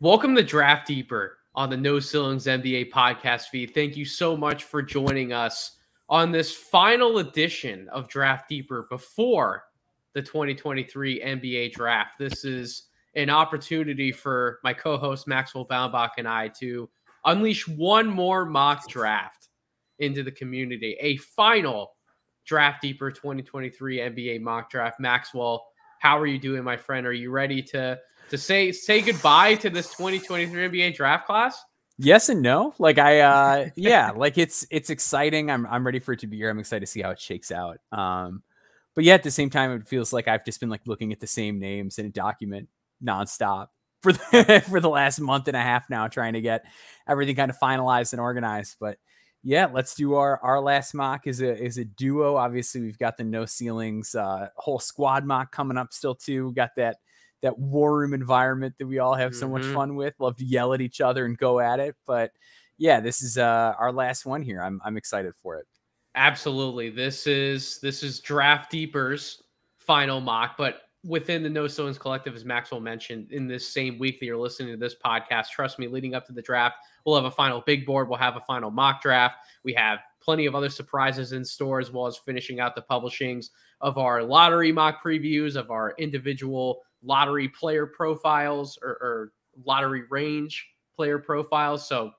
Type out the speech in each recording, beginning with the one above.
Welcome to Draft Deeper on the No Ceilings NBA podcast feed. Thank you so much for joining us on this final edition of Draft Deeper before the 2023 NBA draft. This is an opportunity for my co-host Maxwell Baumbach and I to unleash one more mock draft into the community, a final Draft Deeper 2023 NBA mock draft. Maxwell, how are you doing, my friend? Are you ready to say goodbye to this 2023 NBA draft class? Yes and no. Like it's exciting. I'm ready for it to be here. I'm excited to see how it shakes out. But yeah, at the same time, it feels like I've just been like looking at the same names in a document nonstop for the last month and a half now, trying to get everything kind of finalized and organized. But yeah, let's do our last mock is a duo. Obviously, we've got the No Ceilings whole squad mock coming up still too. We got that war room environment that we all have so much fun with. Love to yell at each other and go at it. But yeah, this is our last one here. I'm excited for it. Absolutely. This is Draft Deeper's final mock, but within the No Ceilings Collective, as Maxwell mentioned, in this same week that you're listening to this podcast, trust me, leading up to the draft, we'll have a final big board. We'll have a final mock draft. We have plenty of other surprises in store, as well as finishing out the publishings of our lottery mock previews, of our individual lottery player profiles or lottery range player profiles. So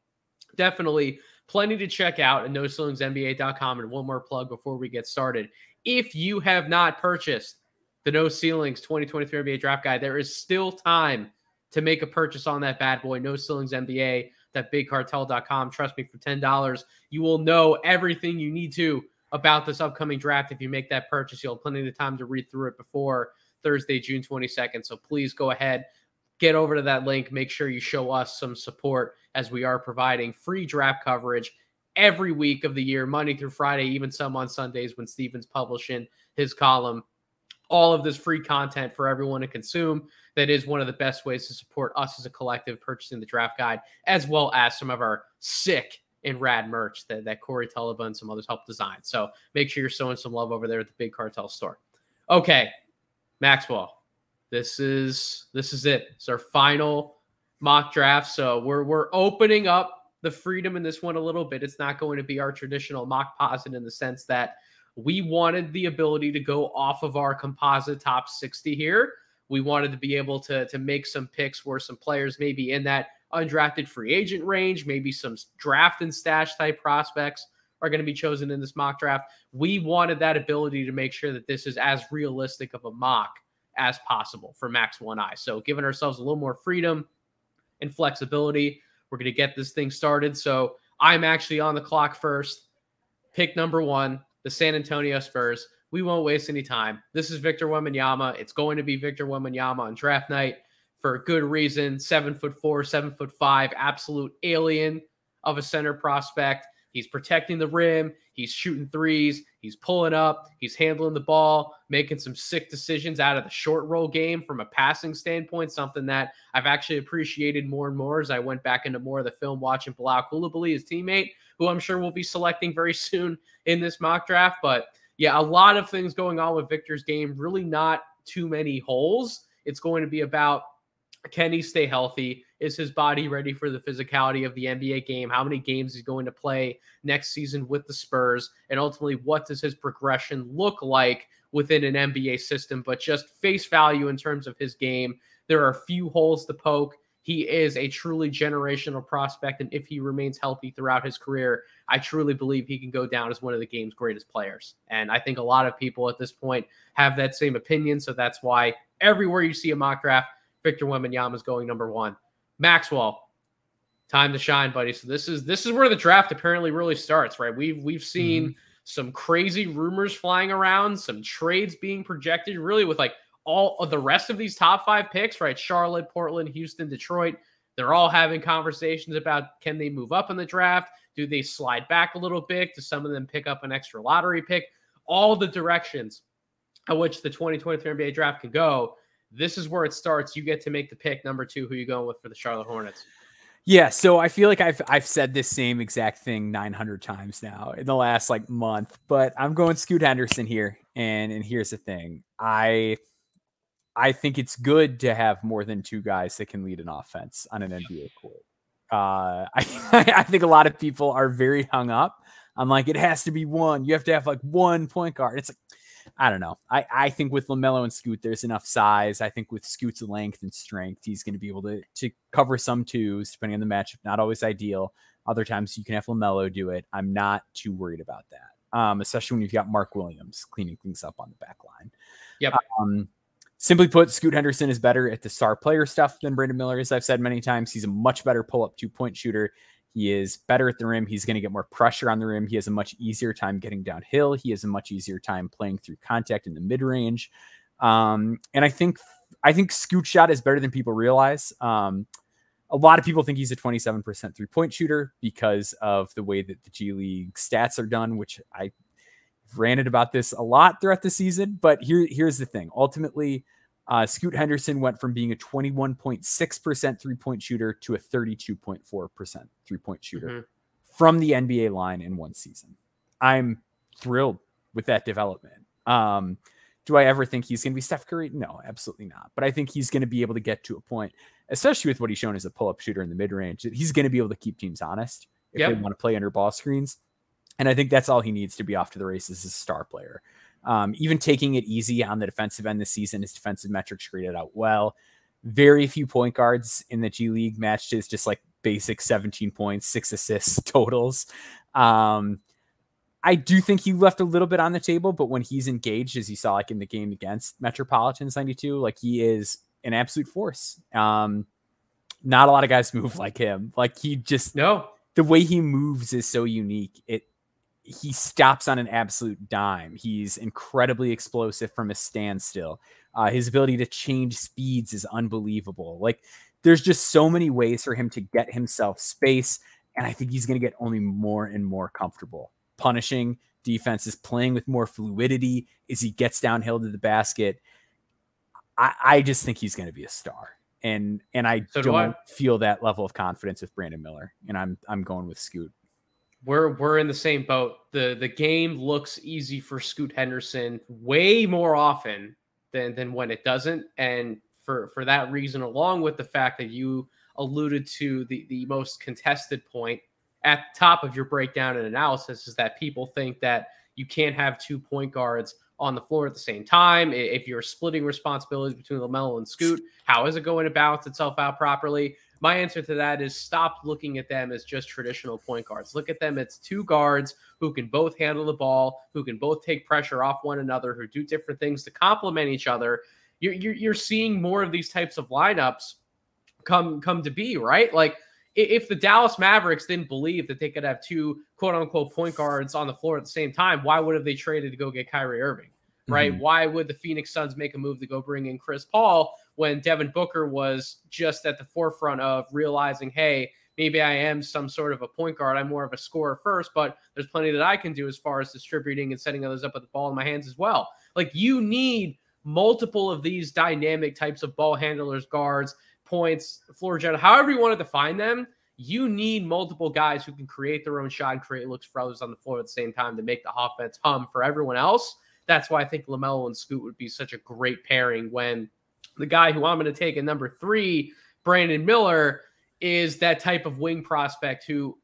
definitely plenty to check out at NoCeilingsNBA.com. And one more plug before we get started. If you have not purchased the No Ceilings 2023 NBA Draft Guide, there is still time to make a purchase on that bad boy. No Ceilings NBA, that BigCartel.com. Trust me, for $10, you will know everything you need to about this upcoming draft. If you make that purchase, you'll have plenty of time to read through it before Thursday, June 22nd. So please go ahead, get over to that link. Make sure you show us some support, as we are providing free draft coverage every week of the year, Monday through Friday, even some on Sundays when Steven's publishing his column. All of this free content for everyone to consume. That is one of the best ways to support us as a collective, purchasing the draft guide, as well as some of our sick and rad merch that Corey Tulliva and some others help design. So make sure you're showing some love over there at the Big Cartel store. Okay, Maxwell, this is it. It's our final mock draft. So we're opening up the freedom in this one a little bit. It's not going to be our traditional mock posit in the sense that we wanted the ability to go off of our composite top 60 here. We wanted to be able to make some picks where some players maybe in that undrafted free agent range, maybe some draft and stash type prospects are going to be chosen in this mock draft. We wanted that ability to make sure that this is as realistic of a mock as possible for Maxwell and I. So giving ourselves a little more freedom and flexibility, we're going to get this thing started. So I'm actually on the clock first. Pick number 1, the San Antonio Spurs. We won't waste any time. This is Victor Wembanyama. It's going to be Victor Wembanyama on draft night for a good reason. 7'4", 7'5", absolute alien of a center prospect. He's protecting the rim. He's shooting threes. He's pulling up. He's handling the ball, making some sick decisions out of the short roll game from a passing standpoint, something that I've actually appreciated more and more as I went back into more of the film watching Bilal Coulibaly, his teammate, who I'm sure we'll be selecting very soon in this mock draft. But yeah, a lot of things going on with Victor's game, really not too many holes. It's going to be about, can he stay healthy? Is his body ready for the physicality of the NBA game? How many games he's going to play next season with the Spurs? And ultimately, what does his progression look like within an NBA system? But just face value in terms of his game, there are a few holes to poke. He is a truly generational prospect, and if he remains healthy throughout his career, I truly believe he can go down as one of the game's greatest players. And I think a lot of people at this point have that same opinion, so that's why everywhere you see a mock draft, Victor Wembanyama is going number 1. Maxwell, time to shine, buddy. So this is where the draft apparently really starts, right? We've seen some crazy rumors flying around, some trades being projected, really with like all of the rest of these top 5 picks, right? Charlotte, Portland, Houston, Detroit. They're all having conversations about, can they move up in the draft? Do they slide back a little bit? Do some of them pick up an extra lottery pick? All the directions at which the 2023 NBA draft can go. This is where it starts. You get to make the pick number 2. Who are you going with for the Charlotte Hornets? Yeah, so I feel like I've said this same exact thing 900 times now in the last like month, but I'm going Scoot Henderson here, and here's the thing. I think it's good to have more than two guys that can lead an offense on an NBA court. I think a lot of people are very hung up. I'm like, it has to be one. You have to have like one point guard. It's like, I don't know. I think with LaMelo and Scoot, there's enough size. I think with Scoot's length and strength, he's going to be able to cover some twos, depending on the matchup. Not always ideal. Other times you can have LaMelo do it. I'm not too worried about that, especially when you've got Mark Williams cleaning things up on the back line. Yep. Simply put, Scoot Henderson is better at the star player stuff than Brandon Miller, as I've said many times. He's a much better pull-up two-point shooter. He is better at the rim. He's going to get more pressure on the rim. He has a much easier time getting downhill. He has a much easier time playing through contact in the mid-range. And I think Scoot's shot is better than people realize. A lot of people think he's a 27% three-point shooter because of the way that the G League stats are done, which I've ranted about this a lot throughout the season. But here's the thing. Ultimately, Scoot Henderson went from being a 21.6% three-point shooter to a 32.4% three-point shooter from the NBA line in one season. I'm thrilled with that development. Do I ever think he's going to be Steph Curry? No, absolutely not. But I think he's going to be able to get to a point, especially with what he's shown as a pull-up shooter in the mid-range, that he's going to be able to keep teams honest if they want to play under ball screens. And I think that's all he needs to be off to the races as a star player. Even taking it easy on the defensive end this season, his defensive metrics graded out well. Very few point guards in the G League matched his just like basic 17 points, 6 assists totals. I do think he left a little bit on the table, but when he's engaged, as you saw like in the game against Metropolitans 92, like he is an absolute force. Not a lot of guys move like him. Like he just, the way he moves is so unique. He stops on an absolute dime. He's incredibly explosive from a standstill. His ability to change speeds is unbelievable. Like there's just so many ways for him to get himself space. And I think he's going to get only more and more comfortable punishing defenses, playing with more fluidity as he gets downhill to the basket. I just think he's going to be a star. And I don't feel that level of confidence with Brandon Miller. And I'm going with Scoot. We're in the same boat. The game looks easy for Scoot Henderson way more often than when it doesn't. And for that reason, along with the fact that you alluded to the most contested point at the top of your breakdown and analysis is that people think that you can't have 2 point guards on the floor at the same time. If you're splitting responsibilities between LaMelo and Scoot, how is it going to balance itself out properly? My answer to that is stop looking at them as just traditional point guards. Look at them as 2 guards who can both handle the ball, who can both take pressure off one another, who do different things to complement each other. You're seeing more of these types of lineups come to be, right? Like if the Dallas Mavericks didn't believe that they could have 2 quote unquote point guards on the floor at the same time, why would have they traded to go get Kyrie Irving? Right? Why would the Phoenix Suns make a move to go bring in Chris Paul when Devin Booker was just at the forefront of realizing, hey, maybe I am some sort of a point guard. I'm more of a scorer first, but there's plenty that I can do as far as distributing and setting others up with the ball in my hands as well. Like you need multiple of these dynamic types of ball handlers, guards, points, floor general, however you want to define them. You need multiple guys who can create their own shot and create looks for others on the floor at the same time to make the offense hum for everyone else. That's why I think LaMelo and Scoot would be such a great pairing when the guy who I'm going to take at number 3, Brandon Miller, is that type of wing prospect who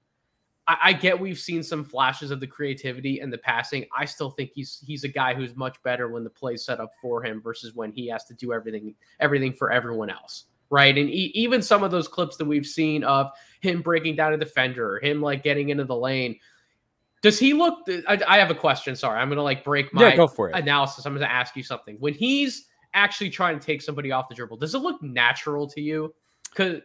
I get we've seen some flashes of the creativity and the passing. I still think he's a guy who's much better when the play's set up for him versus when he has to do everything for everyone else. Right. And even some of those clips that we've seen of him breaking down a defender, or him like getting into the lane. Does he look? I have a question. Sorry, I'm going to like break my go for it. Analysis. I'm going to ask you something. When he's actually trying to take somebody off the dribble, does it look natural to you? Because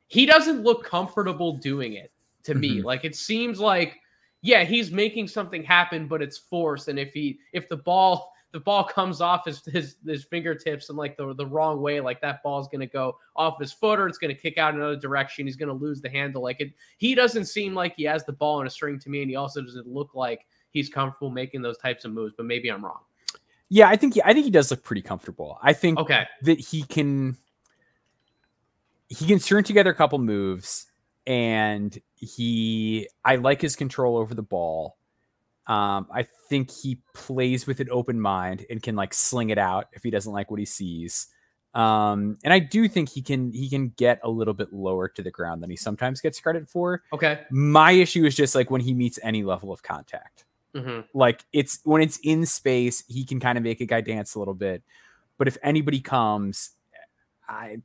he doesn't look comfortable doing it to me. Like it seems like, yeah, he's making something happen, but it's forced. And if the ball comes off his fingertips in like the wrong way, like that ball is going to go off his foot or it's going to kick out another direction. He's going to lose the handle. Like it, he doesn't seem like he has the ball in a string to me. And he also doesn't look like he's comfortable making those types of moves, but maybe I'm wrong. Yeah, I think he does look pretty comfortable. I think that he can string together a couple moves and I like his control over the ball. I think he plays with an open mind and can like sling it out if he doesn't like what he sees. And I do think he can get a little bit lower to the ground than he sometimes gets credit for. Okay. My issue is just like when he meets any level of contact. Like it's when it's in space, he can kind of make a guy dance a little bit. But if anybody comes, I'm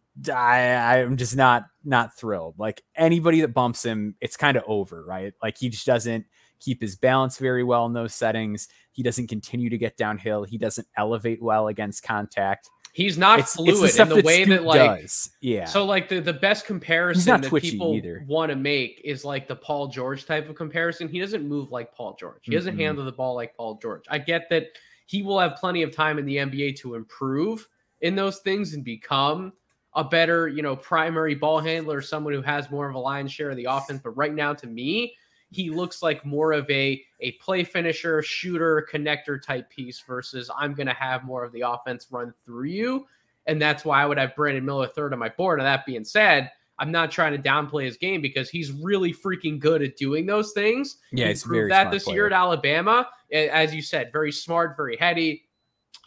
just not thrilled. Like anybody that bumps him, it's kind of over, right? Like he just doesn't keep his balance very well in those settings. He doesn't continue to get downhill. He doesn't elevate well against contact. He's not fluid in the way that like does. Yeah. So like the best comparison that people either. want to make is like the Paul George type of comparison. He doesn't move like Paul George. He doesn't handle the ball like Paul George. I get that he will have plenty of time in the NBA to improve in those things and become a better, you know, primary ball handler, someone who has more of a lion's share of the offense. But right now, to me, he looks like more of a play finisher, shooter, connector type piece versus I'm going to have more of the offense run through you. And that's why I would have Brandon Miller third on my board. And that being said, I'm not trying to downplay his game because he's really freaking good at doing those things. Yeah, he proved that this year at Alabama. As you said, very smart, very heady.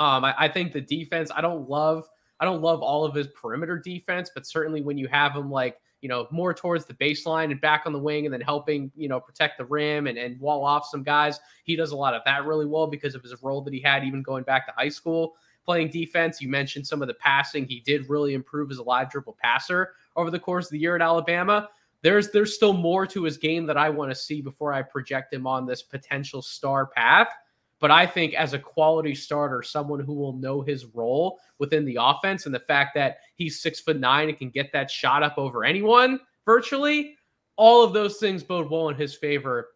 I think the defense, I don't love all of his perimeter defense, but certainly when you have him like, you know, more towards the baseline and back on the wing and then helping, you know, protect the rim and wall off some guys. He does a lot of that really well because of his role that he had even going back to high school playing defense. You mentioned some of the passing. He did really improve as a live dribble passer over the course of the year at Alabama. There's still more to his game that I want to see before I project him on this potential star path. But I think as a quality starter, someone who will know his role within the offense and the fact that he's 6'9" and can get that shot up over anyone virtually, all of those things bode well in his favor.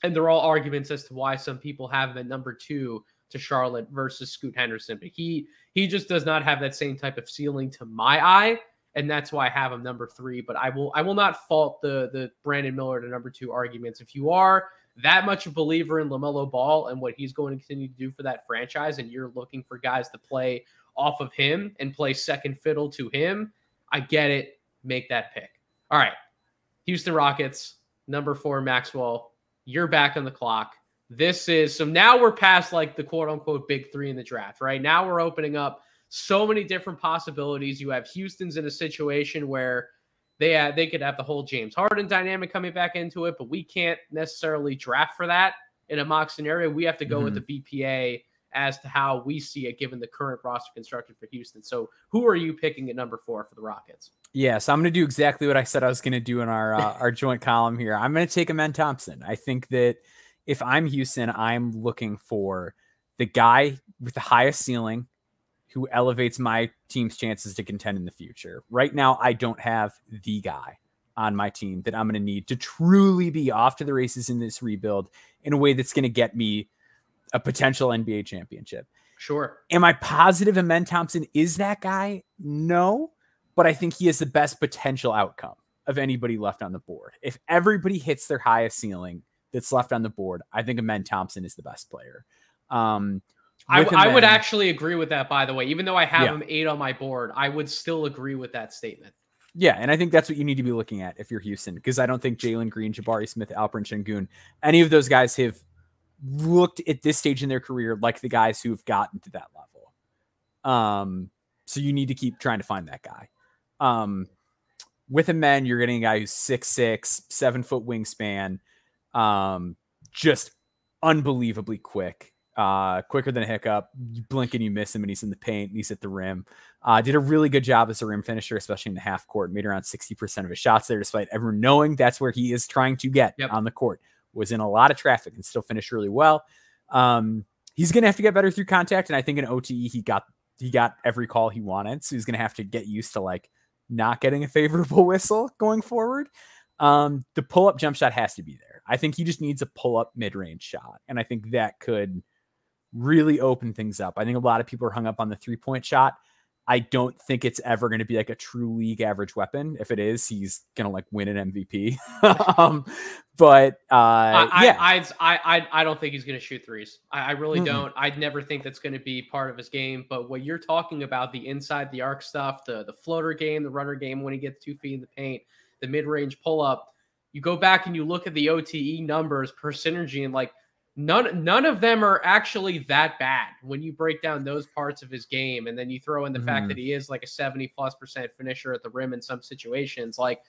And they're all arguments as to why some people have him at number 2 to Charlotte versus Scoot Henderson. But he just does not have that same type of ceiling to my eye. And that's why I have him number 3. But I will not fault the Brandon Miller to number 2 arguments. If you are that much a believer in LaMelo Ball and what he's going to continue to do for that franchise, and you're looking for guys to play off of him and play second fiddle to him, I get it. Make that pick. All right. Houston Rockets, number 4, Maxwell. You're back on the clock. So now we're past like the quote unquote big 3 in the draft, right? Now we're opening up so many different possibilities. You have Houston's in a situation where they could have the whole James Harden dynamic coming back into it, but we can't necessarily draft for that in a mock scenario. We have to go with the BPA as to how we see it given the current roster construction for Houston. So who are you picking at number 4 for the Rockets? Yeah, so I'm going to do exactly what I said I was going to do in our joint column here. I'm going to take Amen Thompson. I think that if I'm Houston, I'm looking for the guy with the highest ceiling who elevates my team's chances to contend in the future. Right now, I don't have the guy on my team that I'm going to need to truly be off to the races in this rebuild in a way that's going to get me a potential NBA championship. Sure. Am I positive Amen Thompson is that guy? No, but I think he is the best potential outcome of anybody left on the board. If everybody hits their highest ceiling that's left on the board, I think Amen Thompson is the best player. I would actually agree with that, by the way. Even though I have him 8 on my board, I would still agree with that statement. Yeah, and I think that's what you need to be looking at if you're Houston, because I don't think Jalen Green, Jabari Smith, Alperen Sengun, any of those guys have looked at this stage in their career like the guys who've gotten to that level. So you need to keep trying to find that guy. With a men, you're getting a guy who's 6'6", 7-foot wingspan, just unbelievably quick. Quicker than a hiccup. You blink and you miss him and he's in the paint and he's at the rim. Did a really good job as a rim finisher, especially in the half court. Made around 60% of his shots there, despite everyone knowing that's where he is trying to get on the court. Was in a lot of traffic and still finished really well. He's going to have to get better through contact. And I think in OTE, he got every call he wanted. So he's going to have to get used to like not getting a favorable whistle going forward. The pull-up jump shot has to be there. I think he just needs a pull-up mid-range shot. And I think that could really open things up. I think a lot of people are hung up on the 3-point shot. I don't think it's ever going to be like a true league average weapon. If it is, he's going to like win an MVP. I don't think he's going to shoot threes. I really don't. I'd never think that's going to be part of his game. But what you're talking about, the inside the arc stuff, the floater game, the runner game, when he gets 2 feet in the paint, the mid-range pull-up, you go back and you look at the OTE numbers per synergy and like none of them are actually that bad when you break down those parts of his game. And then you throw in the fact that he is like a 70+% finisher at the rim in some situations. Like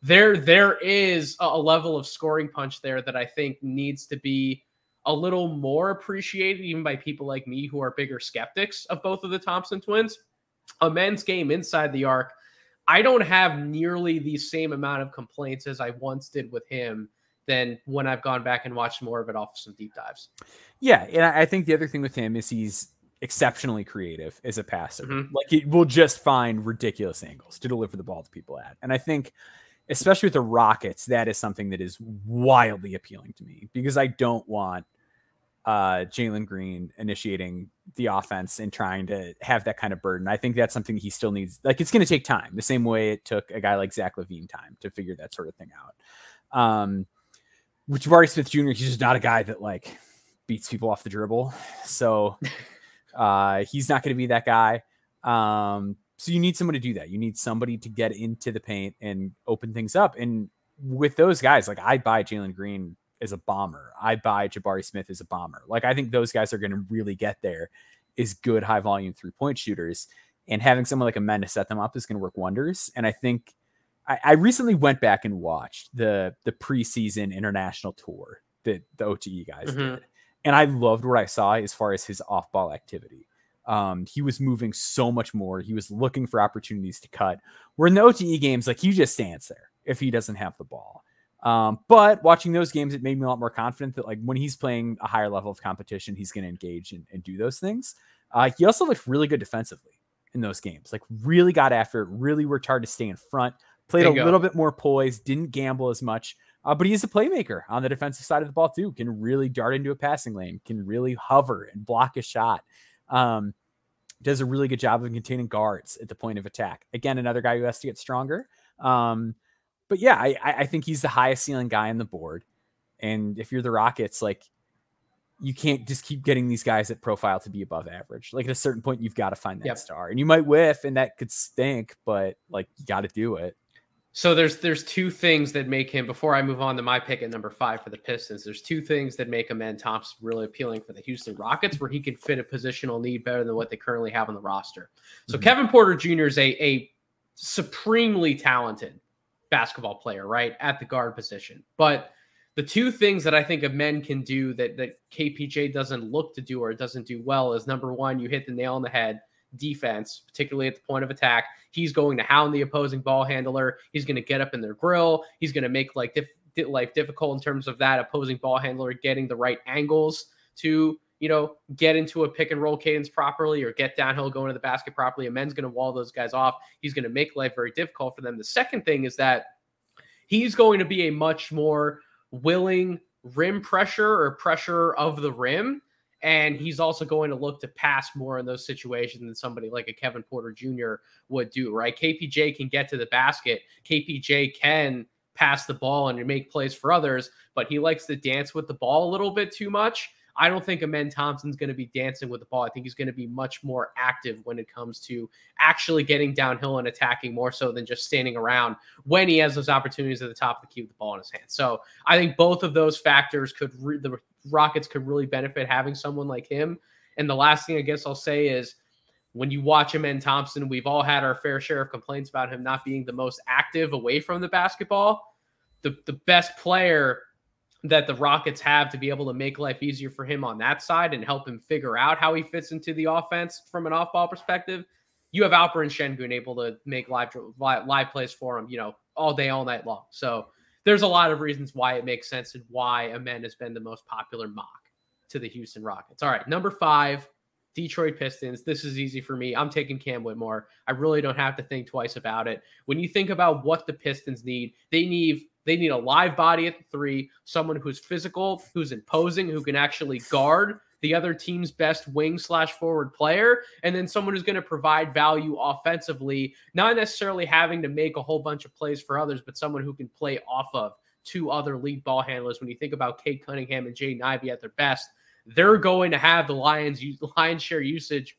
there is a level of scoring punch there that I think needs to be a little more appreciated, even by people like me who are bigger skeptics of both of the Thompson twins. A men's game inside the arc, I don't have nearly the same amount of complaints as I once did with him than when I've gone back and watched more of it off some deep dives. Yeah, and I think the other thing with him is he's exceptionally creative as a passer. Like he will just find ridiculous angles to deliver the ball to people at. And I think, especially with the Rockets, that is something that is wildly appealing to me, because I don't want Jalen Green initiating the offense and trying to have that kind of burden. I think that's something he still needs. Like, it's going to take time, the same way it took a guy like Zach LaVine time to figure that sort of thing out. With Jabari Smith Jr., he's just not a guy that like beats people off the dribble. So he's not going to be that guy. So you need someone to do that. You need somebody to get into the paint and open things up. And with those guys, like, I buy Jalen Green as a bomber. I buy Jabari Smith as a bomber. Like, I think those guys are going to really get there as good high volume 3-point shooters. And having someone like a man to set them up is going to work wonders. And I think I recently went back and watched the preseason international tour that the OTE guys did. And I loved what I saw as far as his off-ball activity. He was moving so much more. He was looking for opportunities to cut. Where in the OTE games, like, he just stands there if he doesn't have the ball. But watching those games, it made me a lot more confident that, like, when he's playing a higher level of competition, he's going to engage and do those things. He also looked really good defensively in those games. Like, really got after it, really worked hard to stay in front, played a little bit more poised, didn't gamble as much. But he is a playmaker on the defensive side of the ball too. Can really dart into a passing lane, can really hover and block a shot. Does a really good job of containing guards at the point of attack. Again, another guy who has to get stronger. But yeah, I think he's the highest ceiling guy on the board. And if you're the Rockets, like, you can't just keep getting these guys that profile to be above average. Like, at a certain point, you've got to find that star. And you might whiff, and that could stink, but, like, you got to do it. So there's two things that make him, before I move on to my pick at number 5 for the Pistons, there's two things that make Amen Thompson really appealing for the Houston Rockets, where he can fit a positional need better than what they currently have on the roster. So Kevin Porter Jr. is a supremely talented basketball player, right, at the guard position. But the two things that I think Amen can do that KPJ doesn't look to do or doesn't do well is, number one, you hit the nail on the head. Defense, particularly at the point of attack. He's going to hound the opposing ball handler. He's going to get up in their grill. He's going to make life difficult in terms of that opposing ball handler getting the right angles to, get into a pick and roll cadence properly or get downhill, going to the basket properly. Amen's going to wall those guys off. He's going to make life very difficult for them. The second thing is that he's going to be a much more willing rim pressure or pressure of the rim. And he's also going to look to pass more in those situations than somebody like a Kevin Porter Jr. would do, right? KPJ can get to the basket. KPJ can pass the ball and make plays for others, but he likes to dance with the ball a little bit too much. I don't think Amen Thompson's going to be dancing with the ball. I think he's going to be much more active when it comes to actually getting downhill and attacking more so than just standing around when he has those opportunities at the top of the key with the ball in his hand. So I think both of those factors the Rockets could really benefit having someone like him. And the last thing I guess I'll say is, when you watch Amen Thompson, we've all had our fair share of complaints about him not being the most active away from the basketball. The best player that the Rockets have to be able to make life easier for him on that side and help him figure out how he fits into the offense from an off-ball perspective, you have Alperen Şengün able to make live plays for him, all day, all night long. So there's a lot of reasons why it makes sense and why Amen has been the most popular mock to the Houston Rockets. All right, number 5, Detroit Pistons. This is easy for me. I'm taking Cam Whitmore. I really don't have to think twice about it. When you think about what the Pistons need, they need a live body at the 3, someone who's physical, who's imposing, who can actually guard the other team's best wing/forward player, and then someone who's going to provide value offensively, not necessarily having to make a whole bunch of plays for others, but someone who can play off of 2 other lead ball handlers. When you think about Cade Cunningham and Jaden Ivey at their best, they're going to have the lion's share usage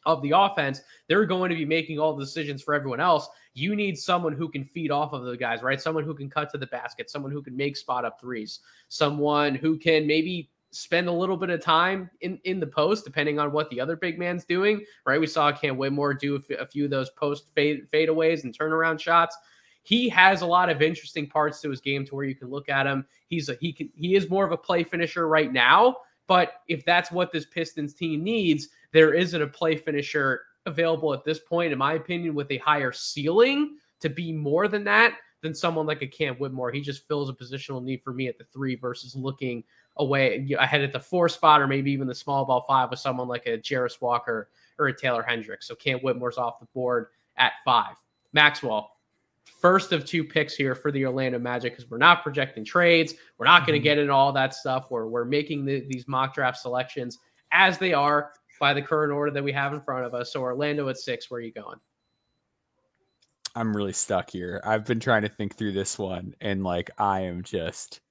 of the offense. They're going to be making all the decisions for everyone else. You need someone who can feed off of the guys, right? Someone who can cut to the basket, someone who can make spot up threes, someone who can maybe spend a little bit of time in the post, depending on what the other big man's doing, right? We saw Cam Whitmore do a few of those post fadeaways and turnaround shots. He has a lot of interesting parts to his game to where you can look at him. He is more of a play finisher right now, but if that's what this Pistons team needs, there isn't a play finisher available at this point, in my opinion, with a higher ceiling to be more than that than someone like a Cam Whitmore. He just fills a positional need for me at the 3 versus looking away ahead at the 4 spot, or maybe even the small ball 5 with someone like a Jarris Walker or a Taylor Hendricks. So Cam Whitmore's off the board at 5. Maxwell, first of 2 picks here for the Orlando Magic, because we're not projecting trades. We're not going to get into all that stuff. We're making these mock draft selections as they are by the current order that we have in front of us. So Orlando at 6, where are you going? I'm really stuck here. I've been trying to think through this one, and like I am just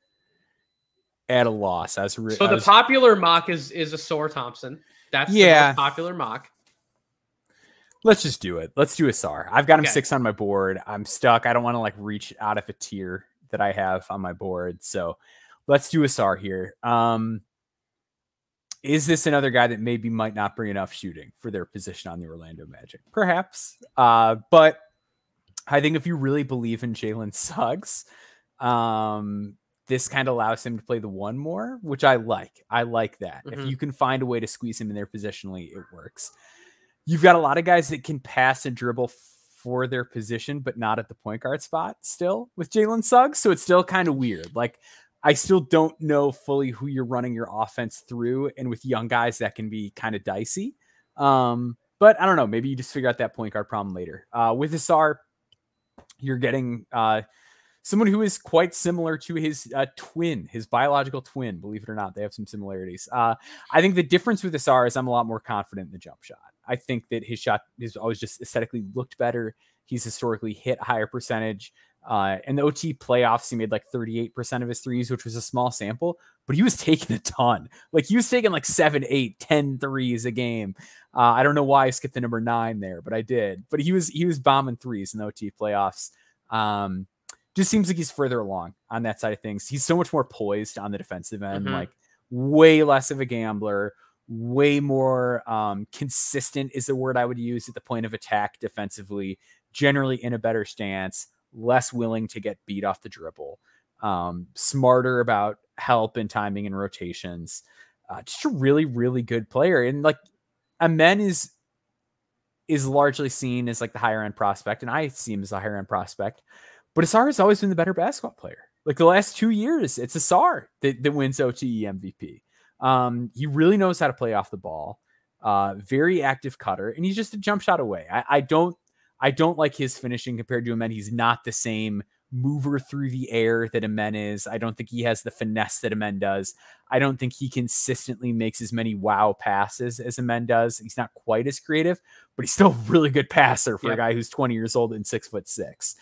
at a loss. So the popular mock is Ausar Thompson. That's the most popular mock. Let's just do it. Let's do Ausar. I've got him 6 on my board. I'm stuck. I don't want to like reach out of a tier that I have on my board. So let's do Ausar here. Is this another guy that maybe might not bring enough shooting for their position on the Orlando Magic? Perhaps. But I think if you really believe in Jalen Suggs, this kind of allows him to play the 1 more, which I like. I like that. Mm-hmm. If you can find a way to squeeze him in there positionally, it works. You've got a lot of guys that can pass and dribble for their position, but not at the point guard spot still with Jalen Suggs. So it's still kind of weird. Like, I still don't know fully who you're running your offense through. And with young guys, that can be kind of dicey. But I don't know. Maybe you just figure out that point guard problem later. With Ausar, you're getting someone who is quite similar to his twin, his biological twin. Believe it or not, they have some similarities. I think the difference with Ausar is I'm a lot more confident in the jump shot. I think that his shot has always just aesthetically looked better. He's historically hit higher percentage. In the OT playoffs, he made like 38% of his threes, which was a small sample, but he was taking a ton. Like he was taking like 7, 8, 10 threes a game. I don't know why I skipped the number 9 there, but I did. But he was bombing threes in the OT playoffs. Just seems like he's further along on that side of things. He's so much more poised on the defensive end, like way less of a gambler, way more consistent is the word I would use at the point of attack defensively, generally in a better stance, less willing to get beat off the dribble, smarter about help and timing and rotations. Just a really, really good player. And like Amen is largely seen as like the higher end prospect, and I see him as a higher end prospect. But Ausar has always been the better basketball player. Like the last 2 years, it's Ausar that wins OTE MVP. He really knows how to play off the ball. Very active cutter, and he's just a jump shot away. I don't like his finishing compared to Amen. He's not the same mover through the air that Amen is. I don't think he has the finesse that Amen does. I don't think he consistently makes as many wow passes as Amen does. He's not quite as creative, but he's still a really good passer for a guy who's 20 years old and 6'6".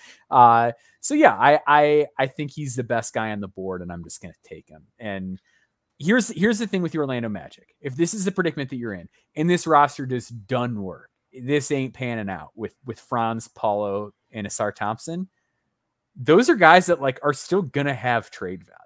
So yeah, I think he's the best guy on the board, and I'm just going to take him. And here's the thing with the Orlando Magic. If this is the predicament that you're in, and this roster does done work, this ain't panning out with Franz, Paulo, and Ausar Thompson. Those are guys that like are still gonna have trade value.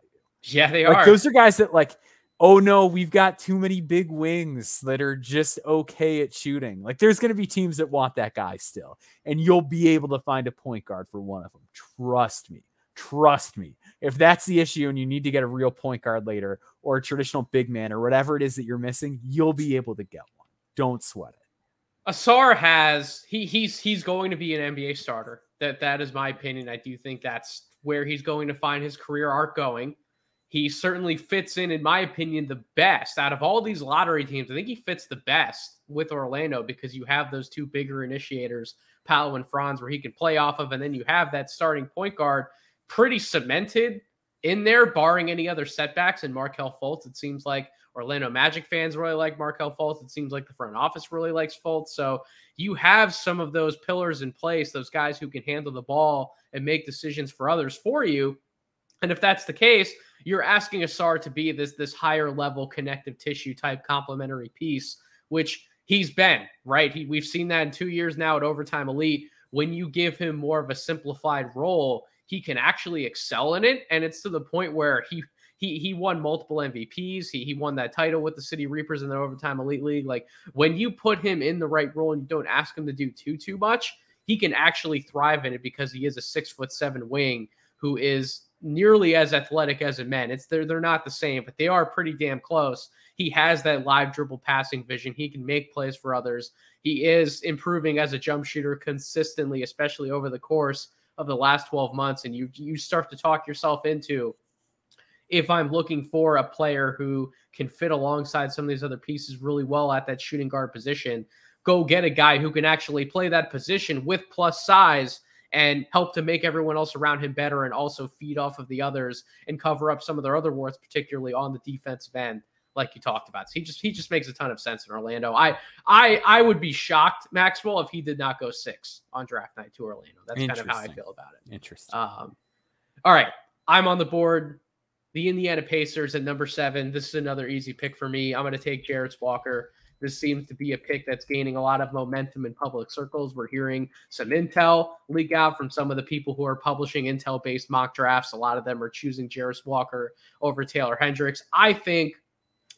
Yeah, they like, are. Those are guys that like, oh no, we've got too many big wings that are just okay at shooting. Like there's gonna be teams that want that guy still, and you'll be able to find a point guard for one of them. Trust me. If that's the issue and you need to get a real point guard later, or a traditional big man, or whatever it is that you're missing, you'll be able to get one. Don't sweat it. Ausar has he's going to be an NBA starter. That is my opinion. I do think that's where he's going to find his career arc going. He certainly fits in my opinion, the best out of all these lottery teams. I think he fits the best with Orlando because you have those 2 bigger initiators, Paolo and Franz, where he can play off of, and then you have that starting point guard pretty cemented in there, barring any other setbacks. And Markelle Fultz, it seems like Orlando Magic fans really like Markelle Fultz. It seems like the front office really likes Fultz. So you have some of those pillars in place, those guys who can handle the ball and make decisions for others for you. And if that's the case, you're asking Ausar to be this higher level connective tissue type complementary piece, which he's been, right? We've seen that in 2 years now at Overtime Elite. When you give him more of a simplified role, he can actually excel in it. And it's to the point where he won multiple MVPs. He won that title with the City Reapers in the Overtime Elite League. Like, when you put him in the right role and you don't ask him to do too much, he can actually thrive in it because he is a 6'7" wing who is nearly as athletic as a man. They're not the same, but they are pretty damn close. He has that live dribble passing vision. He can make plays for others. He is improving as a jump shooter consistently, especially over the course of the last 12 months. And you start to talk yourself into, if I'm looking for a player who can fit alongside some of these other pieces really well at that shooting guard position, go get a guy who can actually play that position with plus size and help to make everyone else around him better, and also feed off of the others and cover up some of their other warts, particularly on the defensive end, like you talked about. So he just makes a ton of sense in Orlando. I would be shocked, Maxwell, if he did not go 6 on draft night to Orlando. That's kind of how I feel about it. Interesting. All right. I'm on the board. The Indiana Pacers at number 7. This is another easy pick for me. I'm going to take Jarris Walker. This seems to be a pick that's gaining a lot of momentum in public circles. We're hearing some intel leak out from some of the people who are publishing intel-based mock drafts. A lot of them are choosing Jarris Walker over Taylor Hendricks. I think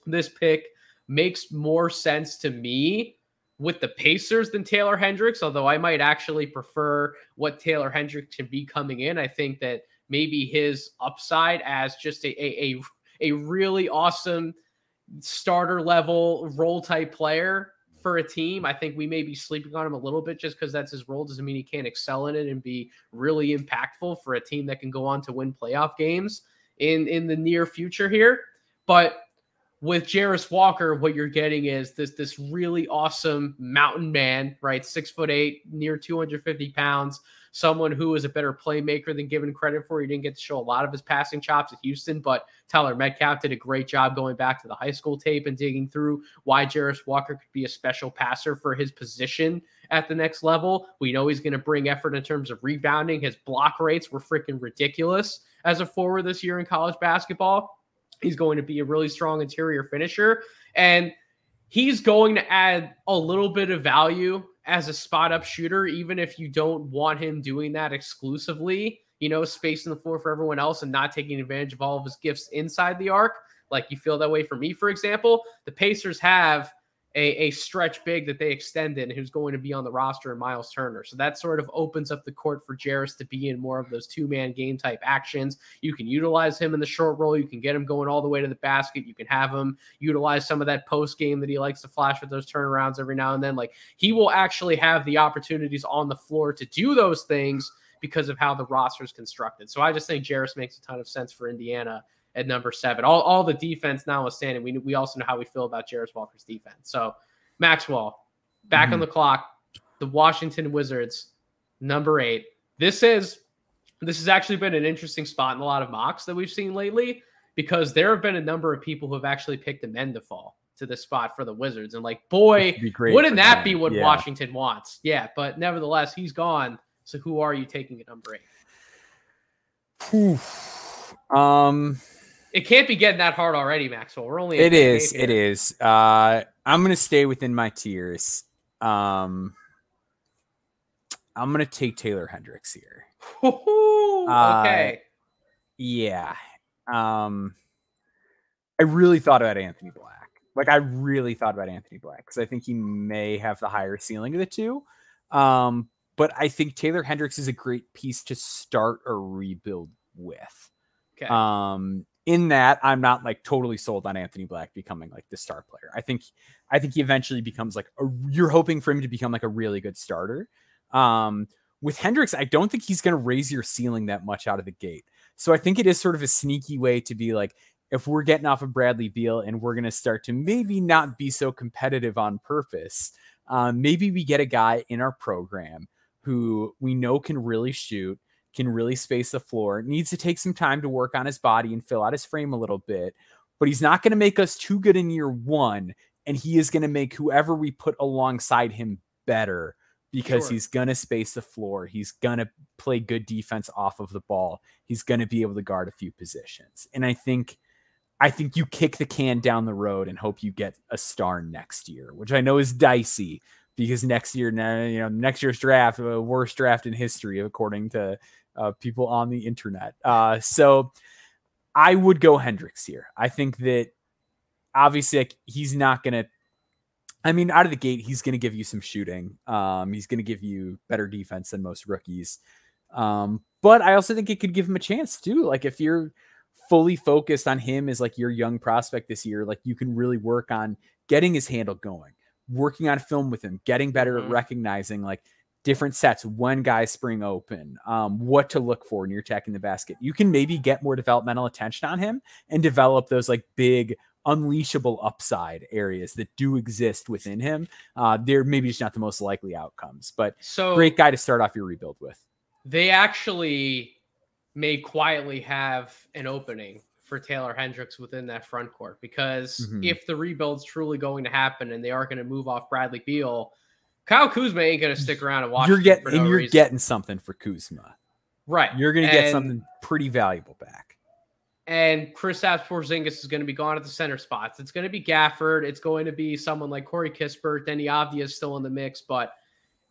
this pick makes more sense to me with the Pacers than Taylor Hendricks, although I might actually prefer what Taylor Hendricks can be coming in. I think that maybe his upside as just a really awesome starter level role type player for a team, I think we may be sleeping on him a little bit just because that's his role. Doesn't mean he can't excel in it and be really impactful for a team that can go on to win playoff games in the near future here. But with Jarris Walker, what you're getting is this really awesome mountain man, right? 6'8", near 250 pounds, someone who is a better playmaker than given credit for. He didn't get to show a lot of his passing chops at Houston, but Tyler Metcalf did a great job going back to the high school tape and digging through why Jarris Walker could be a special passer for his position at the next level. We know he's going to bring effort in terms of rebounding. His block rates were freaking ridiculous as a forward this year in college basketball. He's going to be a really strong interior finisher, and he's going to add a little bit of value as a spot-up shooter, even if you don't want him doing that exclusively, spacing the floor for everyone else and not taking advantage of all of his gifts inside the arc. Like you feel that way for me, for example. The Pacers have a stretch big that they extended and who's going to be on the roster in Miles Turner. So that sort of opens up the court for Jarris to be in more of those two-man game type actions. You can utilize him in the short roll. You can get him going all the way to the basket. You can have him utilize some of that post game that he likes to flash with those turnarounds every now and then. Like, he will actually have the opportunities on the floor to do those things because of how the roster is constructed. So I just think Jarris makes a ton of sense for Indiana at number 7. All the defense notwithstanding, we also know how we feel about Jarris Walker's defense. So, Maxwell, back on the clock, the Washington Wizards, number 8. This has actually been an interesting spot in a lot of mocks that we've seen lately, because there have been a number of people who have actually picked the men to fall to this spot for the Wizards. And like, boy, wouldn't that be what Washington wants? Yeah, but nevertheless, he's gone. So who are you taking at number 8? It can't be getting that hard already, Maxwell. We're only It is. I'm going to stay within my tiers. I'm going to take Taylor Hendricks here. Okay. Yeah. I really thought about Anthony Black. Because I think he may have the higher ceiling of the two. But I think Taylor Hendricks is a great piece to start a rebuild with. Okay. In that, I'm not like totally sold on Anthony Black becoming like the star player. I think he eventually becomes like you're hoping for him to become like a really good starter. With Hendricks, I don't think he's going to raise your ceiling that much out of the gate. So I think it is sort of a sneaky way to be like, if we're getting off of Bradley Beal and we're going to start to maybe not be so competitive on purpose, maybe we get a guy in our program who we know can really shoot, can really space the floor, needs to take some time to work on his body and fill out his frame a little bit, but he's not going to make us too good in year 1. And he is going to make whoever we put alongside him better because he's going to space the floor. He's going to play good defense off of the ball. He's going to be able to guard a few positions. And I think you kick the can down the road and hope you get a star next year, which I know is dicey because next year's draft, the worst draft in history, according to people on the internet. So I would go Hendricks here. I think that obviously like, he's not going to, I mean, out of the gate, he's going to give you some shooting. He's going to give you better defense than most rookies. But I also think it could give him a chance too. Like if you're fully focused on him as like your young prospect this year, like you can really work on getting his handle going, working on film with him, getting better at recognizing like different sets when guys spring open, what to look for when you're attacking the basket. You can maybe get more developmental attention on him and develop those like big unleashable upside areas that do exist within him. They're maybe just not the most likely outcomes, but great guy to start off your rebuild with. They actually may quietly have an opening for Taylor Hendricks within that front court, because if the rebuild's truly going to happen and they are going to move off Bradley Beal, Kyle Kuzma ain't going to stick around and watch. You're getting something for Kuzma, right? You're going to get something pretty valuable back. And Kristaps Porzingis is going to be gone at the center spots. It's going to be Gafford. It's going to be someone like Corey Kispert. Denny Avdia is still in the mix, but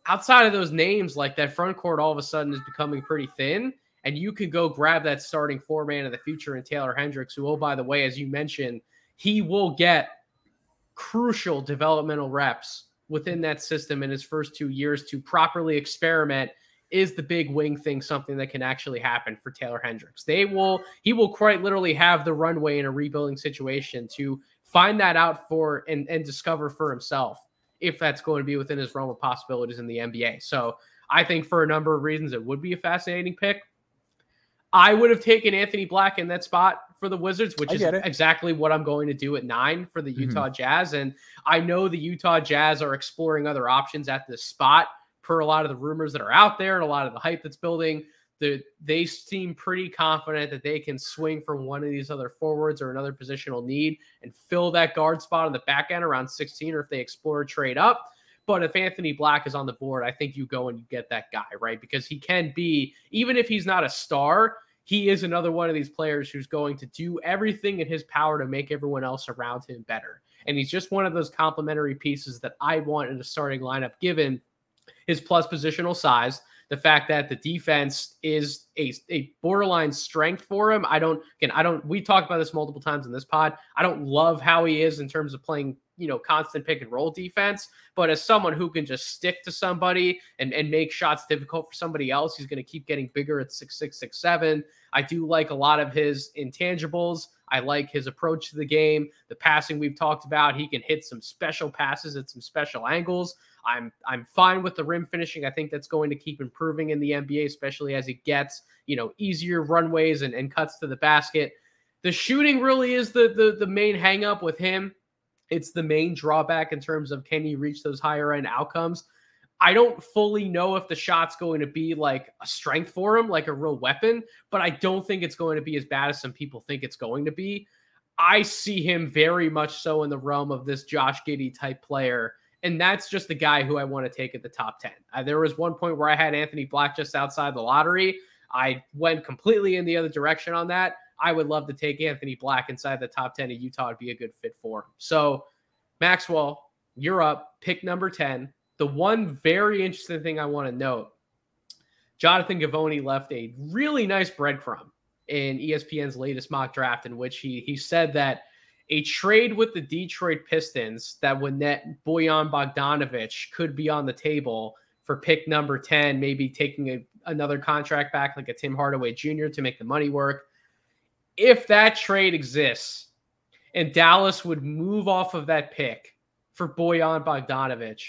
outside of those names, like that front court all of a sudden is becoming pretty thin. And you could go grab that starting 4-man of the future in Taylor Hendricks, who, oh, by the way, as you mentioned, he will get crucial developmental reps within that system in his first 2 years to properly experiment. Is the big wing thing something that can actually happen for Taylor Hendricks? He will quite literally have the runway in a rebuilding situation to find that out for and discover for himself if that's going to be within his realm of possibilities in the NBA. So I think for a number of reasons, it would be a fascinating pick. I would have taken Anthony Black in that spot for the Wizards, which is exactly what I'm going to do at 9 for the Utah Jazz. And I know the Utah Jazz are exploring other options at this spot per a lot of the rumors that are out there and a lot of the hype that's building. They seem pretty confident that they can swing for one of these other forwards or another positional need and fill that guard spot on the back end around 16, or if they explore a trade up. But if Anthony Black is on the board, I think you go and you get that guy, right? Because he can be, even if he's not a star, he is another one of these players who's going to do everything in his power to make everyone else around him better. And he's just one of those complementary pieces that I want in a starting lineup, given his plus positional size, the fact that the defense is a borderline strength for him. We talked about this multiple times in this pod. I don't love how he is in terms of playing, constant pick and roll defense, but as someone who can just stick to somebody and make shots difficult for somebody else, he's going to keep getting bigger at 6'6", 6'7". I do like a lot of his intangibles. I like his approach to the game. The passing we've talked about, he can hit some special passes at some special angles. I'm fine with the rim finishing. I think that's going to keep improving in the NBA, especially as he gets, easier runways and cuts to the basket. The shooting really is the main hang up with him. It's the main drawback in terms of, can he reach those higher end outcomes? I don't fully know if the shot's going to be like a strength for him, like a real weapon, but I don't think it's going to be as bad as some people think it's going to be. I see him very much so in the realm of this Josh Giddey type player. And that's just the guy who I want to take at the top 10. There was one point where I had Anthony Black just outside the lottery. I went completely in the other direction on that. I would love to take Anthony Black inside the top 10 of Utah. Would be a good fit for him. So, Maxwell, you're up. Pick number 10. The one very interesting thing I want to note, Jonathan Givony left a really nice breadcrumb in ESPN's latest mock draft, in which he said that a trade with the Detroit Pistons that would net Bojan Bogdanovic could be on the table for pick number 10, maybe taking another contract back like a Tim Hardaway Jr. to make the money work. If that trade exists and Dallas would move off of that pick for Bojan Bogdanovic,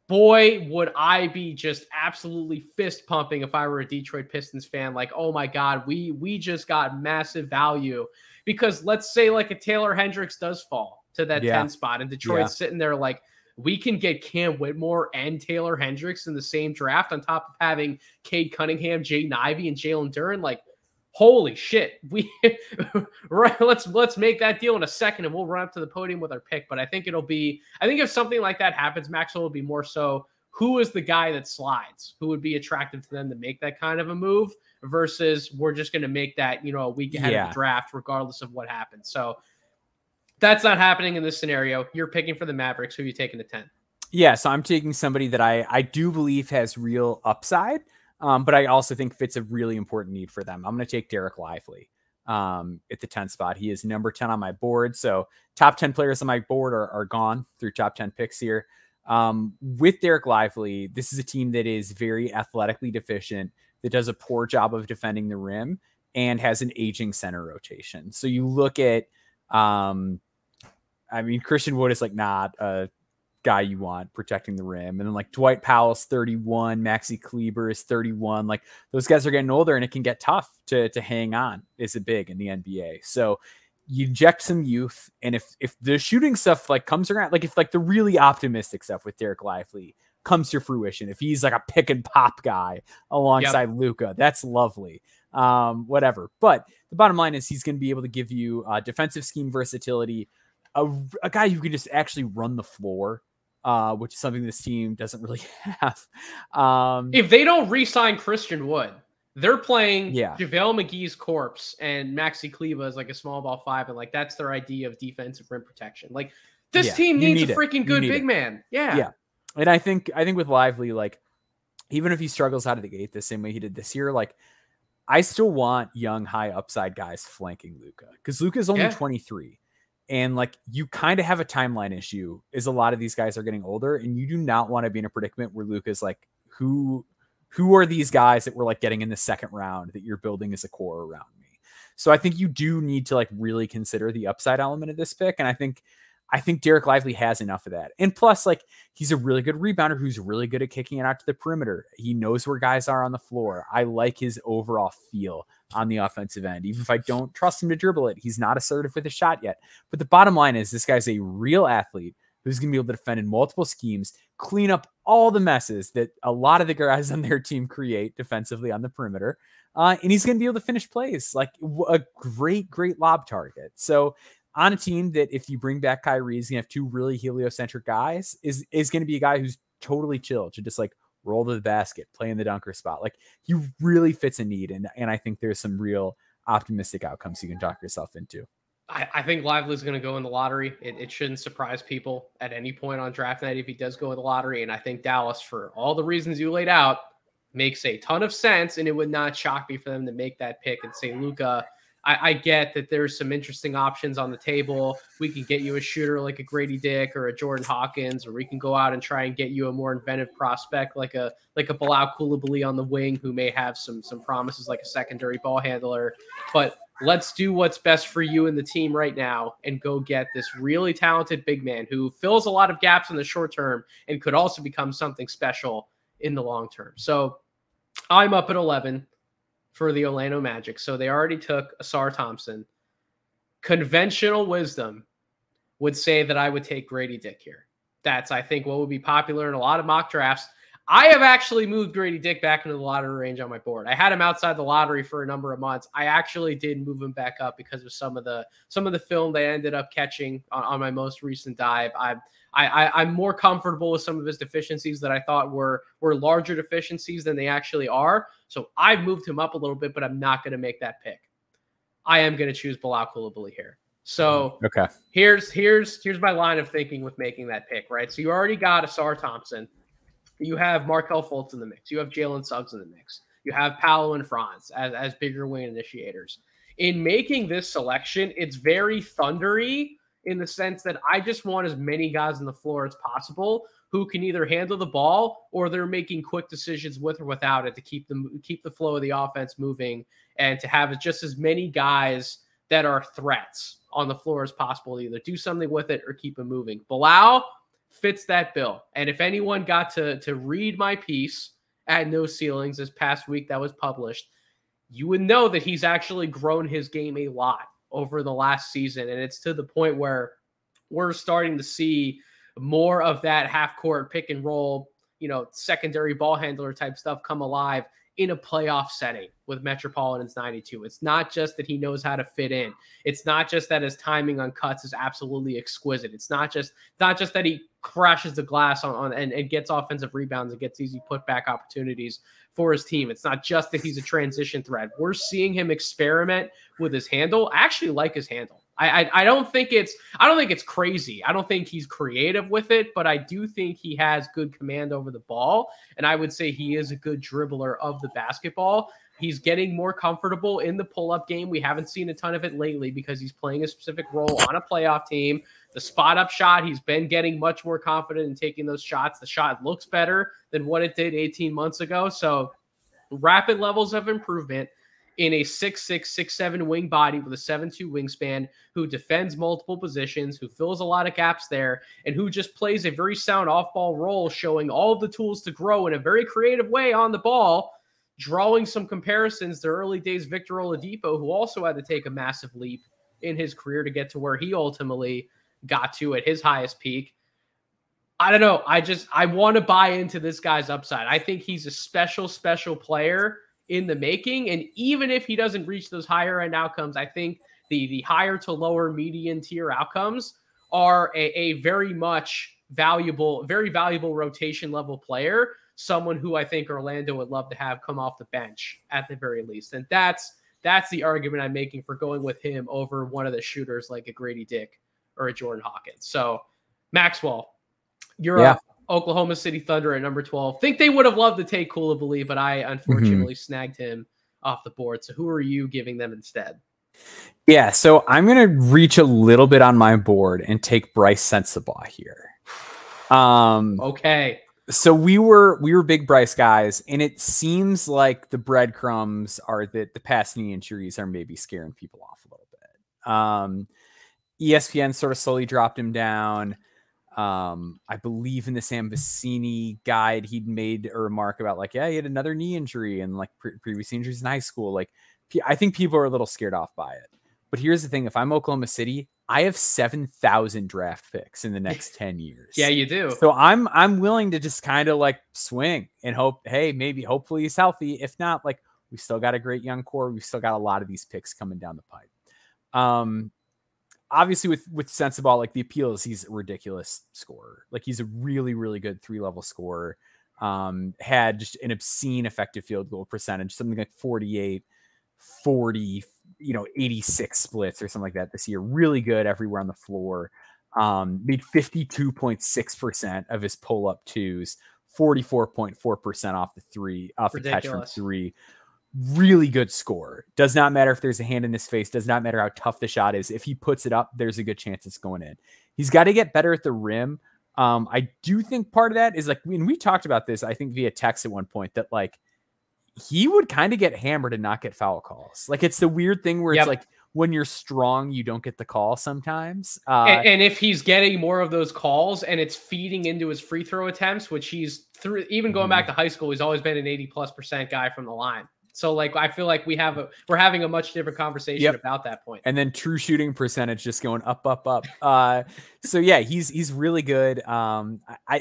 boy, would I be just absolutely fist pumping if I were a Detroit Pistons fan. Like, oh my God, we just got massive value. Because let's say like a Taylor Hendricks does fall to that 10 spot and Detroit's sitting there like, we can get Cam Whitmore and Taylor Hendricks in the same draft on top of having Cade Cunningham, Jaden Ivey, and Jalen Duren. Like, holy shit. Right, let's make that deal in a second and we'll run up to the podium with our pick. But I think if something like that happens, Maxwell will be more so, who is the guy that slides? Who would be attractive to them to make that kind of a move versus we're just going to make that, a week ahead of the draft, regardless of what happens. So that's not happening in this scenario. You're picking for the Mavericks. Who are you taking to 10? Yeah, so I'm taking somebody that I do believe has real upside, but I also think fits a really important need for them. I'm going to take Derek Lively. at the 10th spot. He is number 10 on my board. So top 10 players on my board are gone through top 10 picks here. With Derek Lively, this is a team that is very athletically deficient, that does a poor job of defending the rim, and has an aging center rotation. So you look at, Christian Wood is like not a guy you want protecting the rim. And then like Dwight Powell's 31, Maxi Kleber is 31. Like those guys are getting older, and it can get tough to hang on as a big in the NBA. So you inject some youth. And if the shooting stuff like comes around, like if like the really optimistic stuff with Derek Lively comes to fruition, if he's like a pick and pop guy alongside Luka, that's lovely. Whatever. But the bottom line is he's going to be able to give you defensive scheme versatility, a guy who can just actually run the floor, which is something this team doesn't really have. If they don't re-sign Christian Wood, they're playing JaVale McGee's corpse and Maxi Kleber is like a small ball 5, and like that's their idea of defensive rim protection. Like this team needs a freaking good big man. Yeah. And I think with Lively, like even if he struggles out of the gate the same way he did this year, like I still want young, high upside guys flanking Luka, because Luka is only 23. And like you kind of have a timeline issue, is a lot of these guys are getting older, and you do not want to be in a predicament where Luka's like, who are these guys that we're like getting in the second round that you're building as a core around me? So I think you do need to like really consider the upside element of this pick. And I think Derek Lively has enough of that. And plus, like, he's a really good rebounder who's really good at kicking it out to the perimeter. He knows where guys are on the floor. I like his overall feel on the offensive end. Even if I don't trust him to dribble it, he's not assertive with a shot yet. But the bottom line is this guy's a real athlete who's going to be able to defend in multiple schemes, clean up all the messes that a lot of the guys on their team create defensively on the perimeter. And he's going to be able to finish plays, like a great lob target. So on a team that if you bring back Kyrie is going to have two really heliocentric guys, is going to be a guy who's totally chill to just like roll to the basket, play in the dunker spot. Like he really fits a need. And I think there's some real optimistic outcomes you can talk yourself into. I think Lively's going to go in the lottery. It shouldn't surprise people at any point on draft night if he does go in the lottery. And I think Dallas, for all the reasons you laid out, makes a ton of sense. And it would not shock me for them to make that pick and say, Luka, I get that there's some interesting options on the table. We can get you a shooter like a Grady Dick or a Jordan Hawkins, or we can go out and try and get you a more inventive prospect like a Bilal Coulibaly on the wing, who may have some promises like a secondary ball handler. But let's do what's best for you and the team right now and go get this really talented big man who fills a lot of gaps in the short term and could also become something special in the long term. So I'm up at 11 for the Orlando Magic. So they already took Asar Thompson. Conventional wisdom would say that I would take Grady Dick here. That's, I think, what would be popular in a lot of mock drafts. I have actually moved Grady Dick back into the lottery range on my board. I had him outside the lottery for a number of months. I actually did move him back up because of some of the film they ended up catching on my most recent dive. I'm more comfortable with some of his deficiencies that I thought were larger deficiencies than they actually are. So I've moved him up a little bit, but I'm not going to make that pick. I am going to choose Bilal Coulibaly here. So okay, here's my line of thinking with making that pick, right? So you already got Asar Thompson. You have Markelle Fultz in the mix. You have Jalen Suggs in the mix. You have Paolo and Franz as bigger wing initiators. In making this selection, it's very thundery in the sense that I just want as many guys on the floor as possible who can either handle the ball or they're making quick decisions with or without it to keep the flow of the offense moving, and to have just as many guys that are threats on the floor as possible to either do something with it or keep it moving. Bilal fits that bill. And if anyone got to read my piece at No Ceilings this past week that was published, you would know that he's actually grown his game a lot over the last season. And it's to the point where we're starting to see more of that half-court pick and roll, secondary ball handler type stuff come alive in a playoff setting with Metropolitans 92. It's not just that he knows how to fit in. It's not just that his timing on cuts is absolutely exquisite. It's not just that he crashes the glass on and gets offensive rebounds and gets easy putback opportunities for his team. It's not just that he's a transition threat. We're seeing him experiment with his handle. I actually like his handle. I don't think it's crazy. I don't think he's creative with it, but I do think he has good command over the ball. And I would say he is a good dribbler of the basketball. He's getting more comfortable in the pull-up game. We haven't seen a ton of it lately because he's playing a specific role on a playoff team. The spot-up shot, he's been getting much more confident in taking those shots. The shot looks better than what it did 18 months ago. So rapid levels of improvement in a 6'6", 6'7" wing body with a 7'2" wingspan, who defends multiple positions, who fills a lot of gaps there, and who just plays a very sound off-ball role, showing all of the tools to grow in a very creative way on the ball, drawing some comparisons to early days Victor Oladipo, who also had to take a massive leap in his career to get to where he ultimately got to at his highest peak. I don't know. I want to buy into this guy's upside. I think he's a special player in the making. And even if he doesn't reach those higher end outcomes, I think the higher to lower median tier outcomes are a very valuable rotation level player. Someone who I think Orlando would love to have come off the bench at the very least. And that's the argument I'm making for going with him over one of the shooters like a Grady Dick or a Jordan Hawkins. So Maxwell, you're up. Oklahoma City Thunder at number 12. Think they would have loved to take Coulibaly, but I unfortunately snagged him off the board. So who are you giving them instead? Yeah, so I'm going to reach a little bit on my board and take Bryce Sensabaugh here. Okay. So we were big Bryce guys, and it seems like the breadcrumbs are that the past knee injuries are maybe scaring people off a little bit. ESPN sort of slowly dropped him down. I believe in the Sam Vecini guide, he'd made a remark about like, yeah, he had another knee injury and like previous injuries in high school. Like, I think people are a little scared off by it. But here's the thing. If I'm Oklahoma City, I have 7,000 draft picks in the next 10 years. Yeah, you do. So I'm willing to just kind of like swing and hope, hey, hopefully he's healthy. If not, like, we still got a great young core. We've still got a lot of these picks coming down the pipe. Obviously with Sensabaugh, like the appeal is he's a ridiculous scorer. Like he's a really, really good 3-level scorer. Had just an obscene effective field goal percentage, something like 48, 40, 86 splits or something like that this year. Really good everywhere on the floor. Made 52.6% of his pull-up twos, 44.4% off the catch from three. Really good score. Does not matter if there's a hand in his face. Does not matter how tough the shot is. If he puts it up, there's a good chance it's going in. He's got to get better at the rim. I do think part of that is like, when we talked about this, I think via text at one point, that like he would kind of get hammered and not get foul calls. Like it's the weird thing where it's like when you're strong, you don't get the call sometimes. And if he's getting more of those calls and it's feeding into his free throw attempts, which he's through, even going back to high school, he's always been an 80+% guy from the line. So like, I feel like we're having a much different conversation about that point. And then true shooting percentage just going up. So yeah, he's really good.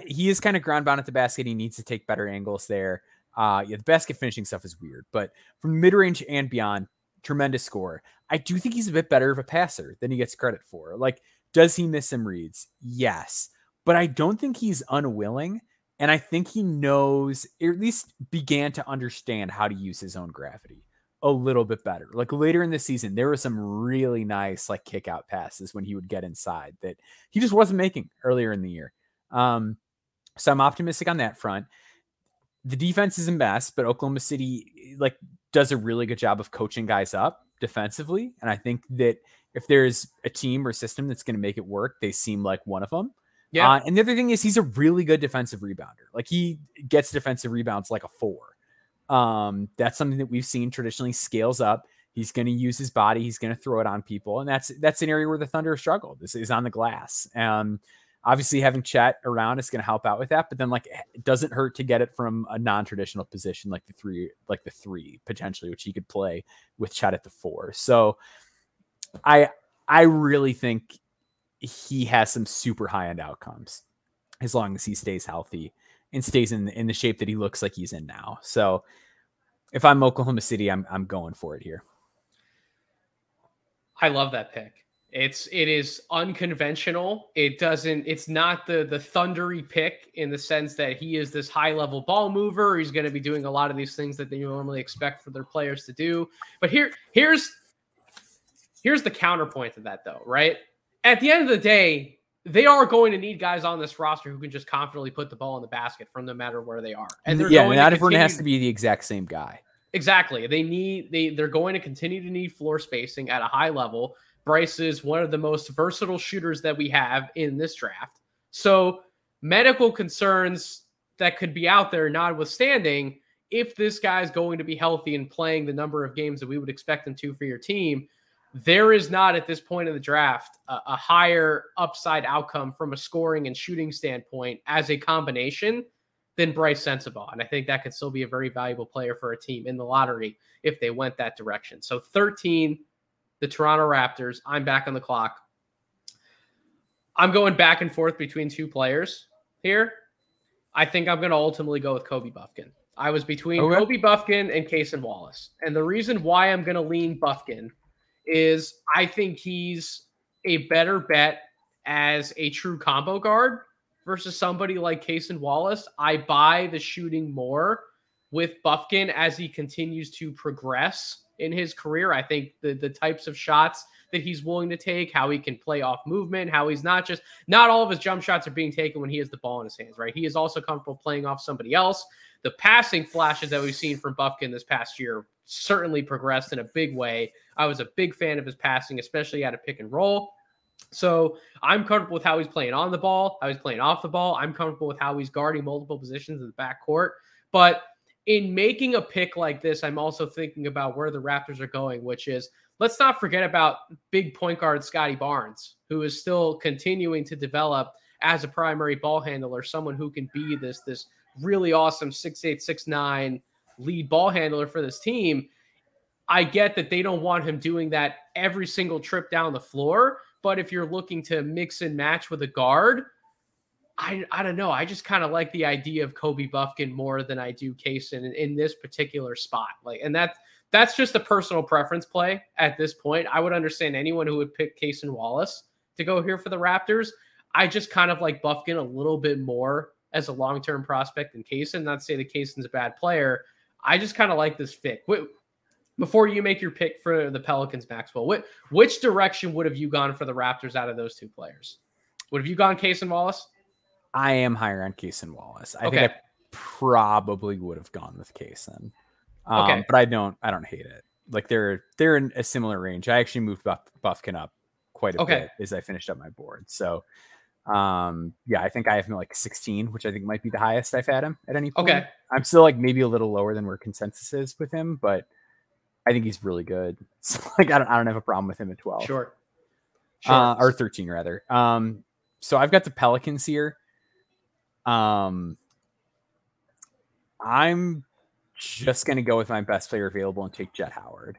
He is kind of ground bound at the basket. He needs to take better angles there. The basket finishing stuff is weird, but from mid-range and beyond, tremendous score. I do think he's a bit better of a passer than he gets credit for. Like, does he miss some reads? Yes, but I don't think he's unwilling. And I think he knows, or at least began to understand how to use his own gravity a little bit better. Like later in the season, there were some really nice like kick out passes when he would get inside that he just wasn't making earlier in the year. So I'm optimistic on that front. The defense is a mess, but Oklahoma City like does a really good job of coaching guys up defensively. And I think that if there's a team or system that's going to make it work, they seem like one of them. Yeah. And the other thing is he's a really good defensive rebounder. Like he gets defensive rebounds like a 4. That's something that we've seen traditionally scales up. He's going to use his body. He's going to throw it on people. And that's an area where the Thunder have struggled. This is on the glass. Obviously having Chet around is going to help out with that, but then like it doesn't hurt to get it from a non-traditional position like the three potentially, which he could play with Chet at the 4. So I really think he has some super high-end outcomes as long as he stays healthy and stays in the shape that he looks like he's in now. So if I'm Oklahoma City, I'm going for it here. I love that pick. It is unconventional. It's not the thundery pick in the sense that he is this high-level ball mover. He's going to be doing a lot of these things that they normally expect for their players to do. But here's Here's the counterpoint to that, though, right? At the end of the day, they are going to need guys on this roster who can just confidently put the ball in the basket from no matter where they are. And they're going not to everyone has to be the exact same guy. Exactly. They're going to continue to need floor spacing at a high level. Bryce is one of the most versatile shooters that we have in this draft. So medical concerns that could be out there notwithstanding, if this guy's going to be healthy and playing the number of games that we would expect him to for your team, there is not at this point in the draft a higher upside outcome from a scoring and shooting standpoint as a combination than Bryce Sensabaugh. And I think that could still be a very valuable player for a team in the lottery if they went that direction. So 13, the Toronto Raptors. I'm back on the clock. I'm going back and forth between two players here. I think I'm going to ultimately go with Kobe Buffkin. I was between Kobe Buffkin and Cason Wallace. And the reason why I'm going to lean Buffkin is I think he's a better bet as a true combo guard versus somebody like Cason Wallace. I buy the shooting more with Buffkin as he continues to progress in his career. I think the types of shots that he's willing to take, how he can play off movement, how he's not all of his jump shots are being taken when he has the ball in his hands, right? He is also comfortable playing off somebody else. The passing flashes that we've seen from Buffkin this past year certainly progressed in a big way. I was a big fan of his passing, especially out of pick and roll. So I'm comfortable with how he's playing on the ball, how he's playing off the ball. I'm comfortable with how he's guarding multiple positions in the backcourt. But in making a pick like this, I'm also thinking about where the Raptors are going, which is, let's not forget about big point guard Scotty Barnes, who is still continuing to develop as a primary ball handler, someone who can be this really awesome 6'8", 6'9" lead ball handler for this team. I get that they don't want him doing that every single trip down the floor, but if you're looking to mix and match with a guard, I don't know. I just kind of like the idea of Kobe Buffkin more than I do Cason in this particular spot. And that's just a personal preference play at this point. I would understand anyone who would pick Cason Wallace to go here for the Raptors. I just kind of like Buffkin a little bit more as a long-term prospect than Cason. Not to say that Cason's a bad player. I just kind of like this fit. Before you make your pick for the Pelicans, Maxwell, which direction would have you gone for the Raptors out of those two players? Would have you gone Cason Wallace? I am higher on Cason Wallace. I think I probably would have gone with Cason. But I don't hate it. Like they're in a similar range. I actually moved Buffkin up quite a bit as I finished up my board. So I think I have him like 16, which I think might be the highest I've had him at any point. Okay. I'm still like maybe a little lower than where consensus is with him, but I think he's really good. So like I don't have a problem with him at 12. Sure. Or 13 rather. So I've got the Pelicans here. I'm just going to go with my best player available and take Jet Howard.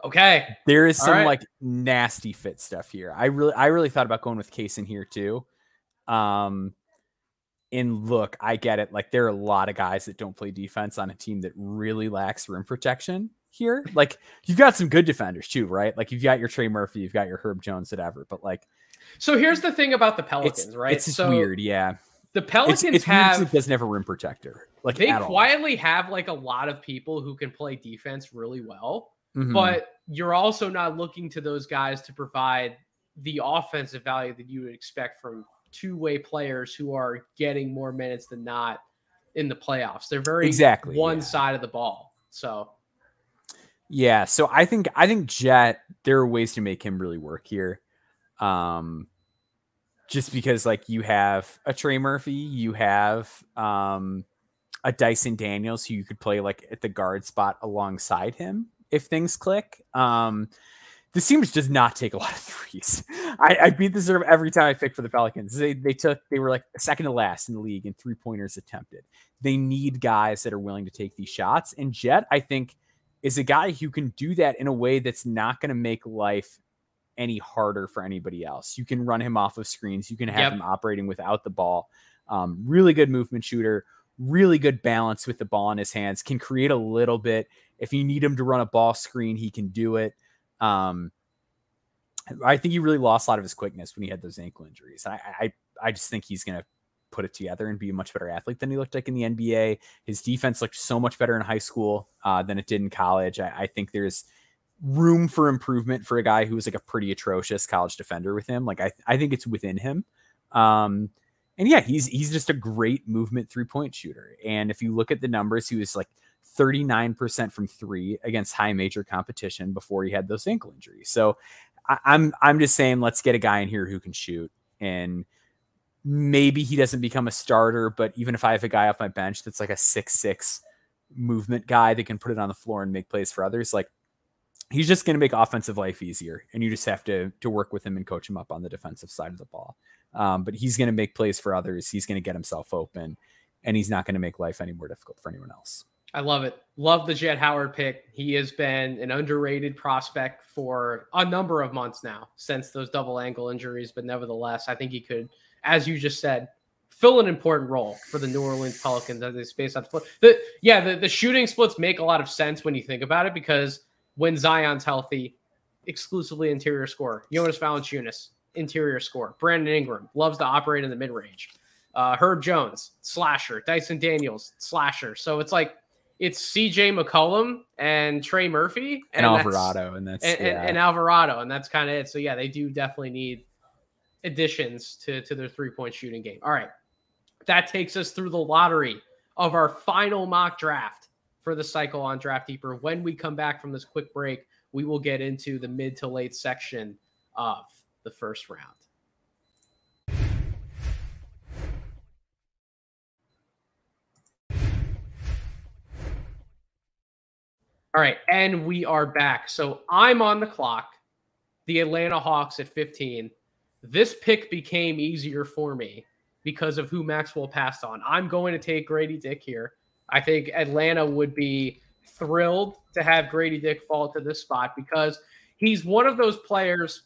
Okay. There is some like nasty fit stuff here. I really thought about going with Cason here too. And look, I get it. Like there are a lot of guys that don't play defense on a team that really lacks rim protection here. Like you've got some good defenders too, right? Like you've got your Trey Murphy, you've got your Herb Jones, whatever. But like, so here's the thing about the Pelicans, right? It's just weird. Yeah. The Pelicans it's weird it doesn't have a rim protector. Like they quietly have like a lot of people who can play defense really well, but you're also not looking to those guys to provide the offensive value that you would expect from two-way players who are getting more minutes than not in the playoffs. They're very one side of the ball. So so I think Jet, there are ways to make him really work here. Just because like you have a Trey Murphy, you have a Dyson Daniels who you could play like at the guard spot alongside him if things click. This team does not take a lot of threes. I beat this sort of every time I pick for the Pelicans. They were like second to last in the league in 3-pointers attempted. They need guys that are willing to take these shots. And Jet, I think, is a guy who can do that in a way that's not going to make life any harder for anybody else. You can run him off of screens. You can have him operating without the ball. Really good movement shooter, really good balance with the ball in his hands, can create a little bit. If you need him to run a ball screen, he can do it. I think he really lost a lot of his quickness when he had those ankle injuries. I just think he's going to put it together and be a much better athlete than he looked like in the NBA. His defense looked so much better in high school than it did in college. I think there's room for improvement for a guy who was like a pretty atrocious college defender with him. Like I think it's within him. And yeah, he's just a great movement 3-point shooter. And if you look at the numbers, he was like 39% from 3 against high major competition before he had those ankle injuries. So I'm just saying, let's get a guy in here who can shoot, and maybe he doesn't become a starter, but even if I have a guy off my bench that's like a 6'6" movement guy that can put it on the floor and make plays for others, like he's just going to make offensive life easier. And you just have to work with him and coach him up on the defensive side of the ball. But he's going to make plays for others. He's going to get himself open, and he's not going to make life any more difficult for anyone else. I love it. Love the Jet Howard pick. He has been an underrated prospect for a number of months now since those double ankle injuries. But nevertheless, I think he could, as you just said, fill an important role for the New Orleans Pelicans as they space out the shooting splits make a lot of sense when you think about it, because when Zion's healthy, exclusively interior scorer. Jonas Valanciunas, interior scorer. Brandon Ingram loves to operate in the mid-range. Herb Jones, slasher. Dyson Daniels, slasher. So it's like it's CJ McCollum and Trey Murphy and Alvarado, and Alvarado, and that's kind of it. So yeah, they do definitely need additions to their 3-point shooting game. All right, that takes us through the lottery of our final mock draft for the cycle on Draft Deeper. When we come back from this quick break, we will get into the mid to late section of the first round. All right, and we are back. So I'm on the clock, the Atlanta Hawks at 15. This pick became easier for me because of who Maxwell passed on. I'm going to take Grady Dick here. I think Atlanta would be thrilled to have Grady Dick fall to this spot because he's one of those players.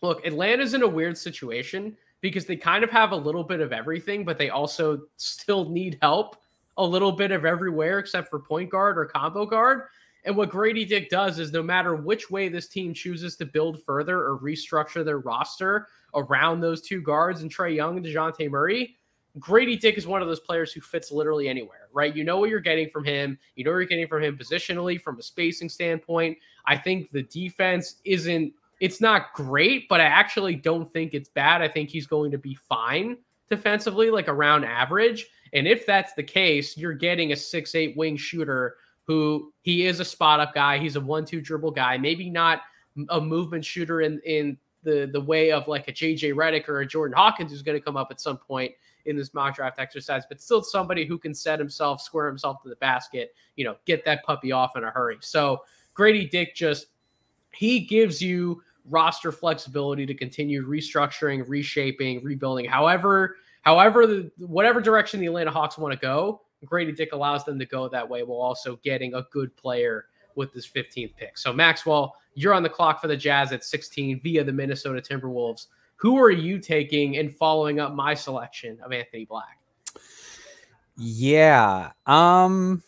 Look, Atlanta's in a weird situation because they kind of have a little bit of everything, but they also still need help a little bit of everywhere except for point guard or combo guard. And what Grady Dick does is no matter which way this team chooses to build further or restructure their roster around those two guards and Trae Young and DeJounte Murray, Grady Dick is one of those players who fits literally anywhere, right? You know what you're getting from him. You know what you're getting from him positionally, from a spacing standpoint. I think the defense it's not great, but I actually don't think it's bad. I think he's going to be fine defensively, like around average. And if that's the case, you're getting a 6'8" wing shooter who he is a spot up guy. He's a 1-2 dribble guy, maybe not a movement shooter in the way of like a JJ Redick or a Jordan Hawkins who's going to come up at some point in this mock draft exercise, but still somebody who can set himself, square himself to the basket, get that puppy off in a hurry. So Grady Dick he gives you roster flexibility to continue restructuring, reshaping, rebuilding, whatever direction the Atlanta Hawks want to go. Grady Dick allows them to go that way while also getting a good player with this 15th pick. So Maxwell, you're on the clock for the Jazz at 16 via the Minnesota Timberwolves. Who are you taking and following up my selection of Anthony Black? Yeah. Man,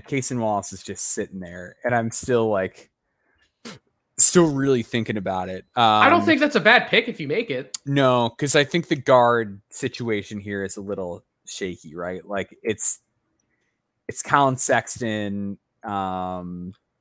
Cason Wallace is just sitting there, and I'm still really thinking about it. I don't think that's a bad pick if you make it. No, because I think the guard situation here is a little shaky, right? Like it's Colin Sexton,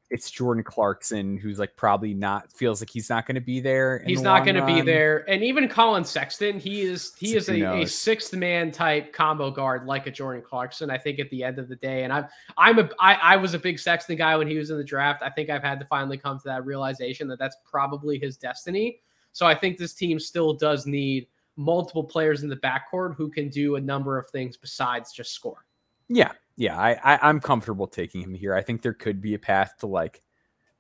it's Jordan Clarkson, who's probably feels like he's not going to be there. He's not going to be there. And even Colin Sexton, he is a sixth man type combo guard like a Jordan Clarkson, I think, at the end of the day. And I was a big Sexton guy when he was in the draft. I think I've had to finally come to that realization that that's probably his destiny. So I think this team still does need multiple players in the backcourt who can do a number of things besides just score. Yeah. Yeah, I'm comfortable taking him here. I think there could be a path to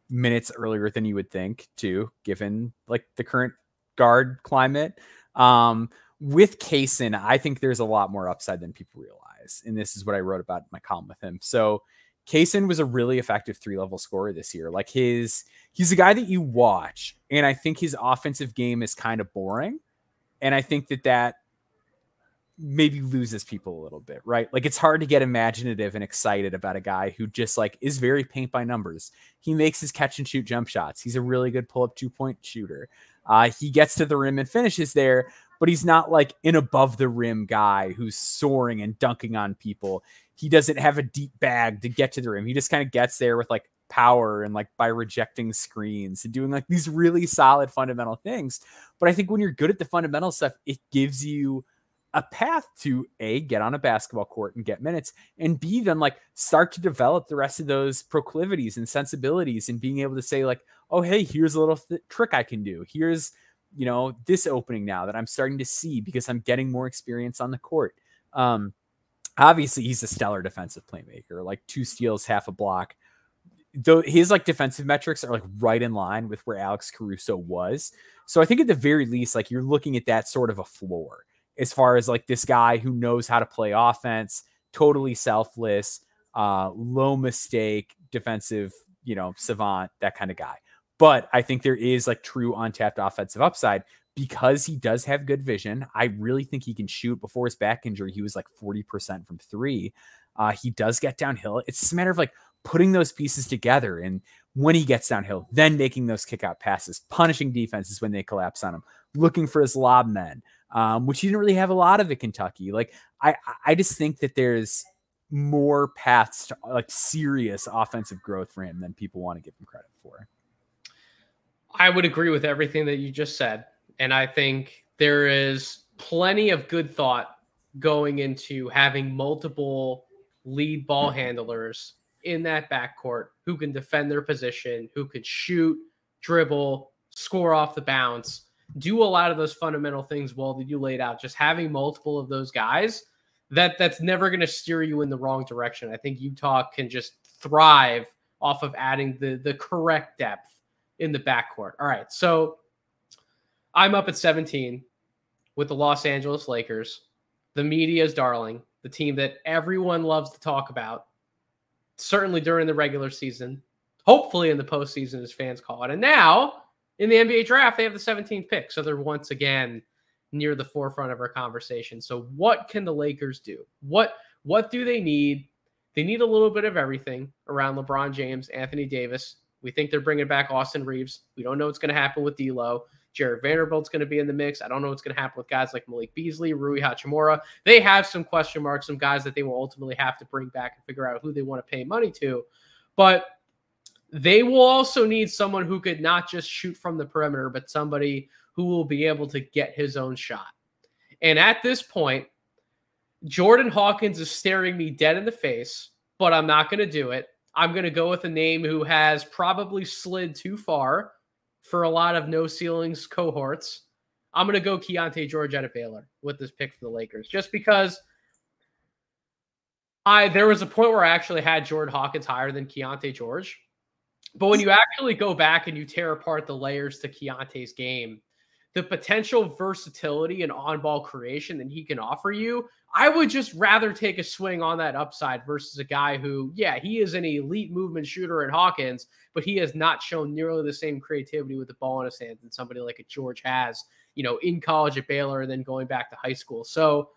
minutes earlier than you would think too, given the current guard climate. With Cason, I think there's a lot more upside than people realize. And this is what I wrote about in my column with him. So Cason was a really effective 3-level scorer this year. He's a guy that you watch, and I think his offensive game is kind of boring. And I think that maybe loses people a little bit, right? It's hard to get imaginative and excited about a guy who just is very paint by numbers. He makes his catch and shoot jump shots. He's a really good pull up 2-point shooter. He gets to the rim and finishes there, but he's not an above the rim guy who's soaring and dunking on people. he doesn't have a deep bag to get to the rim. He just kind of gets there with like power and like by rejecting screens and doing like these really solid fundamental things. But I think when you're good at the fundamental stuff, it gives you a path to A, get on a basketball court and get minutes, and B, then like start to develop the rest of those proclivities and sensibilities and being able to say like, oh, hey, here's a little trick I can do. Here's, you know, this opening now that I'm starting to see because I'm getting more experience on the court. Obviously he's a stellar defensive playmaker, like 2 steals, half a block. Though his like defensive metrics are like right in line with where Alex Caruso was. So I think at the very least, like you're looking at that sort of a floor as far as like this guy who knows how to play offense, totally selfless, low mistake, defensive, you know, savant, that kind of guy. But I think there is like true untapped offensive upside because he does have good vision. I really think he can shoot. Before his back injury, he was like 40% from 3. He does get downhill. It's just a matter of like putting those pieces together. And when he gets downhill, then making those kick out passes, punishing defenses when they collapse on him, looking for his lob men, which he didn't really have a lot of at Kentucky. Like, I just think that there's more paths to like serious offensive growth for him than people want to give him credit for. I would agree with everything that you just said. And I think there is plenty of good thought going into having multiple lead ball handlers in that backcourt who can defend their position, who could shoot, dribble, score off the bounce, do a lot of those fundamental things well that you laid out. Just having multiple of those guys, that's never going to steer you in the wrong direction. I think Utah can just thrive off of adding the correct depth in the backcourt. All right, so I'm up at 17 with the Los Angeles Lakers, the media's darling, the team that everyone loves to talk about, certainly during the regular season, hopefully in the postseason as fans call it. And now in the NBA draft, they have the 17th pick. So they're once again near the forefront of our conversation. So what can the Lakers do? What do they need? They need a little bit of everything around LeBron James, Anthony Davis. We think they're bringing back Austin Reeves. We don't know what's going to happen with D'Lo. Jared Vanderbilt's going to be in the mix. I don't know what's going to happen with guys like Malik Beasley, Rui Hachimura. They have some question marks, some guys that they will ultimately have to bring back and figure out who they want to pay money to. But they will also need someone who could not just shoot from the perimeter, but somebody who will be able to get his own shot. And at this point, Jordan Hawkins is staring me dead in the face, but I'm not going to do it. I'm going to go with a name who has probably slid too far for a lot of no ceilings cohorts. I'm going to go Keontae George out of Baylor with this pick for the Lakers, just because there was a point where I actually had Jordan Hawkins higher than Keontae George. But when you actually go back and you tear apart the layers to Keontae's game, the potential versatility and on-ball creation that he can offer you, I would just rather take a swing on that upside versus a guy who, yeah, he is an elite movement shooter in Hawkins, but he has not shown nearly the same creativity with the ball in his hands that somebody like a George has, you know, in college at Baylor and then going back to high school. So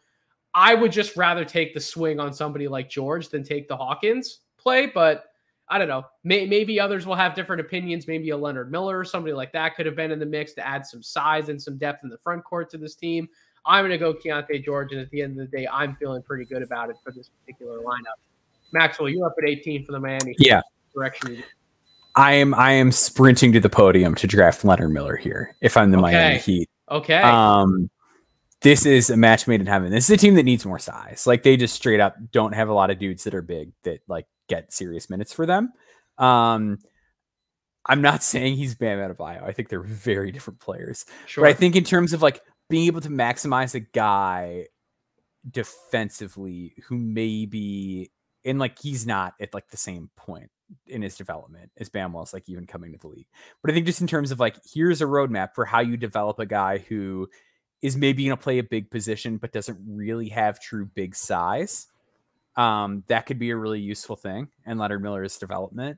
I would just rather take the swing on somebody like George than take the Hawkins play, but I don't know. Maybe others will have different opinions. Maybe a Leonard Miller or somebody like that could have been in the mix to add some size and some depth in the front court to this team. I'm going to go Keontae George, and at the end of the day, I'm feeling pretty good about it for this particular lineup. Maxwell, you're up at 18 for the Miami Heat. Yeah. Direction. I am sprinting to the podium to draft Leonard Miller here if I'm the Miami Heat. Okay. This is a match made in heaven. This is a team that needs more size. Like, they just straight up don't have a lot of dudes that are big that like get serious minutes for them. I'm not saying he's Bam Adebayo. I think they're very different players. Sure. But I think in terms of like being able to maximize a guy defensively who may be in like, he's not at like the same point in his development as Bam was, like even coming to the league. But I think just in terms of like, here's a roadmap for how you develop a guy who is maybe going to play a big position, but doesn't really have true big size. That could be a really useful thing. And Leonard Miller's development.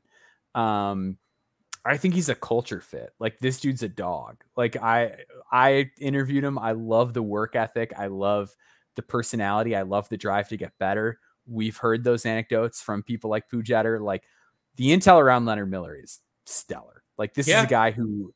I think he's a culture fit. Like, this dude's a dog. Like, I interviewed him. I love the work ethic. I love the personality. I love the drive to get better. We've heard those anecdotes from people like Pujetter. Like, the intel around Leonard Miller is stellar. Like, this is a guy who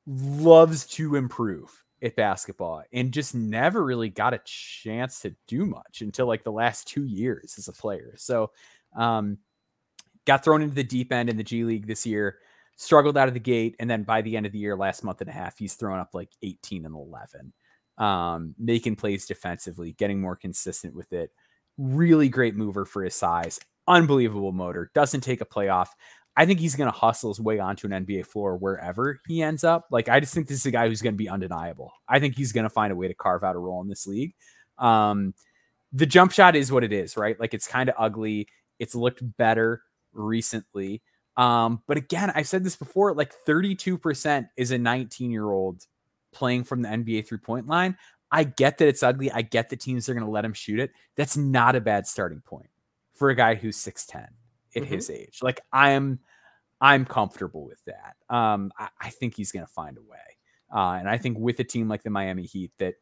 loves to improve. at basketball and just never really got a chance to do much until like the last 2 years as a player. So got thrown into the deep end in the G League this year, struggled out of the gate. And then by the end of the year, last month and a half, he's thrown up like 18 and 11, making plays defensively, getting more consistent with it. Really great mover for his size. Unbelievable motor. Doesn't take a playoff. I think he's going to hustle his way onto an NBA floor wherever he ends up. Like, I just think this is a guy who's going to be undeniable. I think he's going to find a way to carve out a role in this league. The jump shot is what it is, right? Like, it's kind of ugly. It's looked better recently. But again, I've said this before, like 32% is a 19-year-old playing from the NBA 3-point line. I get that it's ugly. I get the teams are going to let him shoot it. That's not a bad starting point for a guy who's 6'10" at his age. Like, I'm comfortable with that. I think he's going to find a way. And I think with a team like the Miami Heat that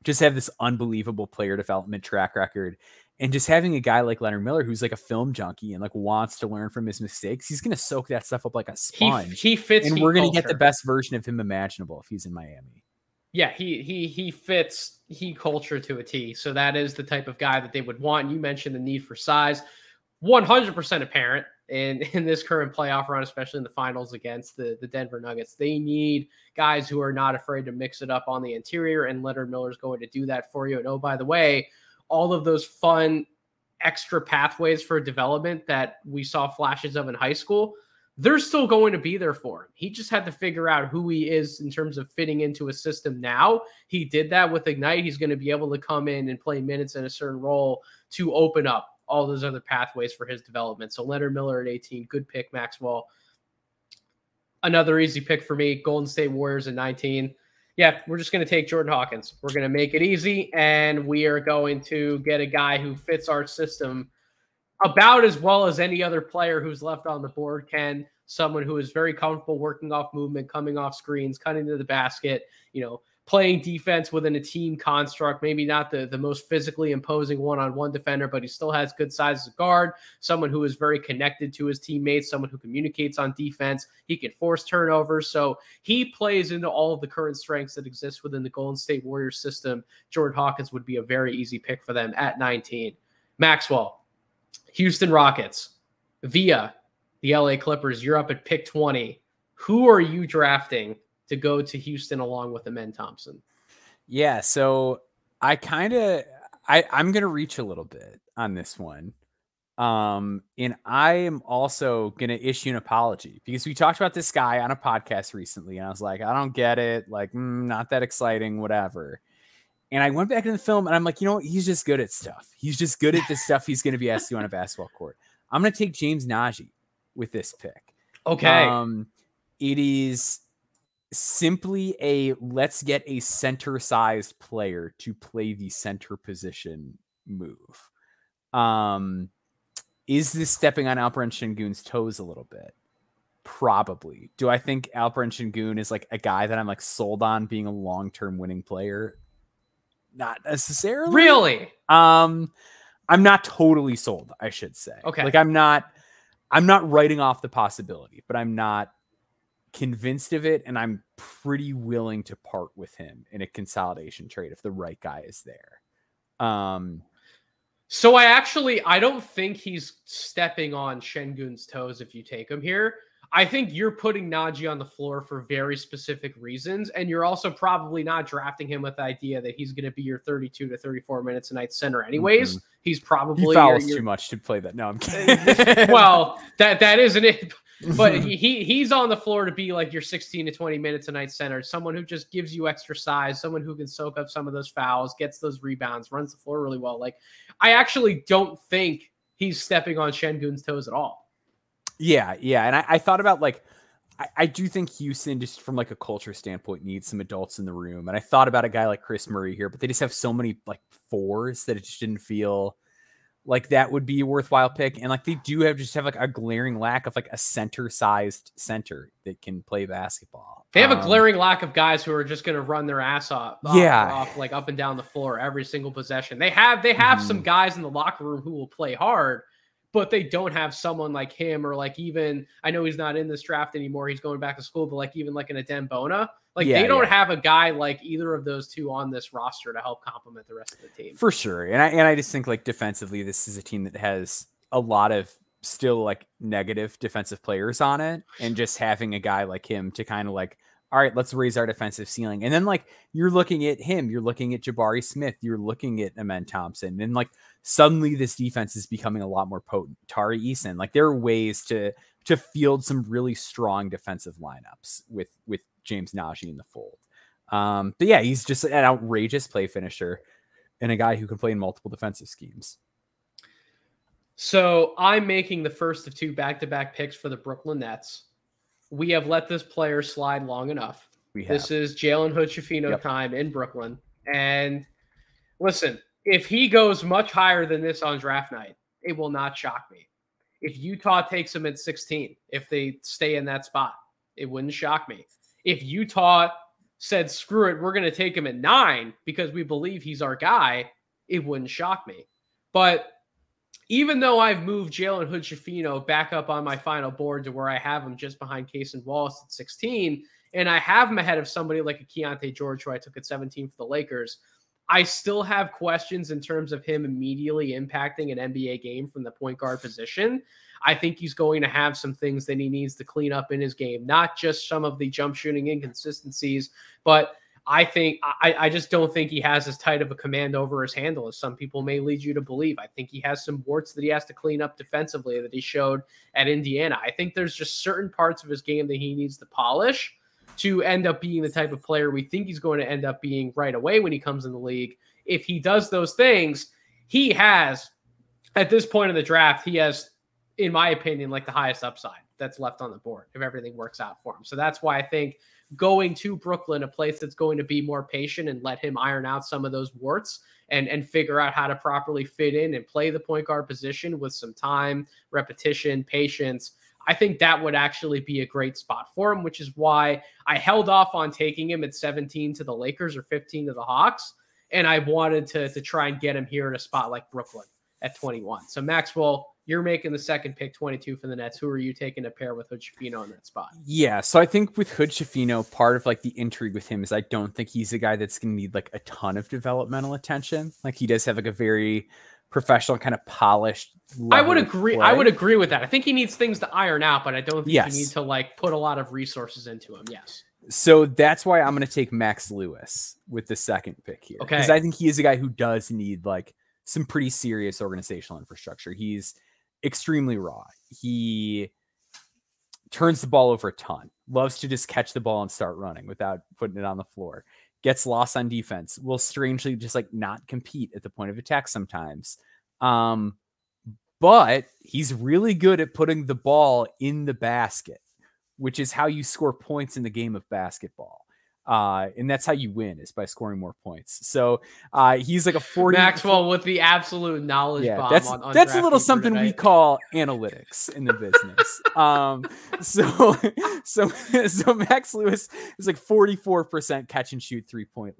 just have this unbelievable player development track record, and just having a guy like Leonard Miller, who's like a film junkie and like wants to learn from his mistakes, he's going to soak that stuff up like a sponge. He fits, and we're going to get the best version of him imaginable if he's in Miami. Yeah, he fits Heat culture to a T. So that is the type of guy that they would want. You mentioned the need for size, 100% apparent in this current playoff run, especially in the finals against the Denver Nuggets. They need guys who are not afraid to mix it up on the interior, and Leonard Miller is going to do that for you. And oh, by the way, all of those fun extra pathways for development that we saw flashes of in high school, they're still going to be there for him. He just had to figure out who he is in terms of fitting into a system now. He did that with Ignite. He's going to be able to come in and play minutes in a certain role to open up all those other pathways for his development. So Leonard Miller at 18, good pick, Maxwell. Another easy pick for me, Golden State Warriors at 19. Yeah, we're just going to take Jordan Hawkins. We're going to make it easy, and we are going to get a guy who fits our system about as well as any other player who's left on the board can. Someone who is very comfortable working off movement, coming off screens, cutting to the basket, playing defense within a team construct, maybe not the most physically imposing one-on-one defender, but he still has good size as a guard, someone who is very connected to his teammates, someone who communicates on defense. He can force turnovers. So he plays into all of the current strengths that exist within the Golden State Warriors system. Jordan Hawkins would be a very easy pick for them at 19. Maxwell, Houston Rockets, via the LA Clippers. You're up at pick 20. Who are you drafting to go to Houston along with Amen Thompson? Yeah, so I'm going to reach a little bit on this one. And I am also going to issue an apology because we talked about this guy on a podcast recently, and I was like, I don't get it. Like, not that exciting, whatever. And I went back in the film and I'm like, he's just good at stuff. He's just good at the stuff he's going to be asked to do on a basketball court. I'm going to take James Najee with this pick. Okay. It is simply let's get a center-sized player to play the center position move. Is this stepping on Alperen Şengün's toes a little bit? Probably. Do I think Alperen Şengün is like a guy that I'm like sold on being a long-term winning player? Not necessarily. Really? I'm not totally sold, I should say. Okay. Like I'm not writing off the possibility, but I'm not convinced of it, and I'm pretty willing to part with him in a consolidation trade if the right guy is there. So I don't think he's stepping on Şengün's toes if you take him here. I think you're putting Najee on the floor for very specific reasons, and you're also probably not drafting him with the idea that he's going to be your 32 to 34 minutes a night center anyways. Mm-hmm. He's probably... He fouls too much to play that. No, I'm kidding. Well, that isn't it. But he's on the floor to be like your 16 to 20 minutes a night center, someone who just gives you extra size, someone who can soak up some of those fouls, gets those rebounds, runs the floor really well. Like, I actually don't think he's stepping on Şengün's toes at all. Yeah. And I thought about like, I do think Houston, just from like a culture standpoint, needs some adults in the room. And I thought about a guy like Chris Murray here, but they just have so many like fours that it just didn't feel like that would be a worthwhile pick. And like they do have like a glaring lack of like a center-sized center that can play basketball. They have a glaring lack of guys who are just going to run their ass off like up and down the floor every single possession. They have some guys in the locker room who will play hard, but they don't have someone like him, or like, even, I know he's not in this draft anymore, he's going back to school, but like even like an Adembona, like they don't have a guy like either of those two on this roster to help complement the rest of the team. For sure. And I just think like defensively, this is a team that has a lot of still like negative defensive players on it. And just having a guy like him to kind of like, all right, let's raise our defensive ceiling. And then like you're looking at him, you're looking at Jabari Smith, you're looking at Amen Thompson, and like suddenly this defense is becoming a lot more potent. Tari Eason, like there are ways to field some really strong defensive lineups with James Najee in the fold. But yeah, he's just an outrageous play finisher and a guy who can play in multiple defensive schemes. So I'm making the first of 2 back-to-back picks for the Brooklyn Nets. We have let this player slide long enough. This is Jalen Hood-Schifino time in Brooklyn. And listen, if he goes much higher than this on draft night, it will not shock me. If Utah takes him at 16, if they stay in that spot, it wouldn't shock me. If Utah said, screw it, we're going to take him at 9 because we believe he's our guy, it wouldn't shock me. But even though I've moved Jalen Hood-Schifino back up on my final board to where I have him just behind Case and Wallace at 16, and I have him ahead of somebody like a Keontae George, who I took at 17 for the Lakers, I still have questions in terms of him immediately impacting an NBA game from the point guard position. I think he's going to have some things that he needs to clean up in his game, not just some of the jump shooting inconsistencies, but I just don't think he has as tight of a command over his handle as some people may lead you to believe. I think he has some warts that he has to clean up defensively that he showed at Indiana. I think there's just certain parts of his game that he needs to polish to end up being the type of player we think he's going to end up being right away when he comes in the league. If he does those things, he has, at this point in the draft, he has, in my opinion, like the highest upside that's left on the board if everything works out for him. So that's why I think going to Brooklyn, a place that's going to be more patient and let him iron out some of those warts and figure out how to properly fit in and play the point guard position with some time, repetition, patience, I think that would actually be a great spot for him, which is why I held off on taking him at 17 to the Lakers or 15 to the Hawks. And I wanted to try and get him here in a spot like Brooklyn at 21. So Maxwell, you're making the second pick, 22 for the Nets. Who are you taking to pair with Hood-Schifino in that spot? Yeah, so I think with Hood-Schifino, part of like the intrigue with him is I don't think he's a guy that's going to need like a ton of developmental attention. Like he does have like a very professional kind of polished. I would agree. I would agree with that. I think he needs things to iron out, but I don't think you need to like put a lot of resources into him. Yes. So that's why I'm going to take Max Lewis with the second pick here. Okay. Because I think he is a guy who does need like some pretty serious organizational infrastructure. He's extremely raw. He turns the ball over a ton, loves to just catch the ball and start running without putting it on the floor, gets lost on defense, will strangely just like not compete at the point of attack sometimes. But he's really good at putting the ball in the basket, which is how you score points in the game of basketball. And that's how you win, is by scoring more points. So he's like a 40. Maxwell with the absolute knowledge bomb. That's a little something we call analytics in the business. So Max Lewis is like 44% catch and shoot 3-point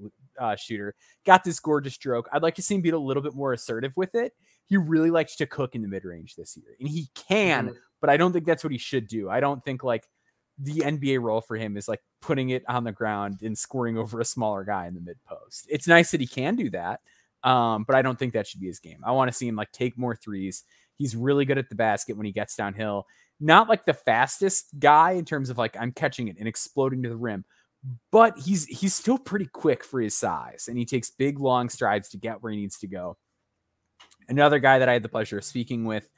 shooter. Got this gorgeous stroke. I'd like to see him be a little bit more assertive with it. He really likes to cook in the mid range this year, and he can, but I don't think that's what he should do. I don't think like the NBA role for him is like putting it on the ground and scoring over a smaller guy in the mid post. It's nice that he can do that. But I don't think that should be his game. I want to see him like take more threes. He's really good at the basket when he gets downhill. Not like the fastest guy in terms of like I'm catching it and exploding to the rim, but he's still pretty quick for his size, and he takes big long strides to get where he needs to go. Another guy that I had the pleasure of speaking with,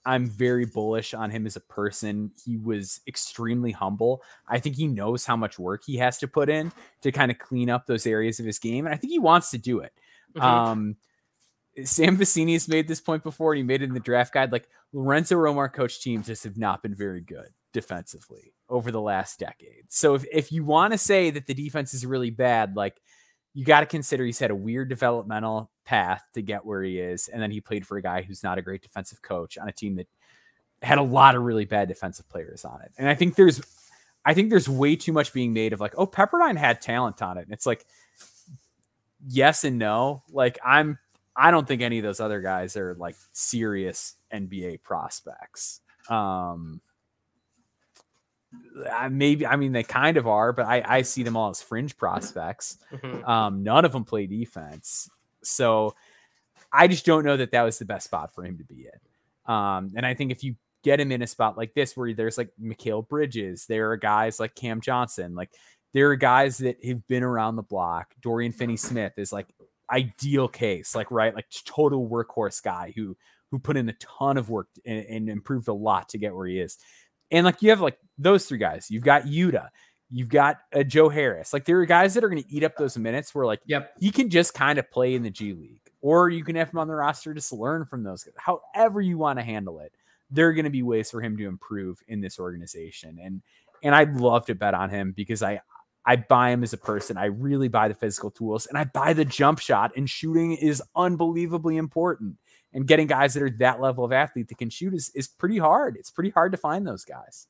I'm very bullish on him as a person. He was extremely humble. I think he knows how much work he has to put in to kind of clean up those areas of his game. And I think he wants to do it. Sam Vecini has made this point before, and he made it in the draft guide. Like Lorenzo Romar coach teams just have not been very good defensively over the last decade. So if you want to say that the defense is really bad, like you got to consider he's had a weird developmental path to get where he is. And then he played for a guy who's not a great defensive coach on a team that had a lot of really bad defensive players on it. And I think there's way too much being made of like, oh, Pepperdine had talent on it. And it's like, yes and no. Like I'm I don't think any of those other guys are like serious NBA prospects. Maybe, I mean, they kind of are, but I see them all as fringe prospects. None of them play defense. So I just don't know that was the best spot for him to be in. And I think if you get him in a spot like this, where there's like Mikal Bridges, there are guys like Cam Johnson, like there are guys that have been around the block. Dorian Finney-Smith is like ideal case, like, right, like total workhorse guy who put in a ton of work and improved a lot to get where he is. And like you have like those three guys. You've got Yuta, you've got Joe Harris. Like there are guys that are going to eat up those minutes where like he can just kind of play in the G League, or you can have him on the roster just learn from those guys. However you want to handle it, there are going to be ways for him to improve in this organization. And I'd love to bet on him because I buy him as a person. I really buy the physical tools, and I buy the jump shot, and shooting is unbelievably important. And getting guys that are that level of athlete that can shoot is pretty hard. It's pretty hard to find those guys.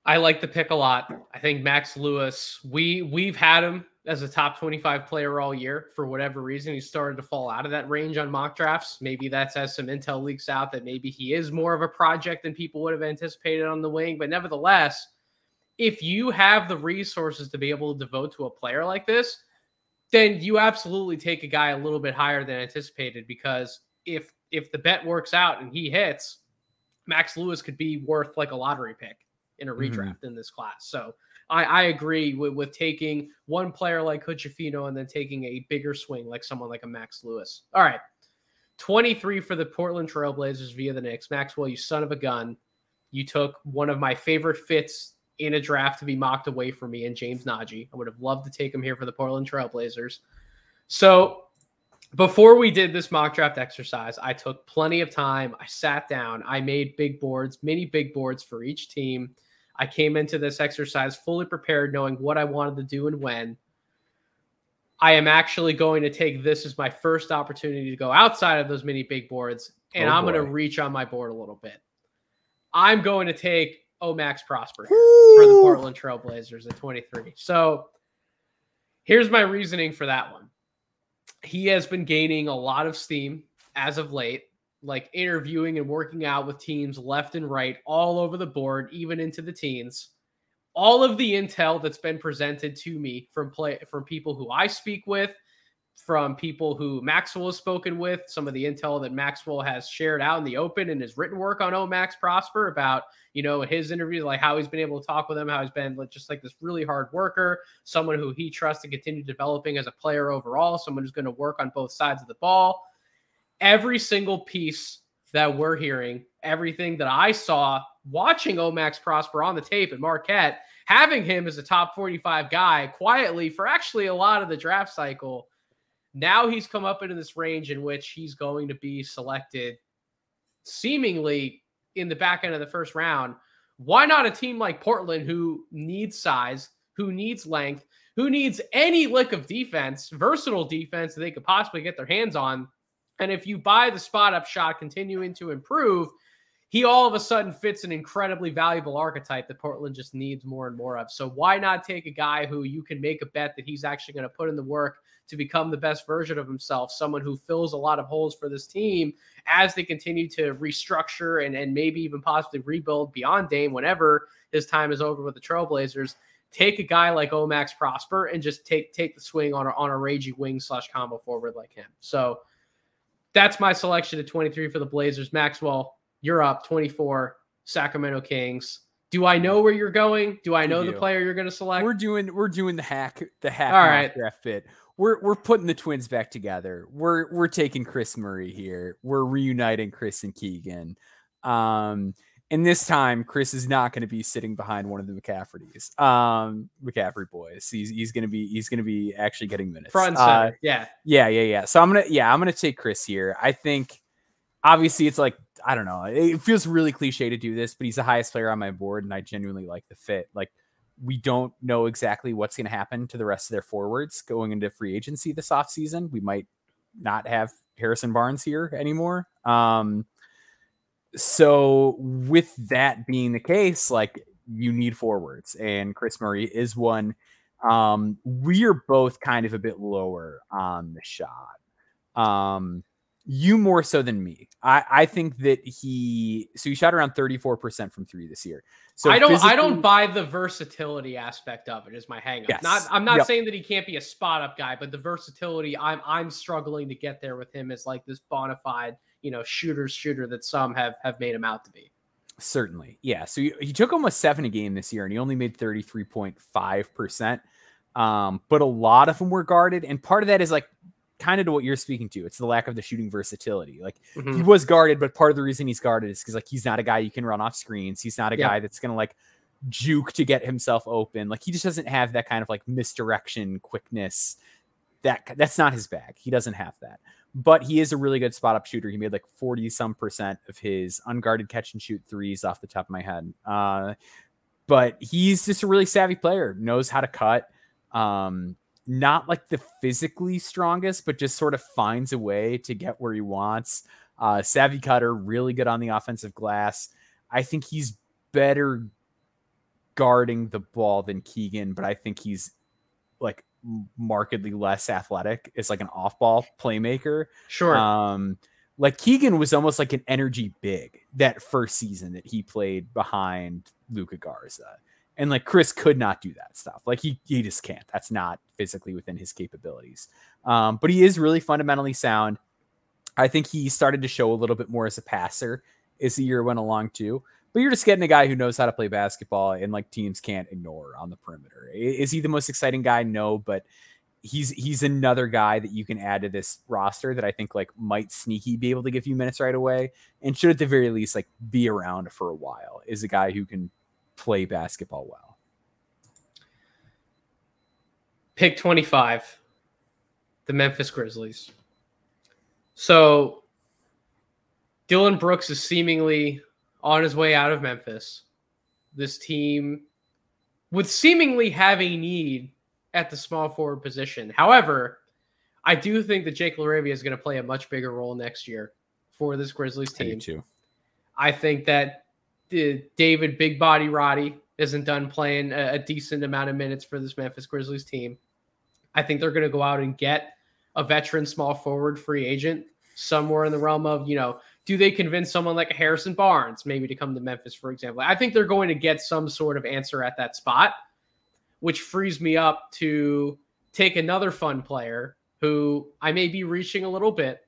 I like the pick a lot. I think Max Lewis, we've had him as a top 25 player all year. For whatever reason, he started to fall out of that range on mock drafts. Maybe that's as some intel leaks out that maybe he is more of a project than people would have anticipated on the wing. But nevertheless, if you have the resources to be able to devote to a player like this, then you absolutely take a guy a little bit higher than anticipated, because if the bet works out and he hits, Max Lewis could be worth like a lottery pick in a redraft in this class. So I agree with taking one player like Cucafino and then taking a bigger swing like someone like a Max Lewis. All right, 23 for the Portland Trailblazers via the Knicks. Maxwell, you son of a gun. You took one of my favorite fits in a draft to be mocked away from me, and James Nagy. I would have loved to take him here for the Portland Trailblazers. So before we did this mock draft exercise, I took plenty of time. I sat down. I made big boards, mini big boards for each team. I came into this exercise fully prepared, knowing what I wanted to do and when. I am actually going to take this as my first opportunity to go outside of those mini big boards, and I'm going to reach on my board a little bit. I'm going to take Max Prosper here for the Portland Trailblazers at 23. So here's my reasoning for that one. He has been gaining a lot of steam as of late, like interviewing and working out with teams left and right all over the board, even into the teens. All of the intel that's been presented to me from people who I speak with, from people who Maxwell has spoken with, some of the intel that Maxwell has shared out in the open in his written work on Max Prosper about, his interviews, like how he's been able to talk with him, how he's been just like this really hard worker, someone who he trusts to continue developing as a player overall, someone who's going to work on both sides of the ball. Every single piece that we're hearing, everything that I saw watching Max Prosper on the tape at Marquette, having him as a top 45 guy quietly for actually a lot of the draft cycle, now he's come up into this range in which he's going to be selected seemingly in the back end of the first round. Why not a team like Portland, who needs size, who needs length, who needs any lick of defense, versatile defense that they could possibly get their hands on? And if you buy the spot up shot continuing to improve, he all of a sudden fits an incredibly valuable archetype that Portland just needs more and more of. So why not take a guy who you can make a bet that he's actually going to put in the work to become the best version of himself, someone who fills a lot of holes for this team as they continue to restructure and maybe even possibly rebuild beyond Dame whenever his time is over with the Trailblazers. Take a guy like Max Prosper and just take the swing on a ragey wing / combo forward like him. So that's my selection at 23 for the Blazers. Maxwell, you're up. 24, Sacramento Kings. Do I know where you're going? Do I know the player you're going to select? We're doing the hack all right. draft fit. We're putting the twins back together. We're taking Chris Murray here. We're reuniting Chris and Keegan. And this time, Chris is not going to be sitting behind one of the McCaffrey boys. He's going to be actually getting minutes. Front center. Yeah. So I'm gonna take Chris here. I think obviously it's like, I don't know. It feels really cliche to do this, but he's the highest player on my board, and I genuinely like the fit. Like, we don't know exactly what's going to happen to the rest of their forwards going into free agency this offseason. We might not have Harrison Barnes here anymore. So with that being the case, like, you need forwards, and Chris Murray is one. We are both kind of a bit lower on the shot. You more so than me. I think that he shot around 34% from three this year. So I don't buy the versatility aspect of it is my hang up. Yes. I'm not saying that he can't be a spot up guy, but the versatility, I'm struggling to get there with him as like this bona fide, shooter that some have made him out to be. Certainly. Yeah. So he took almost 7 a game this year and he only made 33.5%. But a lot of them were guarded. And part of that is like kind of to what you're speaking to. It's the lack of the shooting versatility. Like he was guarded, but part of the reason he's guarded is because like he's not a guy you can run off screens. He's not a guy that's gonna like juke to get himself open. Like he just doesn't have that kind of like misdirection quickness. That's not his bag. He doesn't have that. But he is a really good spot up shooter. He made like 40% of his unguarded catch and shoot threes off the top of my head. But he's just a really savvy player, knows how to cut. Not like the physically strongest, but just sort of finds a way to get where he wants. Savvy cutter, really good on the offensive glass. I think he's better guarding the ball than Keegan, but I think he's like markedly less athletic. It's like an off-ball playmaker. Sure. Like Keegan was almost like an energy big that first season that he played behind Luka Garza. And like Chris could not do that stuff. Like he just can't. That's not physically within his capabilities. But he is really fundamentally sound. I think he started to show a little bit more as a passer as the year went along too. But you're just getting a guy who knows how to play basketball and like teams can't ignore on the perimeter. Is he the most exciting guy? No, but he's another guy that you can add to this roster that I think like might sneaky be able to give you minutes right away and should at the very least like be around for a while. Is a guy who can play basketball well. Pick 25, the Memphis Grizzlies. So Dillon Brooks is seemingly on his way out of Memphis. This team would seemingly have a need at the small forward position. However, I do think that Jake LaRavia is going to play a much bigger role next year for this Grizzlies team. Too. I think that David Big Body Roddy isn't done playing a decent amount of minutes for this Memphis Grizzlies team. I think they're going to go out and get a veteran small forward free agent somewhere in the realm of, do they convince someone like a Harrison Barnes maybe to come to Memphis, for example? I think they're going to get some sort of answer at that spot, which frees me up to take another fun player who I may be reaching a little bit,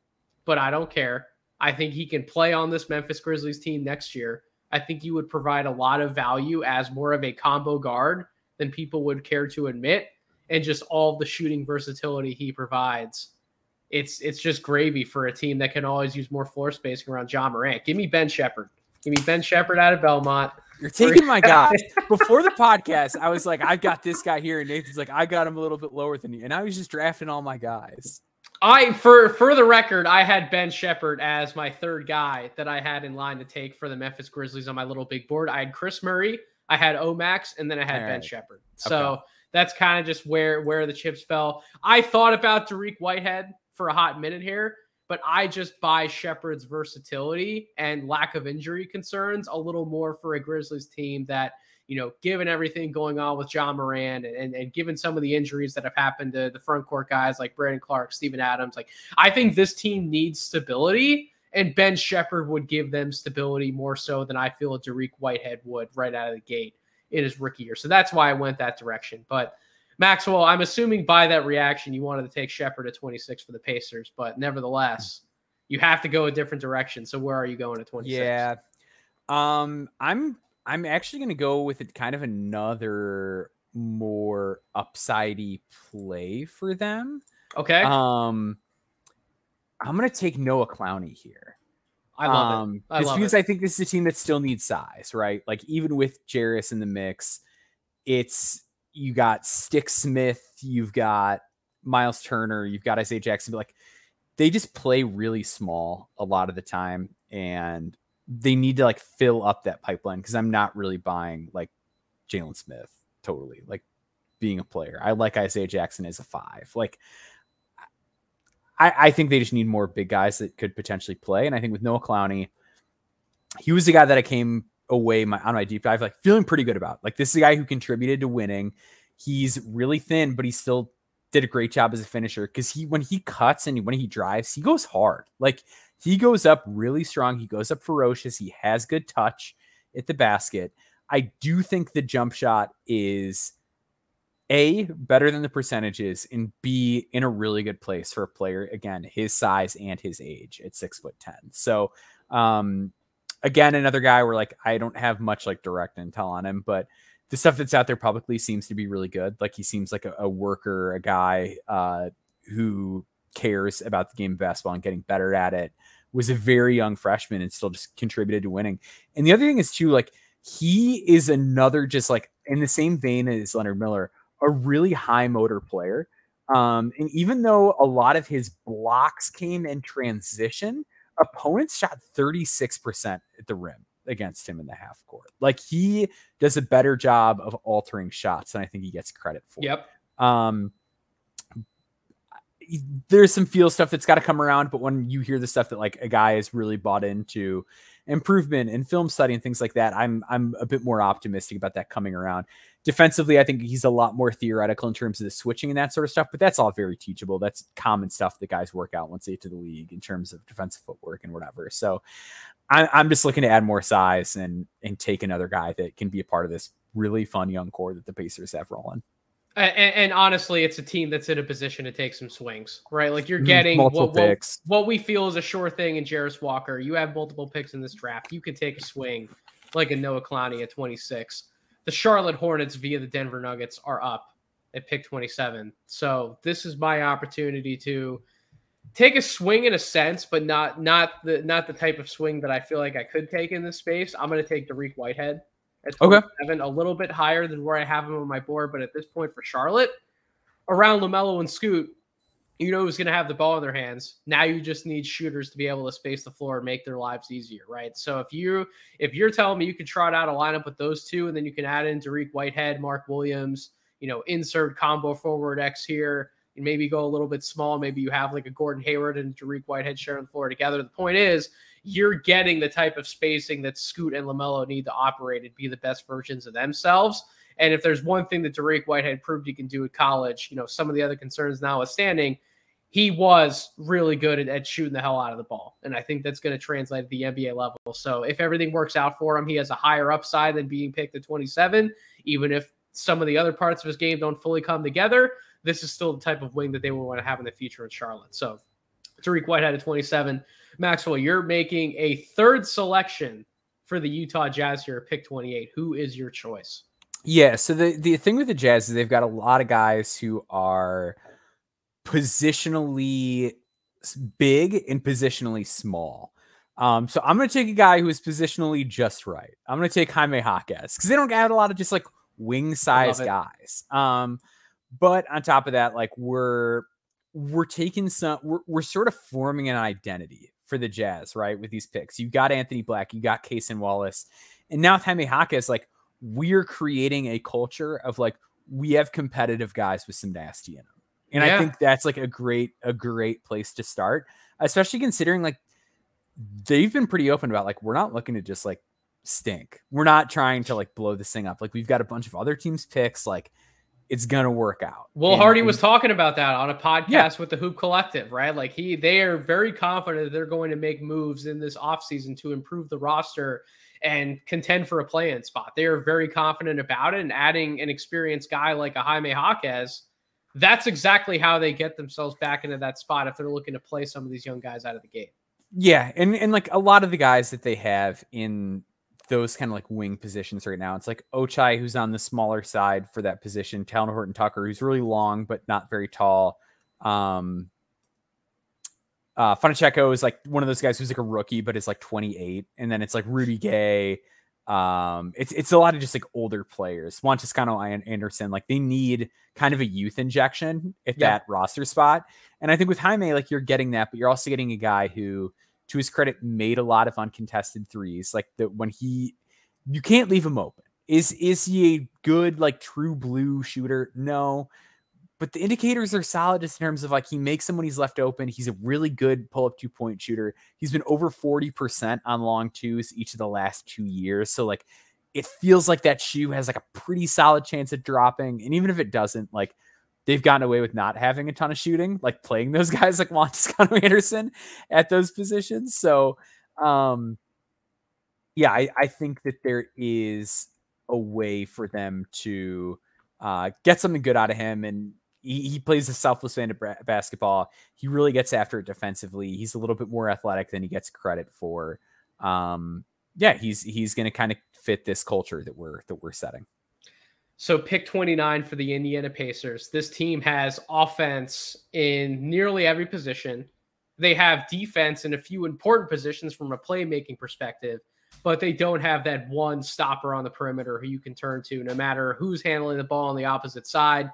but I don't care. I think he can play on this Memphis Grizzlies team next year. I think you would provide a lot of value as more of a combo guard than people would care to admit. And just all the shooting versatility he provides. It's just gravy for a team that can always use more floor spacing around John Morant. Give me Ben Shepherd. Give me Ben Shepherd out of Belmont. You're taking my guy. Before the podcast, I was like, I've got this guy here. And Nathan's like, I got him a little bit lower than you. And I was just drafting all my guys. For the record, I had Ben Shepherd as my third guy that I had in line to take for the Memphis Grizzlies on my little big board. I had Chris Murray, I had Omax, and then I had Ben Shepherd. So that's kind of just where the chips fell. I thought about Dariq Whitehead for a hot minute here, but I just buy Shepherd's versatility and lack of injury concerns a little more for a Grizzlies team that, given everything going on with John Moran and given some of the injuries that have happened to the front court guys like Brandon Clark, Steven Adams, like I think this team needs stability, and Ben Shepherd would give them stability more so than I feel a Dariq Whitehead would right out of the gate in his rookie year. So that's why I went that direction. But Maxwell, I'm assuming by that reaction, you wanted to take Shepherd at 26 for the Pacers, but nevertheless, you have to go a different direction. So where are you going at 26? Yeah. I'm actually going to go with it kind of another more upsidey play for them. Okay. I'm going to take Noah Clowney here. I love it. Because I think this is a team that still needs size, right? Like even with Jarris in the mix, you got Stick Smith, you've got Miles Turner, you've got Isaiah Jackson, but like they just play really small a lot of the time, and they need to like fill up that pipeline because I'm not really buying like Jalen Smith totally like being a player. I like Isaiah Jackson as a 5. Like I think they just need more big guys that could potentially play. And I think with Noah Clowney, he was the guy that I came away on my deep dive, like feeling pretty good about. Like this is a guy who contributed to winning. He's really thin, but he's still did a great job as a finisher, because when he cuts and when he drives, he goes hard. Like, he goes up really strong. He goes up ferocious. He has good touch at the basket. I do think the jump shot is A, better than the percentages, and B, in a really good place for a player, again, his size and his age at 6'10". So, again, another guy where like I don't have much like direct intel on him, but the stuff that's out there publicly seems to be really good. Like, he seems like a worker, a guy who cares about the game of basketball and getting better at it. Was a very young freshman and still just contributed to winning. And the other thing is too, like, he is another, just like in the same vein as Leonard Miller, a really high motor player. And even though a lot of his blocks came in transition, opponents shot 36% at the rim against him in the half court. Like, he does a better job of altering shots than I think he gets credit for. Yep. There's some feel stuff that's got to come around, but when you hear the stuff that like a guy is really bought into improvement and film study and things like that, I'm a bit more optimistic about that coming around. Defensively, I think he's a lot more theoretical in terms of the switching and that sort of stuff, but that's all very teachable. That's common stuff that guys work out once they get to the league in terms of defensive footwork and whatever. So I'm just looking to add more size and take another guy that can be a part of this really fun young core that the Pacers have rolling. And honestly, it's a team that's in a position to take some swings, right? Like, you're getting what we feel is a sure thing in Jarris Walker. You have multiple picks in this draft. You can take a swing like a Noah Kalani at 26. The Charlotte Hornets via the Denver Nuggets are up at pick 27. So this is my opportunity to take a swing in a sense, but not the type of swing that I feel like I could take in this space. I'm going to take Dariq Whitehead at 27, a little bit higher than where I have him on my board. But at this point for Charlotte, around LaMelo and Scoot, you know who's going to have the ball in their hands. Now you just need shooters to be able to space the floor and make their lives easier, right? So if you're telling me you can trot out a lineup with those two, and then you can add in Dariq Whitehead, Mark Williams, insert combo forward X here, and maybe go a little bit small. Maybe you have like a Gordon Hayward and Dariq Whitehead sharing the floor together. The point is, you're getting the type of spacing that Scoot and LaMelo need to operate and be the best versions of themselves. And if there's one thing that Dariq Whitehead proved he can do at college, some of the other concerns notwithstanding, he was really good at shooting the hell out of the ball. And I think that's going to translate at the NBA level. So if everything works out for him, he has a higher upside than being picked at 27. Even if some of the other parts of his game don't fully come together, this is still the type of wing that they will want to have in the future in Charlotte. So Dariq Whitehead at 27. Maxwell, you're making a third selection for the Utah Jazz here at pick 28. Who is your choice? Yeah, so the thing with the Jazz is they've got a lot of guys who are positionally big and positionally small. So I'm going to take a guy who is positionally just right. I'm going to take Jaime Jaquez because they don't have a lot of just like wing size guys. But on top of that, like we're taking we're sort of forming an identity for the Jazz, right? With these picks, you got Anthony Black, you got Cason Wallace, and now with Jaime Jaquez, like we're creating a culture of like, we have competitive guys with some nasty in them. And I think that's like a great place to start, especially considering like they've been pretty open about like, we're not looking to just like stink. We're not trying to like blow this thing up. Like we've got a bunch of other teams picks. Like it's going to work out. Will Hardy was talking about that on a podcast with the Hoop Collective, right? Like they are very confident that they're going to make moves in this offseason to improve the roster and contend for a play-in spot. They are very confident about it, and adding an experienced guy like a Jaime Jaquez, that's exactly how they get themselves back into that spot if they're looking to play some of these young guys out of the gate. Yeah, and like a lot of the guys that they have in those kind of like wing positions right now, it's like Ochai, who's on the smaller side for that position, Talon Horton-Tucker, who's really long but not very tall. Fonseca is like one of those guys who's like a rookie but is like 28, and then it's like Rudy Gay. It's a lot of just like older players. Juan Toscano, Anderson, like they need kind of a youth injection at that roster spot. And I think with Jaime, like you're getting that, but you're also getting a guy who, to his credit, made a lot of uncontested threes. Like you can't leave him open. Is he a good, like true blue shooter? No, but the indicators are solid just in terms of like, he makes them when he's left open. He's a really good pull-up 2-point shooter. He's been over 40% on long twos each of the last 2 years. So like, it feels like that shoe has like a pretty solid chance of dropping. And even if it doesn't, like they've gotten away with not having a ton of shooting, like playing those guys like Juan Toscano Anderson at those positions. So, yeah, I think that there is a way for them to get something good out of him. And he plays a selfless brand of basketball. He really gets after it defensively. He's a little bit more athletic than he gets credit for. Yeah, he's going to kind of fit this culture that we're setting. So pick 29 for the Indiana Pacers. This team has offense in nearly every position. They have defense in a few important positions from a playmaking perspective, but they don't have that one stopper on the perimeter who you can turn to no matter who's handling the ball on the opposite side.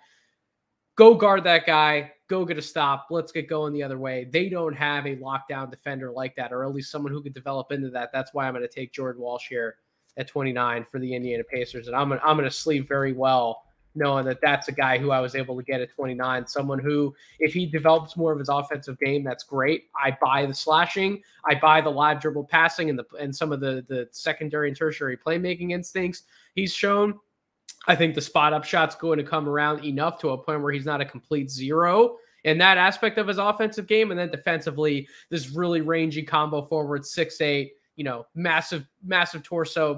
Go guard that guy. Go get a stop. Let's get going the other way. They don't have a lockdown defender like that, or at least someone who could develop into that. That's why I'm going to take Jordan Walsh here at 29 for the Indiana Pacers. And I'm going to sleep very well knowing that that's a guy who I was able to get at 29, someone who, if he develops more of his offensive game, that's great. I buy the slashing. I buy the live dribble passing and some of the secondary and tertiary playmaking instincts he's shown. I think the spot up shot's going to come around enough to a point where he's not a complete zero in that aspect of his offensive game. And then defensively, this really rangy combo forward, 6'8", massive torso,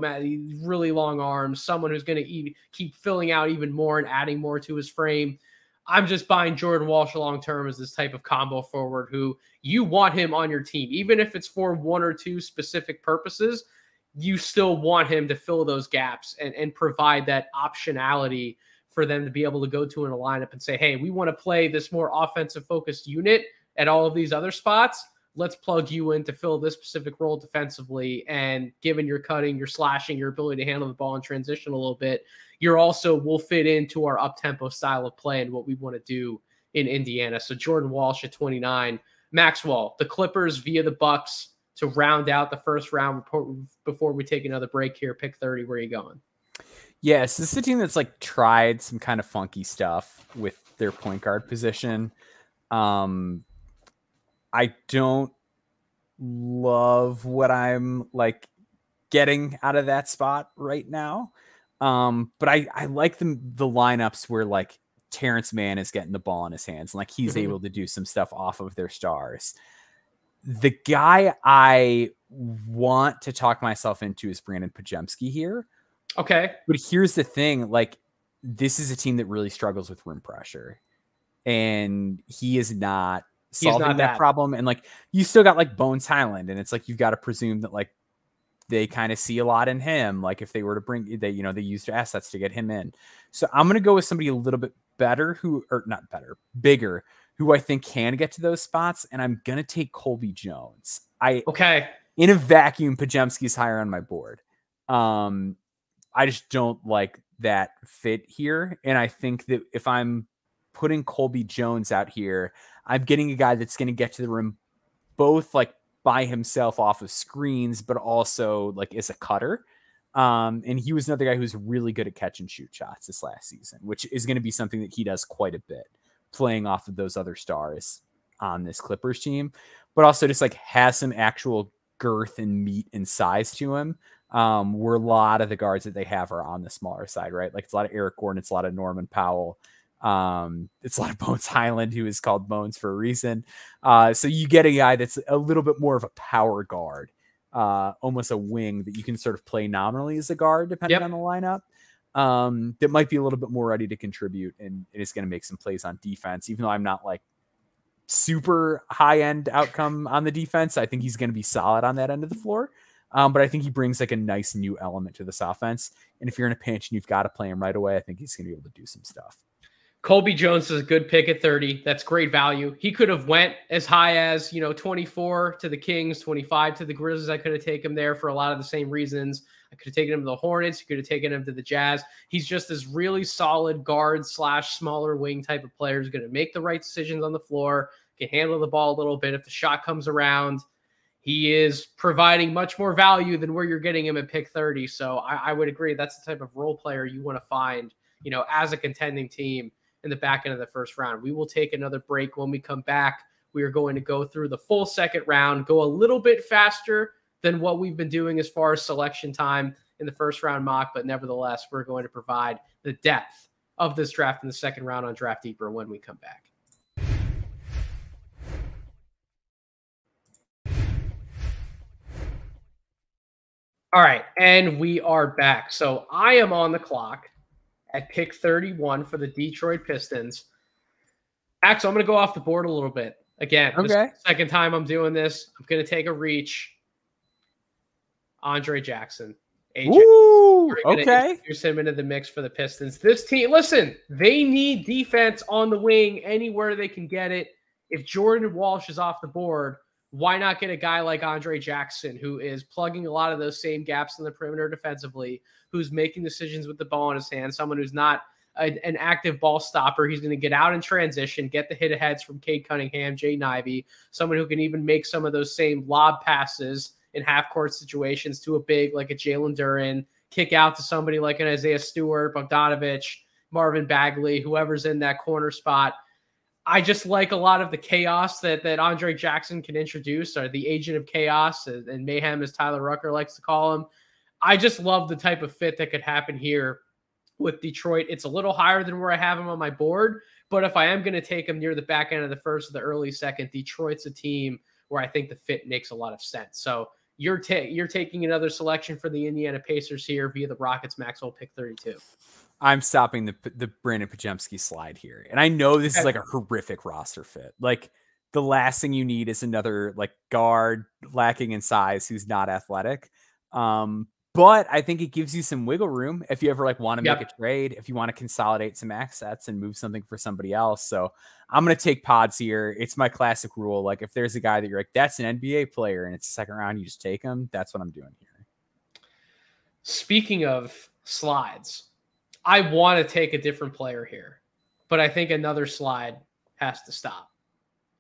really long arms, someone who's going to keep filling out even more and adding more to his frame. I'm just buying Jordan Walsh long-term as this type of combo forward who you want him on your team. Even if it's for one or two specific purposes, you still want him to fill those gaps and provide that optionality for them to be able to go to in a lineup and say, hey, we want to play this more offensive focused unit at all of these other spots. Let's plug you in to fill this specific role defensively. And given your cutting, your slashing, your ability to handle the ball in transition a little bit, you're also will fit into our up-tempo style of play and what we want to do in Indiana. So Jordan Walsh at 29. Maxwell, the Clippers via the Bucks to round out the first round before we take another break here. Pick 30. Where are you going? Yes, this is a team that's like tried some kind of funky stuff with their point guard position. I don't love what I'm like getting out of that spot right now. But I like the lineups where like Terrence Mann is getting the ball in his hands and like he's able to do some stuff off of their stars. The guy I want to talk myself into is Brandon Podziemski here. Okay. But here's the thing, like this is a team that really struggles with rim pressure. And he is not solving that problem. And like you still got like Bones Highland, and it's like you've got to presume that like they kind of see a lot in him. Like if they were to bring they used assets to get him in. So I'm gonna go with somebody a little bit better bigger, who I think can get to those spots, and I'm gonna take Colby Jones. In a vacuum, Podziemski's higher on my board. I just don't like that fit here, and I think that if I'm putting Colby Jones out here, I'm getting a guy that's going to get to the rim both like by himself off of screens, but also like is a cutter. And he was another guy who's really good at catch and shoot shots this last season, which is going to be something that he does quite a bit, playing off of those other stars on this Clippers team, but also just like has some actual girth and meat and size to him. Where a lot of the guards that they have are on the smaller side, right? Like it's a lot of Eric Gordon, it's a lot of Norman Powell. It's a lot of Bones Highland, who is called Bones for a reason. So you get a guy that's a little bit more of a power guard, almost a wing that you can sort of play nominally as a guard, depending on the lineup. That might be a little bit more ready to contribute and is going to make some plays on defense, even though I'm not like super high end outcome on the defense. I think he's going to be solid on that end of the floor. But I think he brings like a nice new element to this offense. And if you're in a pinch and you've got to play him right away, I think he's going to be able to do some stuff. Colby Jones is a good pick at 30. That's great value. He could have went as high as, 24 to the Kings, 25 to the Grizzlies. I could have taken him there for a lot of the same reasons. I could have taken him to the Hornets. You could have taken him to the Jazz. He's just this really solid guard / smaller wing type of player who's going to make the right decisions on the floor, can handle the ball a little bit if the shot comes around. He is providing much more value than where you're getting him at pick 30. So I would agree that's the type of role player you want to find, as a contending team in the back end of the first round. We will take another break. When we come back, we are going to go through the full second round, go a little bit faster than what we've been doing as far as selection time in the first round mock, but nevertheless, we're going to provide the depth of this draft in the second round on Draft Deeper when we come back. All right, and we are back. So I am on the clock at pick 31 for the Detroit Pistons. Axel, I'm going to go off the board a little bit. Again, This is the second time I'm doing this. I'm going to take a reach. Andre Jackson. AJ. Ooh, okay. Introduce him into the mix for the Pistons. This team, listen, they need defense on the wing anywhere they can get it. If Jordan Walsh is off the board, why not get a guy like Andre Jackson, who is plugging a lot of those same gaps in the perimeter defensively, who's making decisions with the ball in his hand, someone who's not an active ball stopper. He's going to get out in transition, get the hit aheads from Cade Cunningham, Jay Ivey, someone who can even make some of those same lob passes in half-court situations to a big like a Jalen Duren, kick out to somebody like an Isaiah Stewart, Bogdanovich, Marvin Bagley, whoever's in that corner spot. I just like a lot of the chaos that Andre Jackson can introduce, or the agent of chaos and mayhem, as Tyler Rucker likes to call him. I just love the type of fit that could happen here with Detroit. It's a little higher than where I have him on my board, but if I am going to take him near the back end of the first or the early second, Detroit's a team where I think the fit makes a lot of sense. So you're taking another selection for the Indiana Pacers here via the Rockets Maxwell pick 32. I'm stopping the Brandon Podziemski slide here. And I know this is like a horrific roster fit. Like the last thing you need is another like guard lacking in size who's not athletic. But I think it gives you some wiggle room if you ever like want to make a trade, if you want to consolidate some assets and move something for somebody else. So I'm going to take Pods here. It's my classic rule. Like if there's a guy that you're like, that's an NBA player and it's the second round, you just take him. That's what I'm doing here. Speaking of slides, I want to take a different player here, but I think another slide has to stop.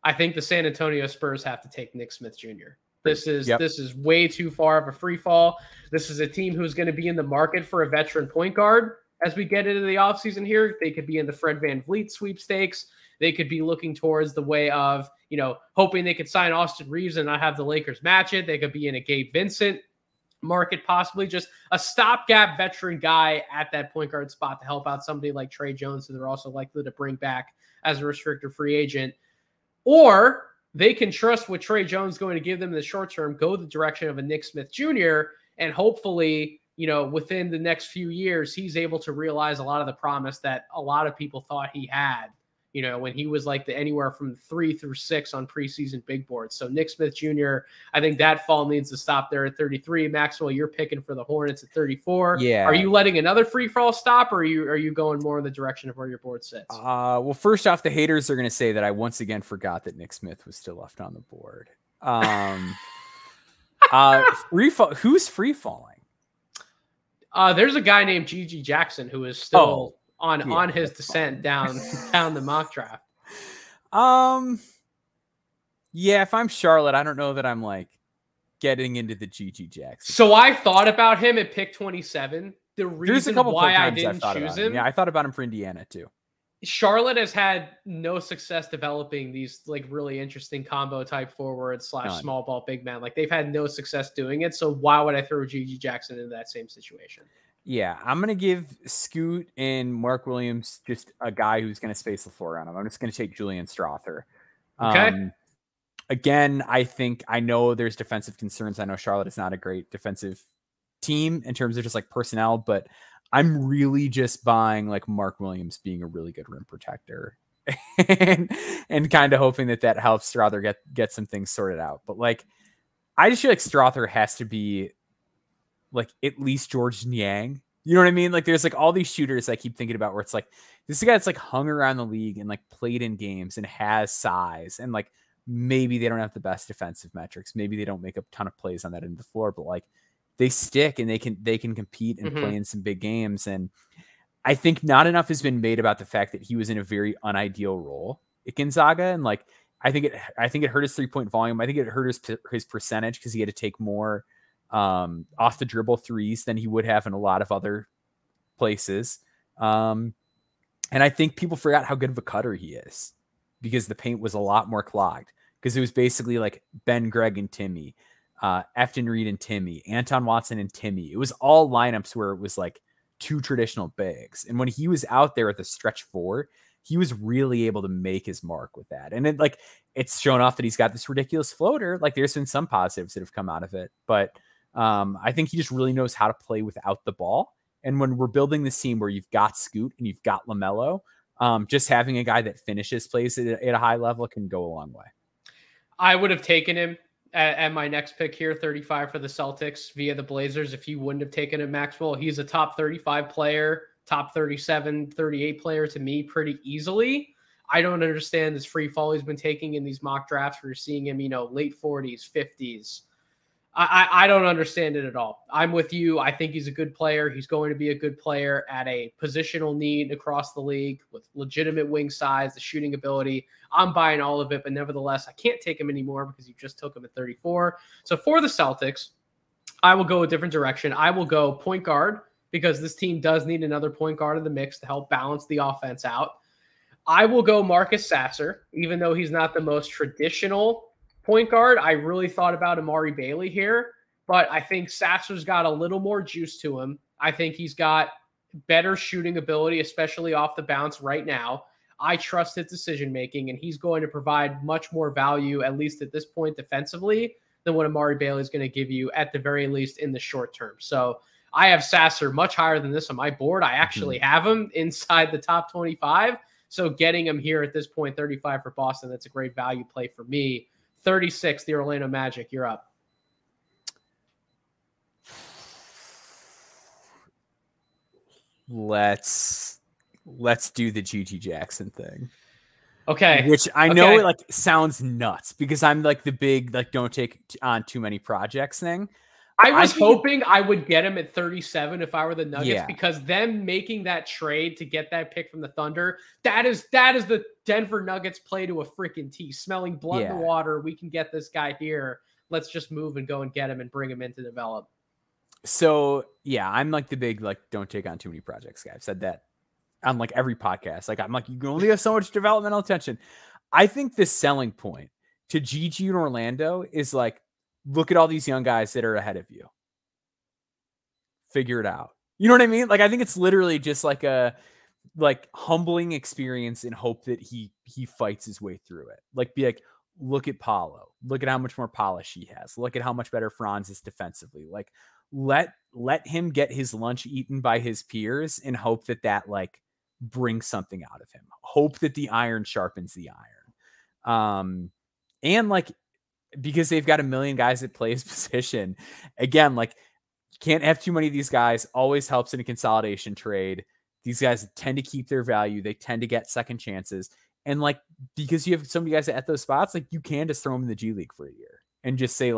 I think the San Antonio Spurs have to take Nick Smith Jr. This is way too far of a free fall. This is a team who's going to be in the market for a veteran point guard as we get into the offseason here. They could be in the Fred VanVleet sweepstakes. They could be looking towards the way of, hoping they could sign Austin Reeves and not have the Lakers match it. They could be in a Gabe Vincent market, possibly just a stopgap veteran guy at that point guard spot to help out somebody like Trey Jones, who they're also likely to bring back as a restricted free agent. Or they can trust what Trey Jones is going to give them in the short term, go the direction of a Nick Smith Jr., and hopefully, within the next few years, he's able to realize a lot of the promise that a lot of people thought he had, when he was like anywhere from 3 through 6 on preseason big boards. So Nick Smith Jr., I think that fall needs to stop there at 33. Maxwell, you're picking for the Hornets at 34. Yeah. Are you letting another free fall stop, or are you going more in the direction of where your board sits? Well, first off, the haters are going to say that I once again forgot that Nick Smith was still left on the board. Who's free falling? There's a guy named Gigi Jackson who is still on his descent down the mock draft. Yeah, if I'm Charlotte, I don't know that I'm like getting into the Gigi Jackson. So I thought about him at pick 27. The reason why I didn't choose him. Yeah, I thought about him for Indiana too. Charlotte has had no success developing these like really interesting combo type forwards / small ball big man. Like they've had no success doing it. So why would I throw Gigi Jackson into that same situation? Yeah, I'm going to give Scoot and Mark Williams just a guy who's going to space the floor around him. I'm just going to take Julian Strother. Okay. Again, I know there's defensive concerns. I know Charlotte is not a great defensive team in terms of just like personnel, but I'm really just buying like Mark Williams being a really good rim protector and kind of hoping that helps Strother get some things sorted out. But like, I just feel like Strother has to be like at least George Niang. You know what I mean? Like there's like all these shooters I keep thinking about where it's like, this is a guy that's like hung around the league and like played in games and has size, and like maybe they don't have the best defensive metrics. Maybe they don't make a ton of plays on that end of the floor, but like they stick and they can compete and play in some big games. And I think not enough has been made about the fact that he was in a very unideal role at Gonzaga. And like, I think it hurt his 3-point volume. I think it hurt his percentage because he had to take more off the dribble threes than he would have in a lot of other places. And I think people forgot how good of a cutter he is because the paint was a lot more clogged, because it was basically like Ben, Greg, and Timmy, Efton Reed and Timmy, Anton Watson and Timmy. It was all lineups where it was like two traditional bigs. And when he was out there at the stretch 4, he was really able to make his mark with that. And it's shown off that he's got this ridiculous floater. Like there's been some positives that have come out of it, but I think he just really knows how to play without the ball. And when we're building this team where you've got Scoot and you've got LaMelo, just having a guy that finishes plays at a high level can go a long way. I would have taken him at my next pick here, 35 for the Celtics via the Blazers. If you wouldn't have taken him, Maxwell, he's a top 35 player, top 37, 38 player to me pretty easily. I don't understand this free fall he's been taking in these mock drafts where you're seeing him, late 40s, 50s. I don't understand it at all. I'm with you. I think he's a good player. He's going to be a good player at a positional need across the league with legitimate wing size, the shooting ability. I'm buying all of it, but nevertheless, I can't take him anymore because you just took him at 34. So for the Celtics, I will go a different direction. I will go point guard because this team does need another point guard in the mix to help balance the offense out. I will go Marcus Sasser, even though he's not the most traditional point guard. I really thought about Amari Bailey here, but I think Sasser's got a little more juice to him. I think he's got better shooting ability, especially off the bounce right now. I trust his decision-making, and he's going to provide much more value, at least at this point defensively, than what Amari Bailey is going to give you at the very least in the short term. So I have Sasser much higher than this on my board. I actually have him inside the top 25. So getting him here at this point, 35 for Boston, that's a great value play for me. 36, the Orlando Magic. You're up. Let's do the Gigi Jackson thing. Okay. Which I know it sounds nuts because I'm the big don't take on too many projects thing. I was hoping I would get him at 37 if I were the Nuggets, because them making that trade to get that pick from the Thunder, that is the Denver Nuggets play to a freaking T. Smelling blood in the water. We can get this guy here. Let's just move and go and get him and bring him in to develop. So I'm the big don't take on too many projects guy. I've said that on every podcast. I'm you can only have so much developmental attention. I think the selling point to Gigi and Orlando is look at all these young guys that are ahead of you. Figure it out. You know what I mean? I think it's literally just a humbling experience and hope that he fights his way through it. Be look at Paulo. Look at how much more polish he has. Look at how much better Franz is defensively. Let him get his lunch eaten by his peers and hope that brings something out of him. Hope that the iron sharpens the iron. And because they've got a million guys that play his position. Again, can't have too many of these guys. Always helps in a consolidation trade. These guys tend to keep their value. They tend to get second chances. And because you have so many guys at those spots, you can just throw them in the G League for a year and just say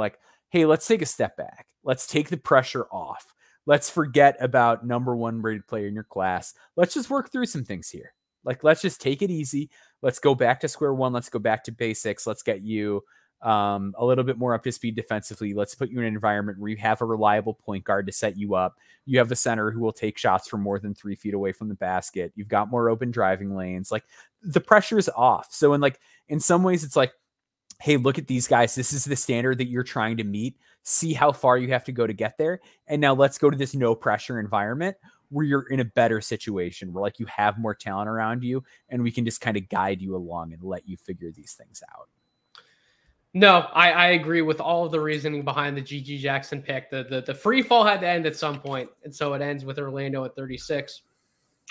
hey, let's take a step back. Let's take the pressure off. Let's forget about number 1 rated player in your class. Let's just work through some things here. Let's just take it easy. Let's go back to square one. Let's go back to basics. Let's get you a little bit more up to speed defensively. Let's put you in an environment where you have a reliable point guard to set you up. You have a center who will take shots from more than 3 feet away from the basket. You've got more open driving lanes. The pressure is off. So in some ways it's hey, look at these guys. This is the standard that you're trying to meet. See how far you have to go to get there. And now let's go to this no pressure environment where you're in a better situation where you have more talent around you and we can just kind of guide you along and let you figure these things out. No, I agree with all of the reasoning behind the Gigi Jackson pick. The free fall had to end at some point, and so it ends with Orlando at 36.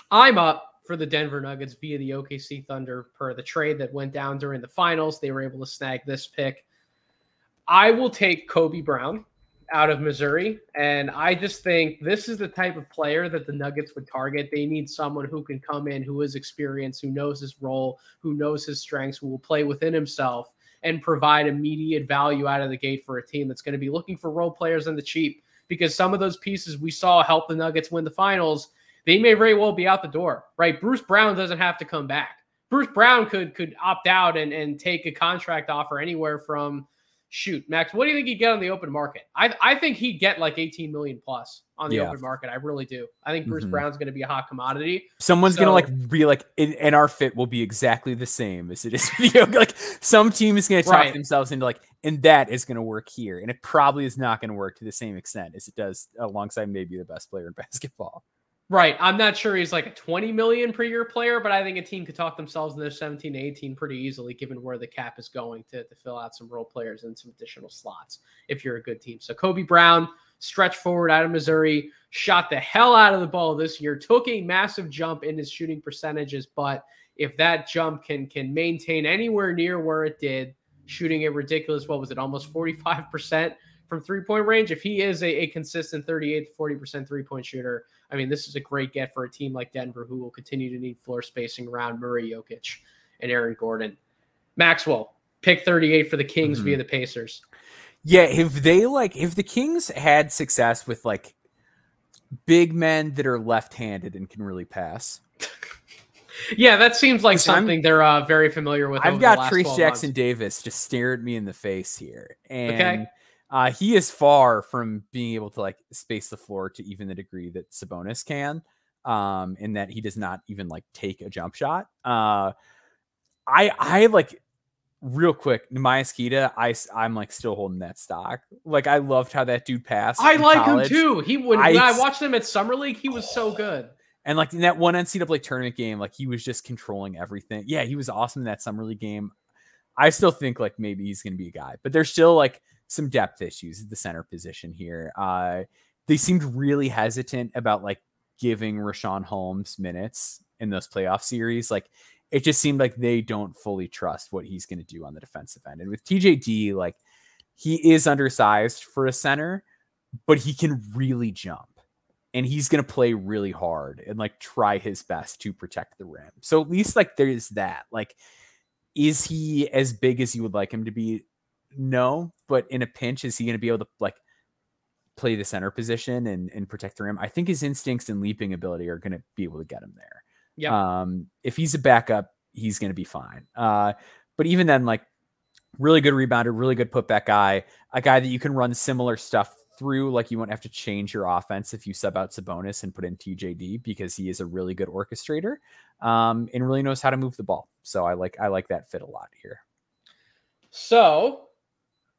I'm up for the Denver Nuggets via the OKC Thunder per the trade that went down during the finals. They were able to snag this pick. I will take Kobe Brown out of Missouri, and I just think this is the type of player that the Nuggets would target. They need someone who can come in, who is experienced, who knows his role, who knows his strengths, who will play within himself and provide immediate value out of the gate for a team that's going to be looking for role players on the cheap, because some of those pieces we saw help the Nuggets win the finals, they may very well be out the door, right? Bruce Brown doesn't have to come back. Bruce Brown could opt out and take a contract offer anywhere from, Max, what do you think he'd get on the open market? I think he'd get 18 million plus on the open market. I really do. I think Bruce Brown's going to be a hot commodity. Someone's going to be and our fit will be exactly the same as it is. Some team is going to talk themselves into and that is going to work here. And it probably is not going to work to the same extent as it does alongside maybe the best player in basketball. Right. I'm not sure he's like a 20 million per year player, but I think a team could talk themselves into 17 to 18 pretty easily, given where the cap is going to fill out some role players and some additional slots if you're a good team. So Kobe Brown, stretch forward out of Missouri, shot the hell out of the ball this year, took a massive jump in his shooting percentages. But if that jump can maintain anywhere near where it did, shooting a ridiculous, what was it, almost 45% from three-point range, if he is a consistent 38 to 40% three-point shooter, I mean, this is a great get for a team like Denver, who will continue to need floor spacing around Murray, Jokic, and Aaron Gordon. Maxwell, pick 38 for the Kings via the Pacers. Yeah, if the Kings had success with like big men that are left-handed and can really pass. Yeah, that seems like something they're very familiar with. I've got Trace Jackson Davis just stare at me in the face here. And he is far from being able to like space the floor to even the degree that Sabonis can, in that he does not even like take a jump shot. I like real quick, Nehemias Queta, I'm like still holding that stock. Like I loved how that dude passed. I like him too. When I watched him at Summer League, he was so good. And like in that one NCAA tournament game, like he was just controlling everything. Yeah, he was awesome in that Summer League game. I still think like maybe he's going to be a guy, but there's still like some depth issues at the center position here. They seemed really hesitant about like giving Rashawn Holmes minutes in those playoff series. Like it just seemed like they don't fully trust what he's going to do on the defensive end. And with TJD, like he is undersized for a center, but he can really jump. And he's going to play really hard and like try his best to protect the rim. So at least like there's that. Like, is he as big as you would like him to be? No, but in a pinch, is he going to be able to like play the center position and protect the rim? I think his instincts and leaping ability are going to be able to get him there. Yeah. If he's a backup, he's going to be fine. But even then, like really good rebounder, really good putback guy, a guy that you can run similar stuff through. Like you won't have to change your offense if you sub out Sabonis and put in TJD, because he is a really good orchestrator and really knows how to move the ball. So I like that fit a lot here. So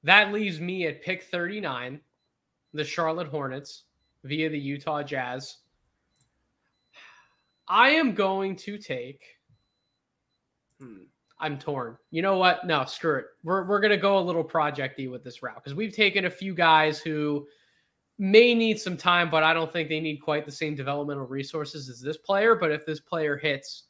that leaves me at pick 39, the Charlotte Hornets via the Utah Jazz. I am going to take. I'm torn. You know what? No, screw it. We're going to go a little project-y with this route, because we've taken a few guys who may need some time, but I don't think they need quite the same developmental resources as this player. But if this player hits,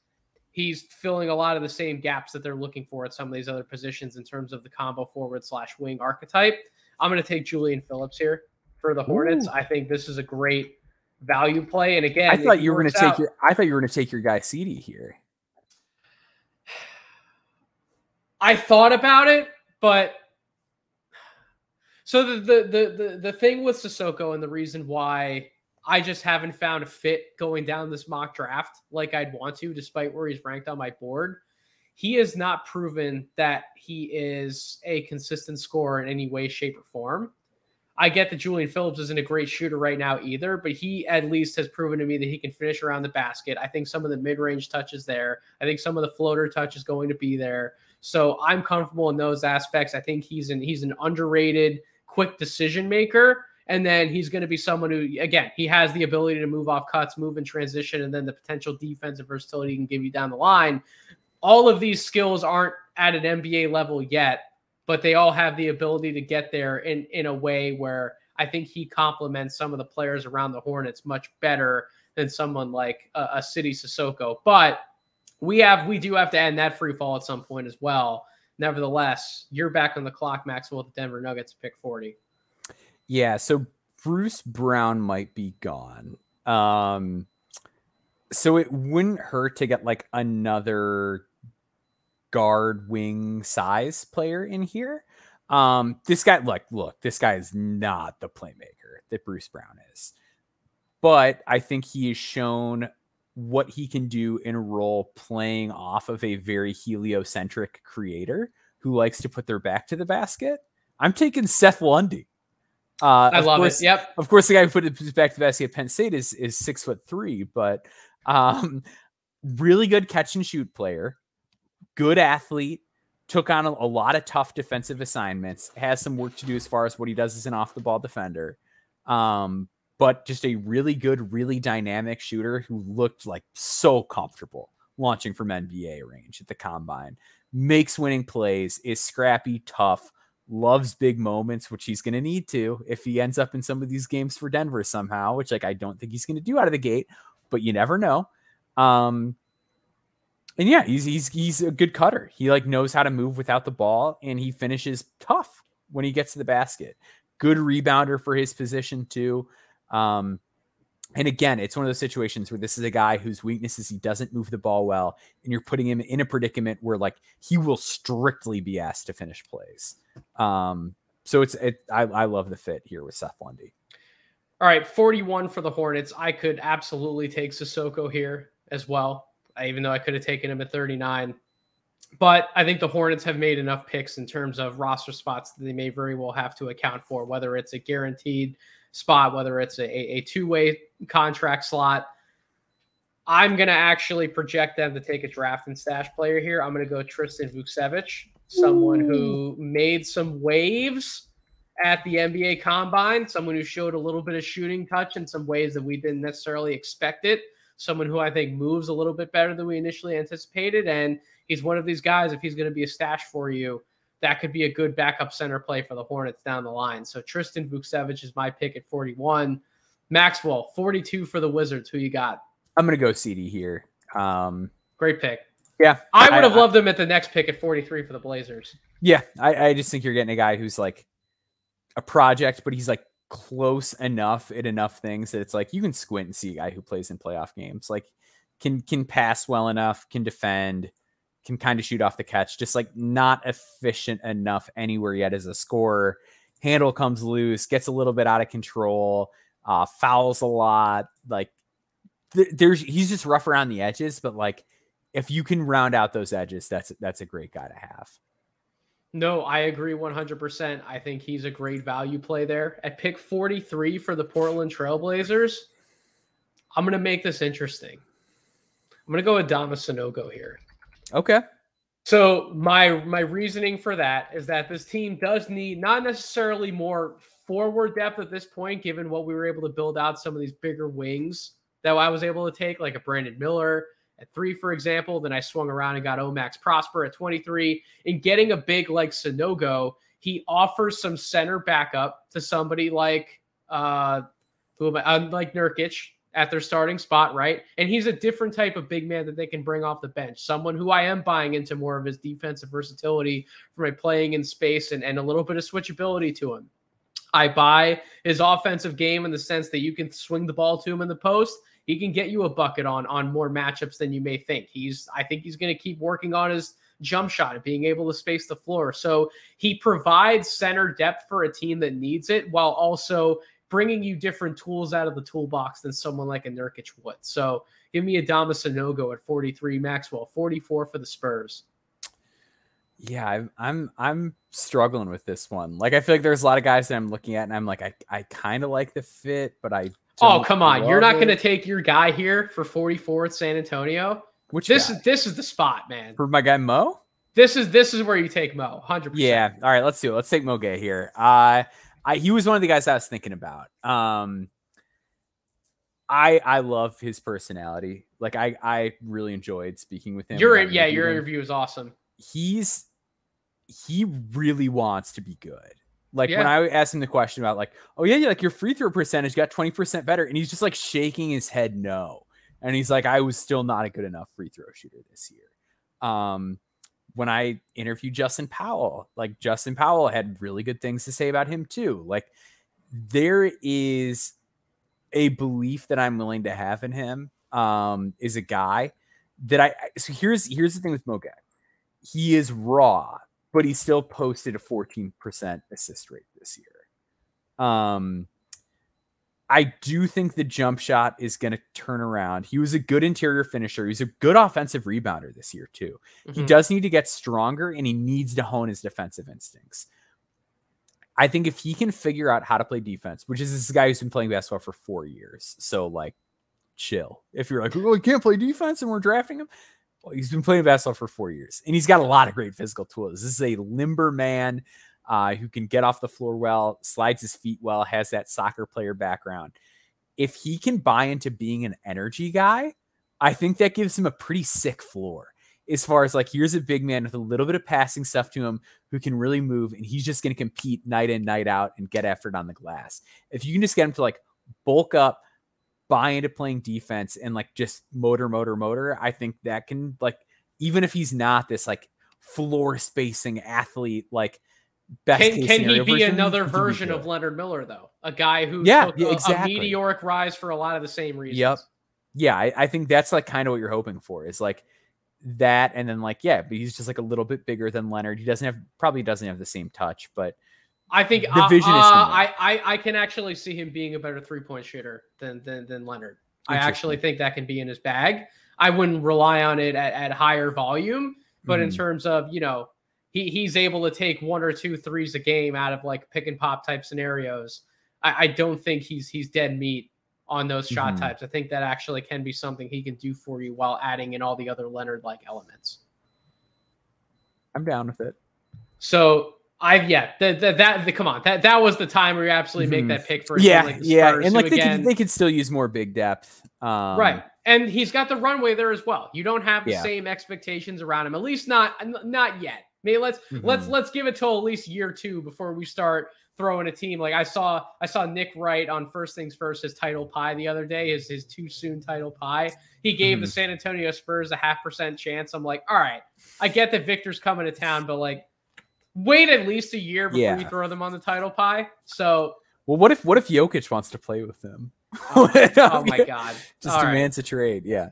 he's filling a lot of the same gaps that they're looking for at some of these other positions in terms of the combo forward/wing archetype. I'm going to take Julian Phillips here for the Hornets. Ooh. I think this is a great value play. And again, I thought you were going to take your guy CD here. I thought about it, but so the thing with Sissoko, and the reason why I just haven't found a fit going down this mock draft like I'd want to, despite where he's ranked on my board, he has not proven that he is a consistent scorer in any way, shape, or form. I get that Julian Phillips isn't a great shooter right now either, but he at least has proven to me that he can finish around the basket. I think some of the mid-range touch is there. I think some of the floater touch is going to be there. So I'm comfortable in those aspects. I think he's an underrated, quick decision maker. And then he's going to be someone who, again, he has the ability to move off cuts, move in transition, and then the potential defensive versatility he can give you down the line. All of these skills aren't at an NBA level yet, but they all have the ability to get there in a way where I think he complements some of the players around the Hornets much better than someone like a City Sissoko. But we do have to end that free fall at some point as well. Nevertheless, you're back on the clock, Maxwell, with the Denver Nuggets, pick 40. Yeah, so Bruce Brown might be gone. So it wouldn't hurt to get like another guard wing size player in here. This guy, this guy is not the playmaker that Bruce Brown is. But I think he has shown what he can do in a role playing off of a very heliocentric creator who likes to put their back to the basket. I'm taking Seth Lundy. I love it. Yep. Of course, the guy who put his back to the basket at Penn State is 6'3", but really good catch and shoot player, good athlete, took on a lot of tough defensive assignments, has some work to do as far as what he does as an off the ball defender. But but just a really good, really dynamic shooter who looked like so comfortable launching from NBA range at the combine, makes winning plays, is scrappy, tough, loves big moments, which he's going to need to if he ends up in some of these games for Denver somehow, which like I don't think he's going to do out of the gate, but you never know. And yeah, he's a good cutter. He like knows how to move without the ball, and he finishes tough when he gets to the basket. Good rebounder for his position too. And again, it's one of those situations where this is a guy whose weakness is he doesn't move the ball well, and you're putting him in a predicament where like he will strictly be asked to finish plays. So I love the fit here with Seth Lundy. All right, 41 for the Hornets. I could absolutely take Sissoko here as well, even though I could have taken him at 39. But I think the Hornets have made enough picks in terms of roster spots that they may very well have to account for, whether it's a guaranteed spot, whether it's a two-way contract slot. I'm going to actually project them to take a draft and stash player here. I'm going to go Tristan Vukcevic, someone who made some waves at the NBA Combine, someone who showed a little bit of shooting touch in some ways that we didn't necessarily expect it, someone who I think moves a little bit better than we initially anticipated, and he's one of these guys, if he's going to be a stash for you, that could be a good backup center play for the Hornets down the line. So Tristan Vukcevic is my pick at 41. Maxwell, 42 for the Wizards. Who you got? I'm going to go CD here. Great pick. Yeah. I would have loved him at the next pick at 43 for the Blazers. Yeah. I just think you're getting a guy who's like a project, but he's like close enough at enough things that it's like you can squint and see a guy who plays in playoff games. Like can pass well enough, can defend, can kind of shoot off the catch, just like not efficient enough anywhere yet as a scorer. Handle comes loose, gets a little bit out of control, fouls a lot. Like he's just rough around the edges, but like if you can round out those edges, that's a great guy to have. No, I agree 100%. I think he's a great value play there. At pick 43 for the Portland Trailblazers, I'm going to make this interesting. I'm going to go with Adama Sanogo here. Okay. So my reasoning for that is that this team does need not necessarily more forward depth at this point, given what we were able to build out some of these bigger wings that I was able to take, like a Brandon Miller at 3, for example. Then I swung around and got Omax Prosper at 23. In getting a big like Sanogo, he offers some center backup to somebody like Nurkic at their starting spot, right? And he's a different type of big man that they can bring off the bench. Someone who I am buying into more of his defensive versatility from a playing in space and a little bit of switchability to him. I buy his offensive game in the sense that you can swing the ball to him in the post. He can get you a bucket on more matchups than you may think. I think he's going to keep working on his jump shot and being able to space the floor. So he provides center depth for a team that needs it while also bringing you different tools out of the toolbox than someone like a Nurkic would. So give me Adama Sanogo at 43, Maxwell, 44 for the Spurs. Yeah, I'm struggling with this one. Like, I feel like there's a lot of guys that I'm looking at and I'm like, I kind of like the fit, but I oh, come on. You're not going to take your guy here for 44 at San Antonio? This is the spot, man. For my guy Mo? This is where you take Mo, 100%. Yeah. All right, let's do it. Let's take Mo Gay here. He was one of the guys I was thinking about. I love his personality. Like I really enjoyed speaking with him. Your interview is awesome. He really wants to be good. Like when I asked him the question about like, oh yeah, like your free throw percentage got 20% better, and he's just like shaking his head no. And he's like, I was still not a good enough free throw shooter this year. When I interviewed Justin Powell, like Justin Powell had really good things to say about him too. Like there is a belief that I'm willing to have in him. Is a guy that so here's the thing with Mogay. He is raw, but he still posted a 14% assist rate this year. I do think the jump shot is going to turn around. He was a good interior finisher. He's a good offensive rebounder this year too. Mm-hmm. He does need to get stronger, and he needs to hone his defensive instincts. I think if he can figure out how to play defense, which is this guy who's been playing basketball for 4 years. So like chill. If you're like, well, he can't play defense and we're drafting him. Well, he's been playing basketball for 4 years, and he's got a lot of great physical tools. This is a limber man who can get off the floor well, slides his feet well, has that soccer player background. if he can buy into being an energy guy, I think that gives him a pretty sick floor. As far as like, here's a big man with a little bit of passing stuff to him who can really move, and he's just going to compete night in, night out and get after it on the glass. If you can just get him to like bulk up, buy into playing defense, and like just motor, I think that can, like, even if he's not this like floor spacing athlete, like best can he be another version of Leonard Miller though? A guy who took a meteoric rise for a lot of the same reasons. Yep. Yeah, I think that's like kind of what you're hoping for, is like that, and then like, yeah, but he's just like a little bit bigger than Leonard. He probably doesn't have the same touch, but I think the vision is I can actually see him being a better 3-point shooter than Leonard. I actually think that can be in his bag. I wouldn't rely on it at higher volume, but in terms of, you know, he's able to take 1 or 2 threes a game out of like pick and pop type scenarios. I don't think he's dead meat on those shot types. I think that actually can be something he can do for you while adding in all the other Leonard-like elements. I'm down with it. So come on, that was the time where you absolutely make that pick for like Spurs, and like they could still use more big depth, right? And he's got the runway there as well. You don't have the same expectations around him, at least not yet. Maybe let's give it till at least year 2 before we start throwing a team. Like I saw Nick Wright on First Things First, his title pie the other day, his too soon title pie. He gave the San Antonio Spurs a 0.5% chance. I'm like, all right, I get that Victor's coming to town, but like, wait at least a year before you throw them on the title pie. So, well, what if Jokic wants to play with them? Oh my God! Just demands a trade. Yeah.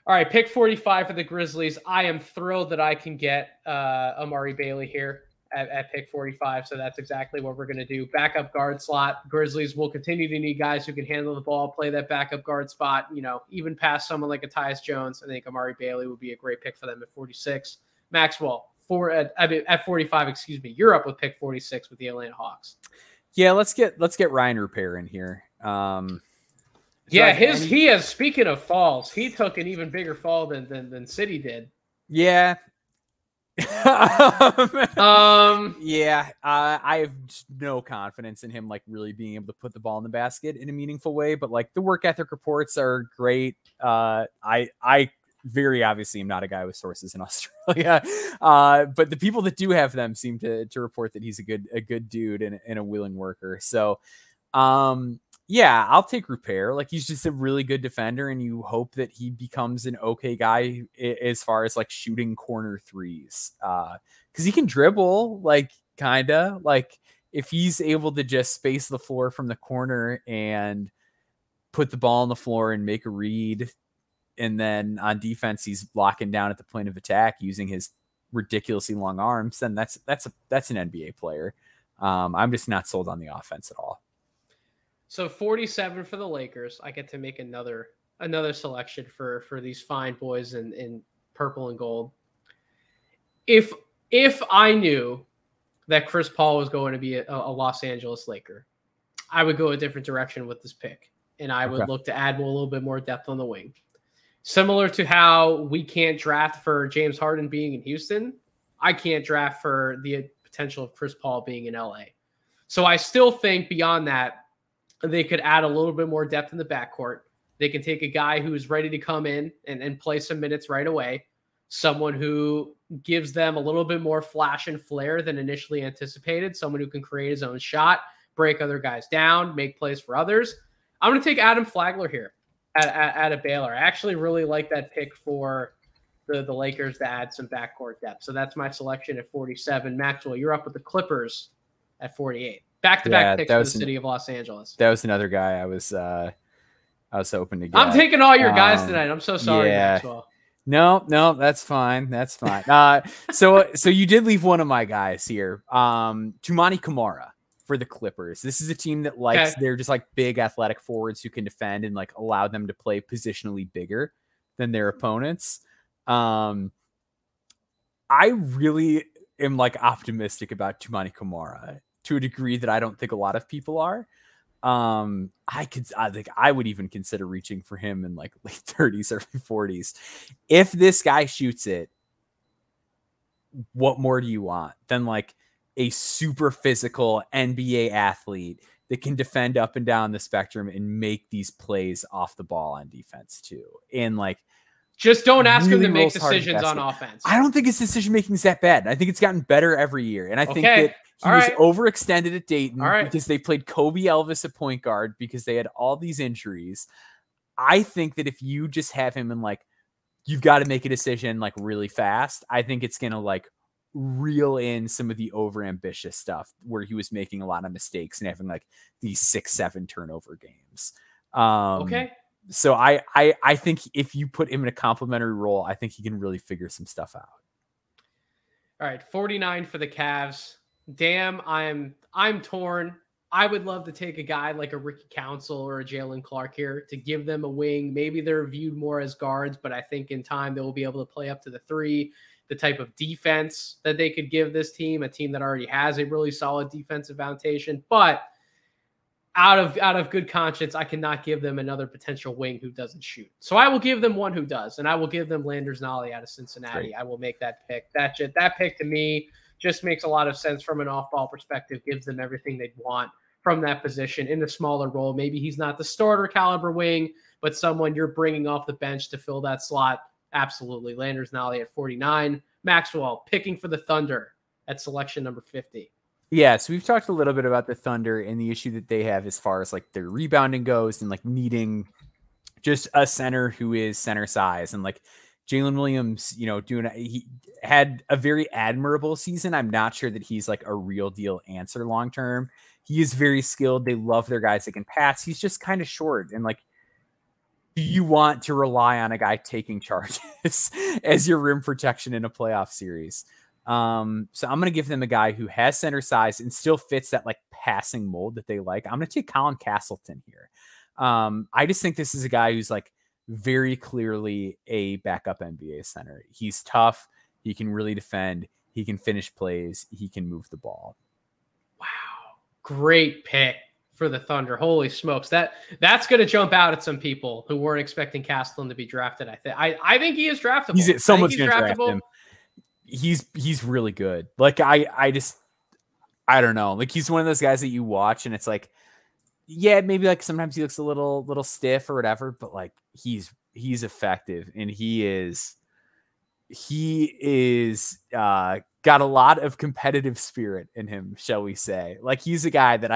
All right, pick 45 for the Grizzlies. I am thrilled that I can get Amari Bailey here at pick 45. So that's exactly what we're going to do. Backup guard slot. Grizzlies will continue to need guys who can handle the ball, play that backup guard spot. You know, even past someone like a Tyus Jones. I think Amari Bailey would be a great pick for them at 46. Maxwell. At 45, excuse me. You're up with pick 46 with the Atlanta Hawks. Yeah, let's get Ryan Rupert in here. He has. Speaking of falls, he took an even bigger fall than City did. Yeah. I have no confidence in him like really being able to put the ball in the basket in a meaningful way. But like the work ethic reports are great. I very obviously am not a guy with sources in Australia, but the people that do have them seem to report that he's a good dude and a willing worker. So, I'll take Rupert. Like he's just a really good defender, and you hope that he becomes an okay guy as far as like shooting corner threes, because he can dribble, like kinda like if he's able to just space the floor from the corner and put the ball on the floor and make a read. And then on defense, he's locking down at the point of attack using his ridiculously long arms. Then that's an NBA player. I'm just not sold on the offense at all. So 47 for the Lakers. I get to make another selection for these fine boys in purple and gold. If I knew that Chris Paul was going to be a Los Angeles Laker, I would go a different direction with this pick, and I would look to add a little bit more depth on the wing. Similar to how we can't draft for James Harden being in Houston, I can't draft for the potential of Chris Paul being in LA. So I still think beyond that, they could add a little bit more depth in the backcourt. They can take a guy who's ready to come in and play some minutes right away, someone who gives them a little bit more flash and flair than initially anticipated, someone who can create his own shot, break other guys down, make plays for others. I'm going to take Adam Flagler here at a Baylor. I actually really like that pick for the Lakers to add some backcourt depth. So that's my selection at 47. Maxwell, you're up with the Clippers at 48. Back-to-back picks for the city of Los Angeles. That was another guy I was hoping to get. I'm taking all your guys tonight. I'm so sorry, Maxwell. No, that's fine. That's fine. So you did leave one of my guys here. Toumani Camara for the Clippers. This is a team that likes they're just like big athletic forwards who can defend and like allow them to play positionally bigger than their opponents. I really am like optimistic about Toumani Camara to a degree that I don't think a lot of people are. I would even consider reaching for him in like late 30s, early 40s. If this guy shoots it, what more do you want than like a super physical NBA athlete that can defend up and down the spectrum and make these plays off the ball on defense too. And like, just don't ask him really to make rolls hard at the decisions on basket. offense. I don't think his decision making is that bad. I think it's gotten better every year. And I think that he was overextended at Dayton because they played Kobe Elvis at point guard because they had all these injuries. I think that if you just have him in like, you've got to make a decision like really fast, I think it's going to like reel in some of the overambitious stuff where he was making a lot of mistakes and having like these 6-7 turnover games. So I think if you put him in a complimentary role, I think he can really figure some stuff out. All right, 49 for the Cavs. Damn, I'm torn. I would love to take a guy like a Ricky Council or a Jalen Clark here to give them a wing. Maybe they're viewed more as guards, but I think in time they will be able to play up to the 3. The type of defense that they could give this team, a team that already has a really solid defensive foundation, but out of good conscience, I cannot give them another potential wing who doesn't shoot. So I will give them one who does, and I will give them Landers Nolly out of Cincinnati. Great. I will make that pick. That pick to me just makes a lot of sense from an off-ball perspective, gives them everything they'd want from that position in the smaller role. Maybe he's not the starter caliber wing, but someone you're bringing off the bench to fill that slot. Absolutely. Landers Nolly at 49. Maxwell picking for the Thunder at selection number 50. Yeah, so we've talked a little bit about the Thunder and the issue that they have as far as like their rebounding goes and like needing just a center who is center size. And like Jalen Williams, you know, he had a very admirable season. I'm not sure that he's like a real deal answer long term. He is very skilled. They love their guys that can pass. He's just kind of short. And like, do you want to rely on a guy taking charges as your rim protection in a playoff series? So I'm going to give them a guy who has center size and still fits that like passing mold that they like. I'm going to take Colin Castleton here. I just think this is a guy who's like very clearly a backup NBA center. He's tough. He can really defend. He can finish plays. He can move the ball. Wow. Great pick for the Thunder. Holy smokes. That's going to jump out at some people who weren't expecting Castleton to be drafted. I think he is draftable. Someone's going to draft him. He's really good. Like I don't know. Like he's one of those guys that you watch and it's like, yeah, maybe like sometimes he looks a little stiff or whatever, but like he's effective and he is got a lot of competitive spirit in him, shall we say. Like he's a guy that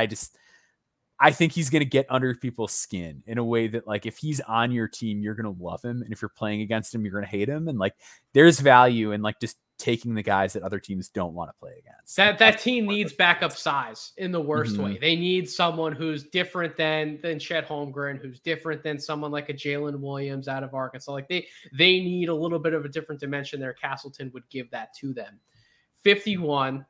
I think he's going to get under people's skin in a way that like, if he's on your team, you're going to love him. And if you're playing against him, you're going to hate him. And like, there's value in like just taking the guys that other teams don't want to play against. That team needs backup size in the worst way. They need someone who's different than Chet Holmgren, who's different than someone like a Jalen Williams out of Arkansas. Like they need a little bit of a different dimension there. Castleton would give that to them. 51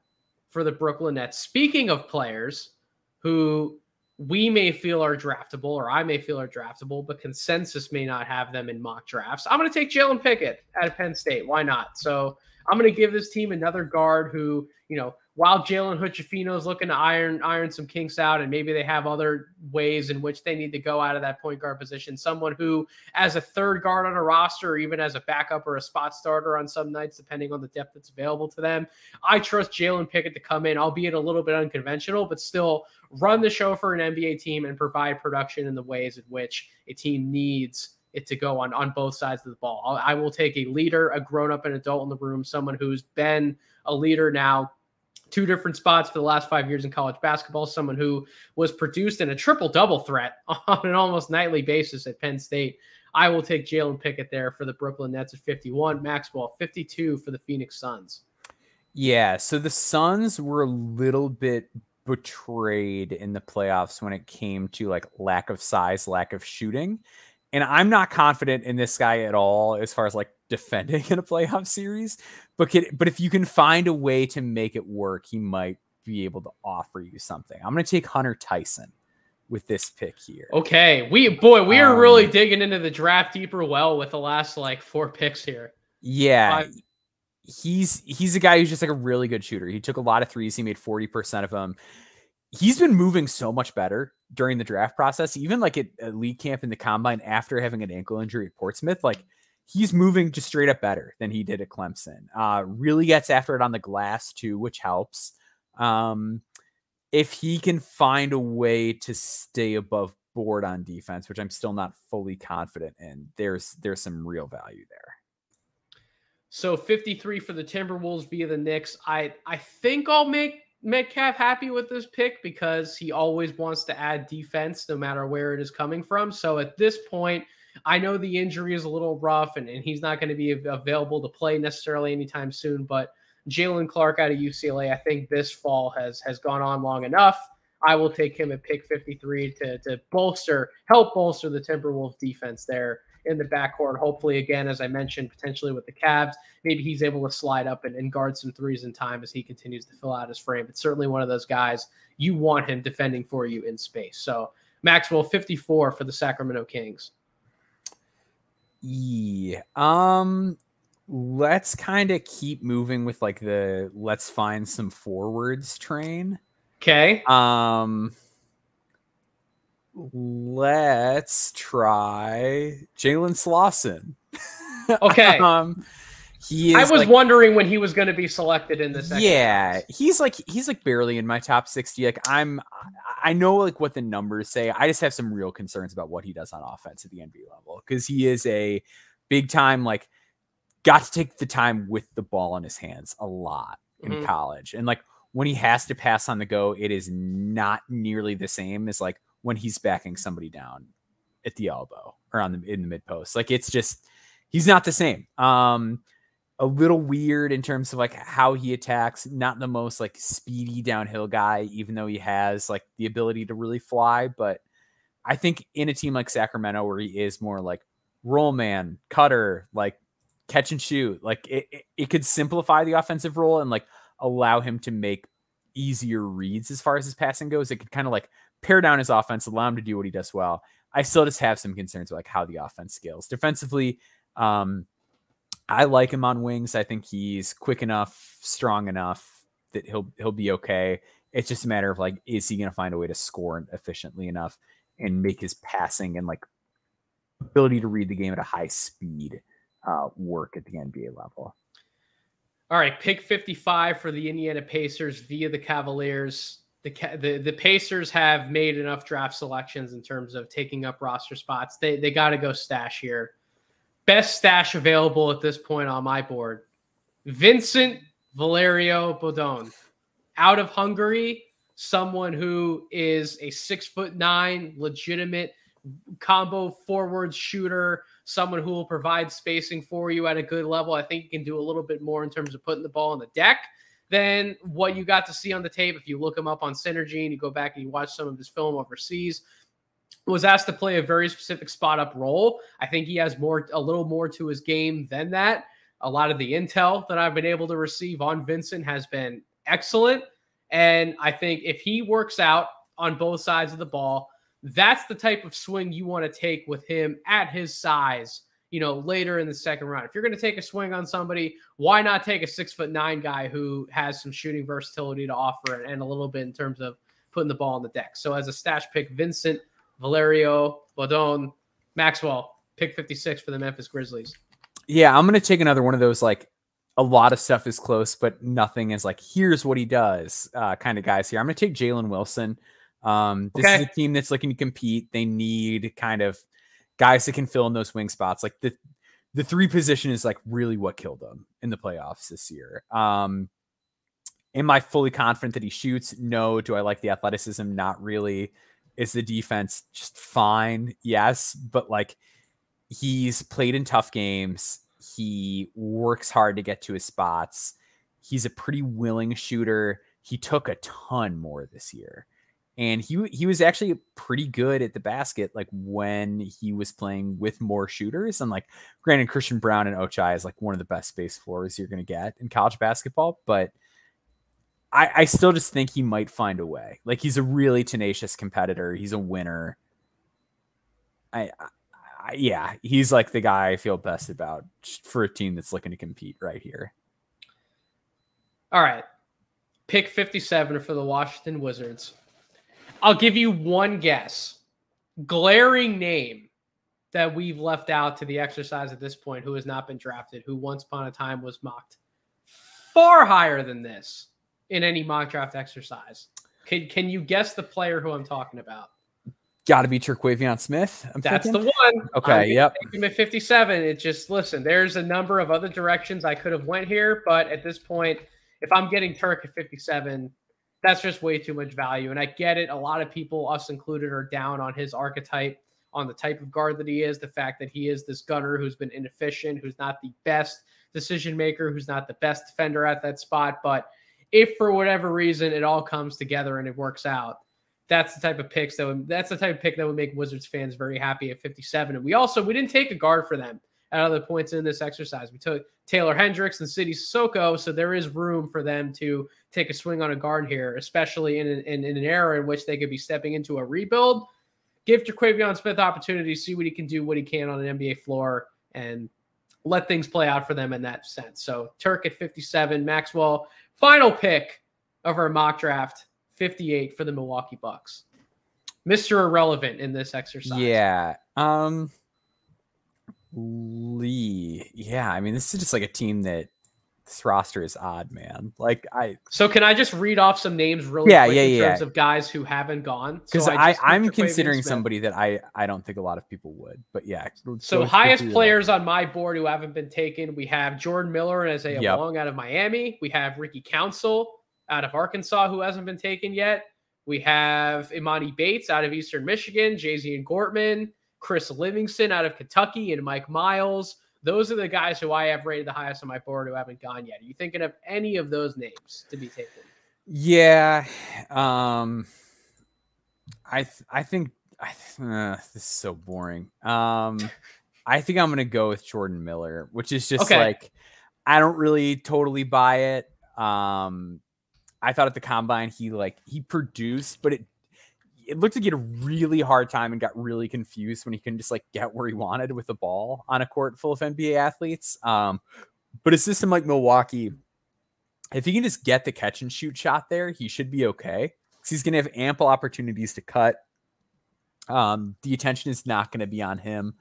for the Brooklyn Nets. Speaking of players who we may feel are draftable, or I may feel are draftable, but consensus may not have them in mock drafts, I'm going to take Jalen Pickett out of Penn State. Why not? So I'm going to give this team another guard who, you know, while Jalen Hood-Schifino is looking to iron some kinks out, and maybe they have other ways in which they need to go out of that point guard position, someone who, as a third guard on a roster, or even as a backup or a spot starter on some nights, depending on the depth that's available to them, I trust Jalen Pickett to come in, albeit a little bit unconventional, but still run the show for an NBA team and provide production in the ways in which a team needs it to go on both sides of the ball. I will take a leader, a grown-up and adult in the room, someone who's been a leader now 2 different spots for the last 5 years in college basketball, someone who was produced in a triple-double threat on an almost nightly basis at Penn State. I will take Jalen Pickett there for the Brooklyn Nets at 51. Maxwell, 52 for the Phoenix Suns. Yeah, so the Suns were a little bit betrayed in the playoffs when it came to like lack of size, lack of shooting. And I'm not confident in this guy at all as far as like defending in a playoff series. But if you can find a way to make it work, he might be able to offer you something. I'm going to take Hunter Tyson with this pick here. Okay. We are really digging into the draft deeper well with the last like 4 picks here. Yeah. He's a guy who's just like a really good shooter. He took a lot of threes. He made 40% of them. He's been moving so much better during the draft process, even like at league camp in the combine after having an ankle injury at Portsmouth. Like he's moving just straight up better than he did at Clemson. Really gets after it on the glass too, which helps. if he can find a way to stay above board on defense, which I'm still not fully confident in, there's some real value there. So 53 for the Timberwolves via the Knicks. I think I'll make Metcalf happy with this pick because he always wants to add defense no matter where it is coming from. So at this point, I know the injury is a little rough and he's not going to be available to play necessarily anytime soon, but Jalen Clark out of UCLA, I think this fall has gone on long enough. I will take him at pick 53 to help bolster the Timberwolves defense there in the backcourt. Hopefully, again, as I mentioned, potentially with the Cavs, maybe he's able to slide up and guard some threes in time as he continues to fill out his frame. It's certainly one of those guys you want him defending for you in space. So Maxwell, 54 for the Sacramento Kings. Yeah. Let's kind of keep moving with like the let's find some forwards train. Okay. Let's try Jalen Slauson. Okay. I was wondering when he was going to be selected in this. Yeah, he's like barely in my top 60. Like I know like what the numbers say. I just have some real concerns about what he does on offense at the NBA level because he is a big time like got to take the time with the ball in his hands a lot in college, and like when he has to pass on the go, it is not nearly the same as like when he's backing somebody down at the elbow or in the mid post. Like it's just he's not the same. A little weird in terms of like how he attacks, not the most like speedy downhill guy, even though he has like the ability to really fly. But I think in a team like Sacramento, where he is more like roll man, cutter, like catch and shoot, like it could simplify the offensive role and like allow him to make easier reads as far as his passing goes. It could kind of like pare down his offense, allow him to do what he does well. I still just have some concerns about like how the offense scales defensively. I like him on wings. I think he's quick enough, strong enough that he'll be okay. It's just a matter of like, is he going to find a way to score efficiently enough and make his passing and like ability to read the game at a high speed work at the NBA level. All right, pick 55 for the Indiana Pacers via the Cavaliers. The Pacers have made enough draft selections in terms of taking up roster spots. They got to go stash here. Best stash available at this point on my board. Vincent Valerio Bodon, out of Hungary, someone who is a 6'9", legitimate combo forward shooter, someone who will provide spacing for you at a good level. I think he can do a little bit more in terms of putting the ball on the deck than what you got to see on the tape. If you look him up on Synergy and you go back and you watch some of his film overseas, was asked to play a very specific spot up role. I think he has a little more to his game than that. A lot of the intel that I've been able to receive on Vincent has been excellent. And I think if he works out on both sides of the ball, that's the type of swing you want to take with him at his size, later in the second round. If you're going to take a swing on somebody, why not take a 6'9" guy who has some shooting versatility to offer and a little bit in terms of putting the ball on the deck. So as a stash pick, Vincent Valerio Bodon. Maxwell, pick 56 for the Memphis Grizzlies. Yeah, I'm going to take another one of those, like, a lot of stuff is close, but nothing is like, here's what he does kind of guys here. I'm going to take Jalen Wilson. This is a team that's looking to compete. They need kind of guys that can fill in those wing spots. Like the three position is like really what killed them in the playoffs this year. Am I fully confident that he shoots? No. Do I like the athleticism? Not really. Is the defense just fine? Yes. But like he's played in tough games. He works hard to get to his spots. He's a pretty willing shooter. He took a ton more this year. And he was actually pretty good at the basket, like when he was playing with more shooters. And like, granted, Christian Brown and Ochai is like one of the best space floors you're going to get in college basketball. But I still just think he might find a way. Like he's a really tenacious competitor. He's a winner. Yeah, he's like the guy I feel best about for a team that's looking to compete right here. All right. Pick 57 for the Washington Wizards. I'll give you one guess. Glaring name that we've left out to the exercise at this point, who has not been drafted, who once upon a time was mocked far higher than this in any mock draft exercise. Can you guess the player who I'm talking about? Got to be Terquavion Smith. That's the one. Okay, yep. Take him at 57. It just, listen, there's a number of other directions I could have went here, but at this point, if I'm getting Turk at 57, that's just way too much value. And I get it. A lot of people, us included, are down on his archetype, on the type of guard that he is, the fact that he is this gunner who's been inefficient, who's not the best decision maker, who's not the best defender at that spot. But if for whatever reason it all comes together and it works out, that's the type of pick that would make Wizards fans very happy at 57. And we didn't take a guard for them at other points in this exercise. We took Taylor Hendricks and City Sissoko, so there is room for them to take a swing on a guard here, especially in an era in which they could be stepping into a rebuild. Give Terquavion Smith opportunity, see what he can do, what he can on an NBA floor, and let things play out for them in that sense. So Turk at 57, Maxwell, final pick of our mock draft, 58 for the Milwaukee Bucks. Mr. Irrelevant in this exercise. Yeah. Lee. Yeah, I mean, this is just like a team that this roster is odd, man. So can I just read off some names really quick in terms of guys who haven't gone? Because I'm considering somebody that I don't think a lot of people would. But yeah. So highest players on my board who haven't been taken, we have Jordan Miller and Isaiah Long out of Miami. We have Ricky Council out of Arkansas, who hasn't been taken yet. We have Imani Bates out of Eastern Michigan, Jay-Z and Gortman, Chris Livingston out of Kentucky, and Mike Miles. Those are the guys who I have rated the highest on my board who haven't gone yet. Are you thinking of any of those names to be taken? Yeah. I think this is so boring. I think I'm going to go with Jordan Miller, which is just like, I don't really totally buy it. I thought at the combine he produced, but it looked like he had a really hard time and got really confused when he couldn't just get where he wanted with the ball on a court full of NBA athletes. But a system like Milwaukee, if he can just get the catch and shoot shot there, he should be okay. Because he's going to have ample opportunities to cut. The attention is not going to be on him.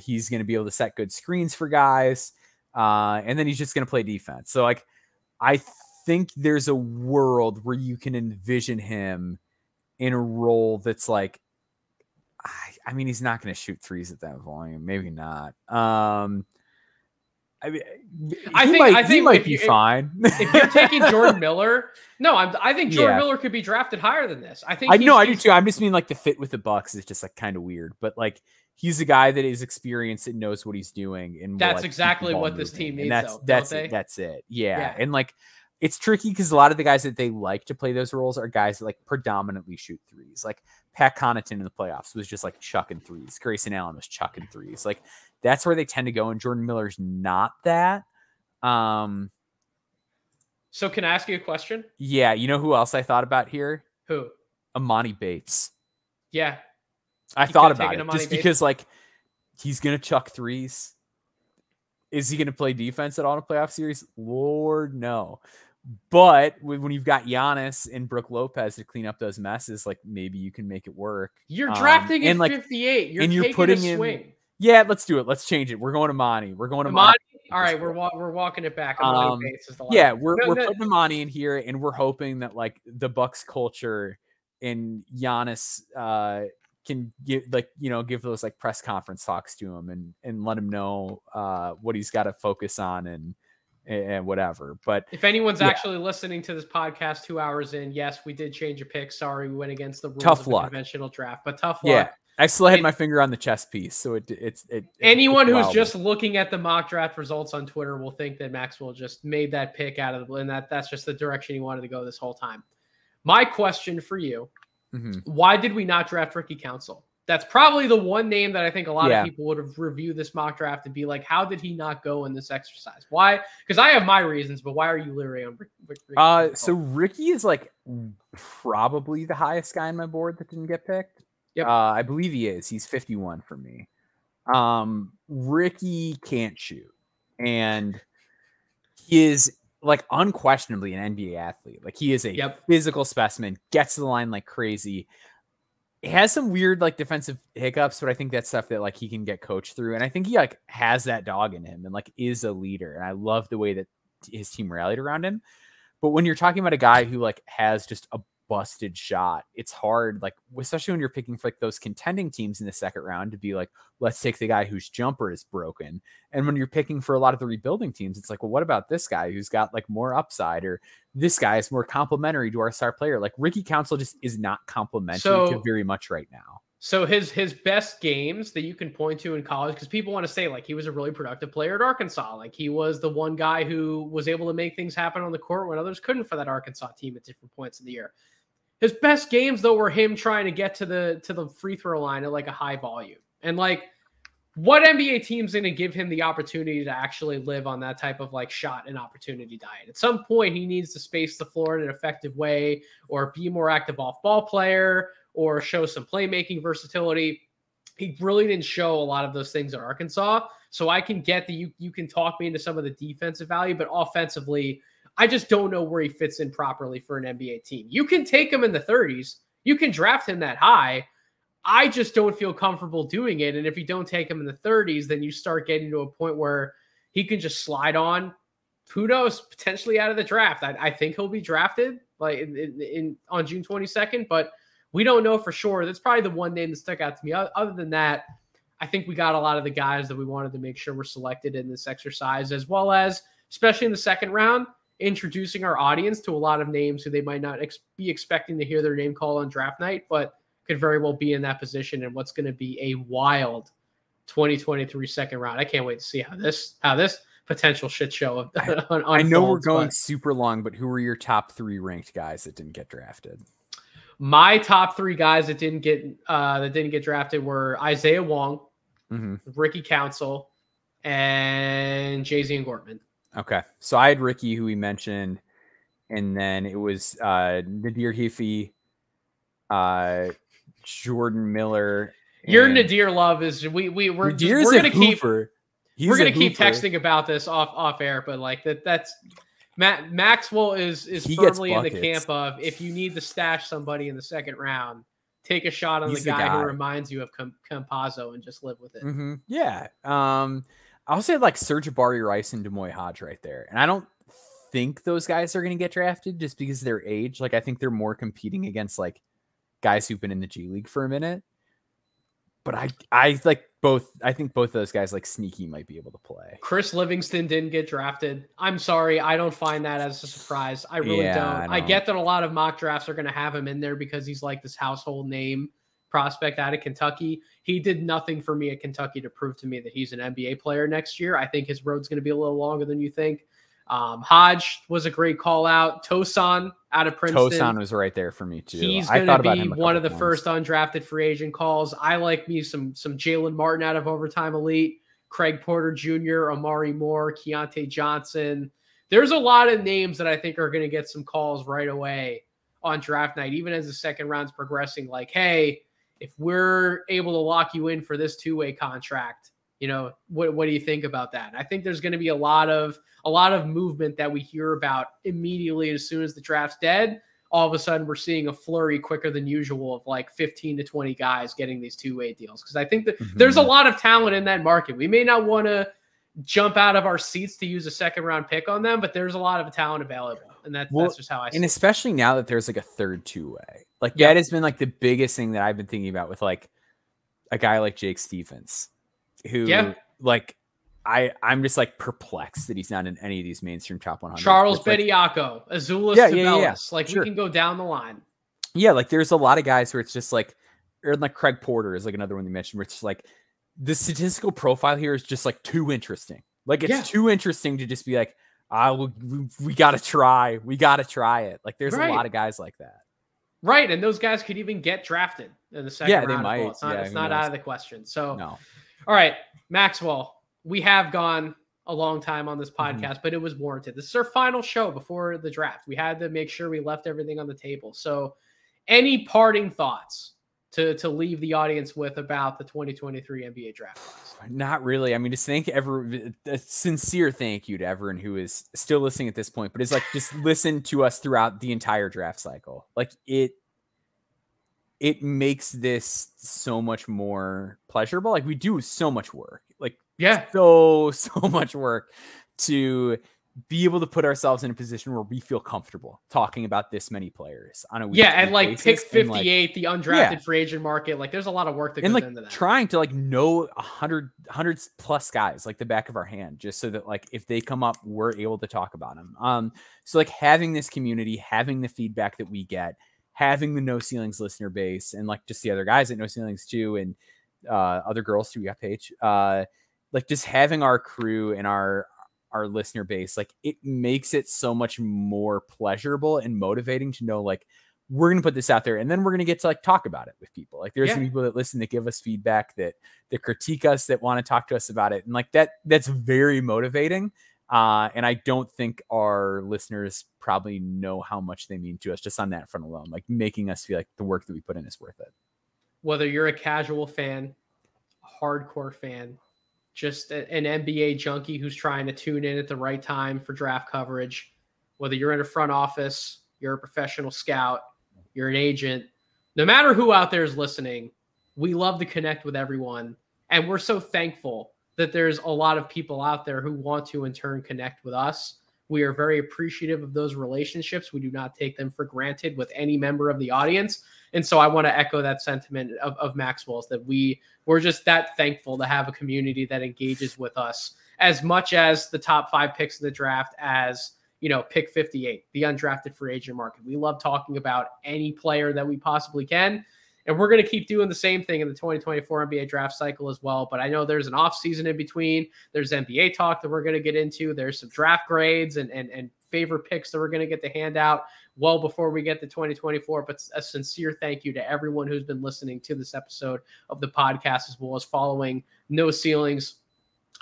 He's going to be able to set good screens for guys. And then he's just going to play defense. So I think there's a world where you can envision him in a role that's I mean, he's not going to shoot threes at that volume. Maybe not. I mean, I think he might be fine. If you're taking Jordan Miller, I think Jordan Miller could be drafted higher than this. I think I do too. I'm just mean the fit with the Bucks is just kind of weird, but he's a guy that is experienced and knows what he's doing, and that's exactly what this team needs. That's it. Yeah. And it's tricky because a lot of the guys that they like to play those roles are guys that predominantly shoot threes. Pat Connaughton in the playoffs was just chucking threes. Grayson Allen was chucking threes. That's where they tend to go, and Jordan Miller's not that. So can I ask you a question? Yeah, you know who else I thought about here? Who? Imani Bates. Yeah. I thought about it just because he's gonna chuck threes. Is he gonna play defense at all in a playoff series? Lord, no. But when you've got Giannis and Brook Lopez to clean up those messes, maybe you can make it work. You're drafting in 58. You're putting a swing. Yeah, let's do it. Let's change it. We're going to Imani. All right, we're walking it back. We're putting Imani in here, and we're hoping that the Bucks culture and Giannis can give those press conference talks to him and let him know what he's got to focus on and whatever. But if anyone's actually listening to this podcast 2 hours in, yes, we did change a pick. Sorry, we went against the rules of the conventional draft, but tough luck. Yeah. I still had my finger on the chess piece, so anyone who's just looking at the mock draft results on Twitter will think that Maxwell just made that pick out of and that's just the direction he wanted to go this whole time. My question for you: why did we not draft Ricky Council? That's probably the one name that I think a lot of people would have reviewed this mock draft and be like, how did he not go in this exercise? Why? Because I have my reasons, but why are you literally on Ricky? So Ricky is probably the highest guy on my board that didn't get picked. Yep. I believe he is. He's 51 for me. Ricky can't shoot, and he is unquestionably an NBA athlete. He is a physical specimen, gets to the line like crazy. He has some weird defensive hiccups, but I think that's stuff that he can get coached through. And I think he has that dog in him and is a leader. And I love the way that his team rallied around him. But when you're talking about a guy who has just a busted shot. It's hard, like, especially when you're picking for like those contending teams in the second round, to be like, let's take the guy whose jumper is broken. And when you're picking for a lot of the rebuilding teams, it's like, well, what about this guy who's got like more upside, or this guy is more complimentary to our star player? Like Ricky Council just is not complimentary to very much right now. So his best games that you can point to in college, because people want to say like he was a really productive player at Arkansas. Like he was the one guy who was able to make things happen on the court when others couldn't for that Arkansas team at different points in the year. His best games though were him trying to get to the free throw line at like a high volume. And like, what NBA team's going to give him the opportunity to actually live on that type of like shot and opportunity diet? At some point, he needs to space the floor in an effective way, or be a more active off ball player, or show some playmaking versatility. He really didn't show a lot of those things at Arkansas. So I can get that you can talk me into some of the defensive value, but offensively, I just don't know where he fits in properly for an NBA team. You can take him in the 30s. You can draft him that high. I just don't feel comfortable doing it. And if you don't take him in the 30s, then you start getting to a point where he can just slide on, who knows, potentially out of the draft. I think he'll be drafted like on June 22nd, but we don't know for sure. That's probably the one name that stuck out to me. Other than that, I think we got a lot of the guys that we wanted to make sure were selected in this exercise, as well as, especially in the second round, introducing our audience to a lot of names who they might not be expecting to hear their name called on draft night, but could very well be in that position in what's going to be a wild 2023 second round. I can't wait to see how this potential shit show I know we're going super long, but who were your top 3 ranked guys that didn't get drafted? My top 3 guys that didn't get drafted were Isaiah Wong, Ricky Council, and Jay-Z Gortman. Okay. So I had Ricky, who we mentioned, and then it was Nadir Hiffy, Jordan Miller. Your Nadir love is we're gonna keep texting about this off air, but like that's Maxwell is firmly in the camp of, if you need to stash somebody in the second round, take a shot on the guy who reminds you of Campazzo and just live with it. Yeah. I'll say like Serge Abari Rice and Demoy Hodge right there. And I don't think those guys are going to get drafted just because of their age. Like I think they're more competing against like guys who've been in the G League for a minute. But I like both. I think both those guys like sneaky might be able to play. Chris Livingston didn't get drafted. I'm sorry. I don't find that as a surprise. I really don't. I get that a lot of mock drafts are going to have him in there because he's like this household name prospect out of Kentucky. He did nothing for me at Kentucky to prove to me that he's an NBA player next year. I think his road's going to be a little longer than you think. Hodge was a great call out. Tosan out of Princeton. Tosan was right there for me too. He's going to be one of the first undrafted free agent calls. I like me some Jalen Martin out of Overtime Elite, Craig Porter Jr., Amari Moore, Keontae Johnson. There's a lot of names that I think are going to get some calls right away on draft night, even as the second round's progressing. Like, hey, if we're able to lock you in for this 2-way contract, what do you think about that? I think there's going to be a lot of movement that we hear about immediately as soon as the draft's dead. All of a sudden, we're seeing a flurry quicker than usual of like 15 to 20 guys getting these 2-way deals. Because I think that there's a lot of talent in that market. We may not want to jump out of our seats to use a second round pick on them, but there's a lot of talent available. And that's just how I see it. And especially now that there's like a third 2-way. Like that has been like the biggest thing that I've been thinking about with like a guy like Jake Stephens, who like I'm just like perplexed that he's not in any of these mainstream top 100. Charles Bediako, Azuolas Tubelis. Like we can go down the line. Yeah, like there's a lot of guys where it's just like, or like Craig Porter is like another one you mentioned, where it's just like the statistical profile here is just like too interesting. Like it's too interesting to just be like, we gotta try. We gotta try it. Like there's a lot of guys like that. Right. And those guys could even get drafted in the second round. They might. It's not out of the question. So, no. All right, Maxwell, we have gone a long time on this podcast, but it was warranted. This is our final show before the draft. We had to make sure we left everything on the table. So any parting thoughts to leave the audience with about the 2023 NBA draft class? Not really. I mean, just a sincere thank you to everyone who is still listening at this point, but it's like, just listen to us throughout the entire draft cycle. Like it makes this so much more pleasurable. Like we do so much work, like so much work to be able to put ourselves in a position where we feel comfortable talking about this many players on a week. Yeah, and like pick 58, the undrafted free agent market. Like there's a lot of work that goes into that. Trying to like know 100 plus guys like the back of our hand, just so that like if they come up, we're able to talk about them. So like having this community, having the feedback that we get, having the No Ceilings listener base, and like just the other guys at No Ceilings too, and other girls too. We got Paige. Like just having our crew and our listener base, like it makes it so much more pleasurable and motivating to know like we're going to put this out there and then we're going to get to like talk about it with people. Like there's some people that listen, that give us feedback, that critique us, that want to talk to us about it. And like that's very motivating. And I don't think our listeners probably know how much they mean to us just on that front alone, like making us feel like the work that we put in is worth it. Whether you're a casual fan, a hardcore fan, just an NBA junkie who's trying to tune in at the right time for draft coverage, whether you're in a front office, you're a professional scout, you're an agent, no matter who out there is listening, we love to connect with everyone. And we're so thankful that there's a lot of people out there who want to in turn connect with us. We are very appreciative of those relationships. We do not take them for granted with any member of the audience. And so I want to echo that sentiment of Maxwell's, that we're just that thankful to have a community that engages with us as much as the top 5 picks of the draft, as, you know, pick 58, the undrafted free agent market. We love talking about any player that we possibly can. And we're going to keep doing the same thing in the 2024 NBA draft cycle as well. But I know there's an off season in between. There's NBA talk that we're going to get into. There's some draft grades and favorite picks that we're going to get to hand out well before we get to 2024. But a sincere thank you to everyone who's been listening to this episode of the podcast, as well as following No Ceilings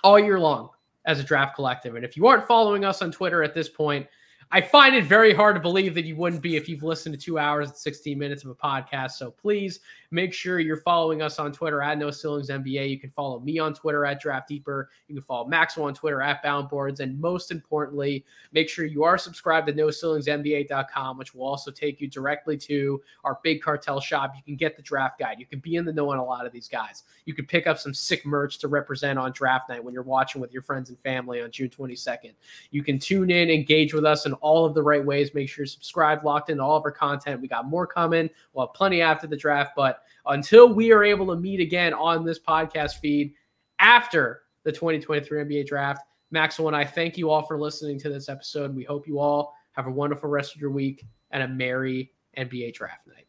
all year long as a draft collective. And if you aren't following us on Twitter at this point, I find it very hard to believe that you wouldn't be if you've listened to 2 hours and 16 minutes of a podcast. So please make sure you're following us on Twitter at No Ceilings NBA. You can follow me on Twitter at Draft Deeper. You can follow Maxwell on Twitter at Boundboards. And most importantly, make sure you are subscribed to NoCeilingsNBA.com, which will also take you directly to our Big Cartel shop. You can get the draft guide. You can be in the know on a lot of these guys. You can pick up some sick merch to represent on draft night when you're watching with your friends and family on June 22nd. You can tune in, engage with us in all of the right ways. Make sure you're subscribed, locked into all of our content. We got more coming. We'll have plenty after the draft, but until we are able to meet again on this podcast feed after the 2023 NBA draft, Maxwell and I thank you all for listening to this episode. We hope you all have a wonderful rest of your week and a merry NBA draft night.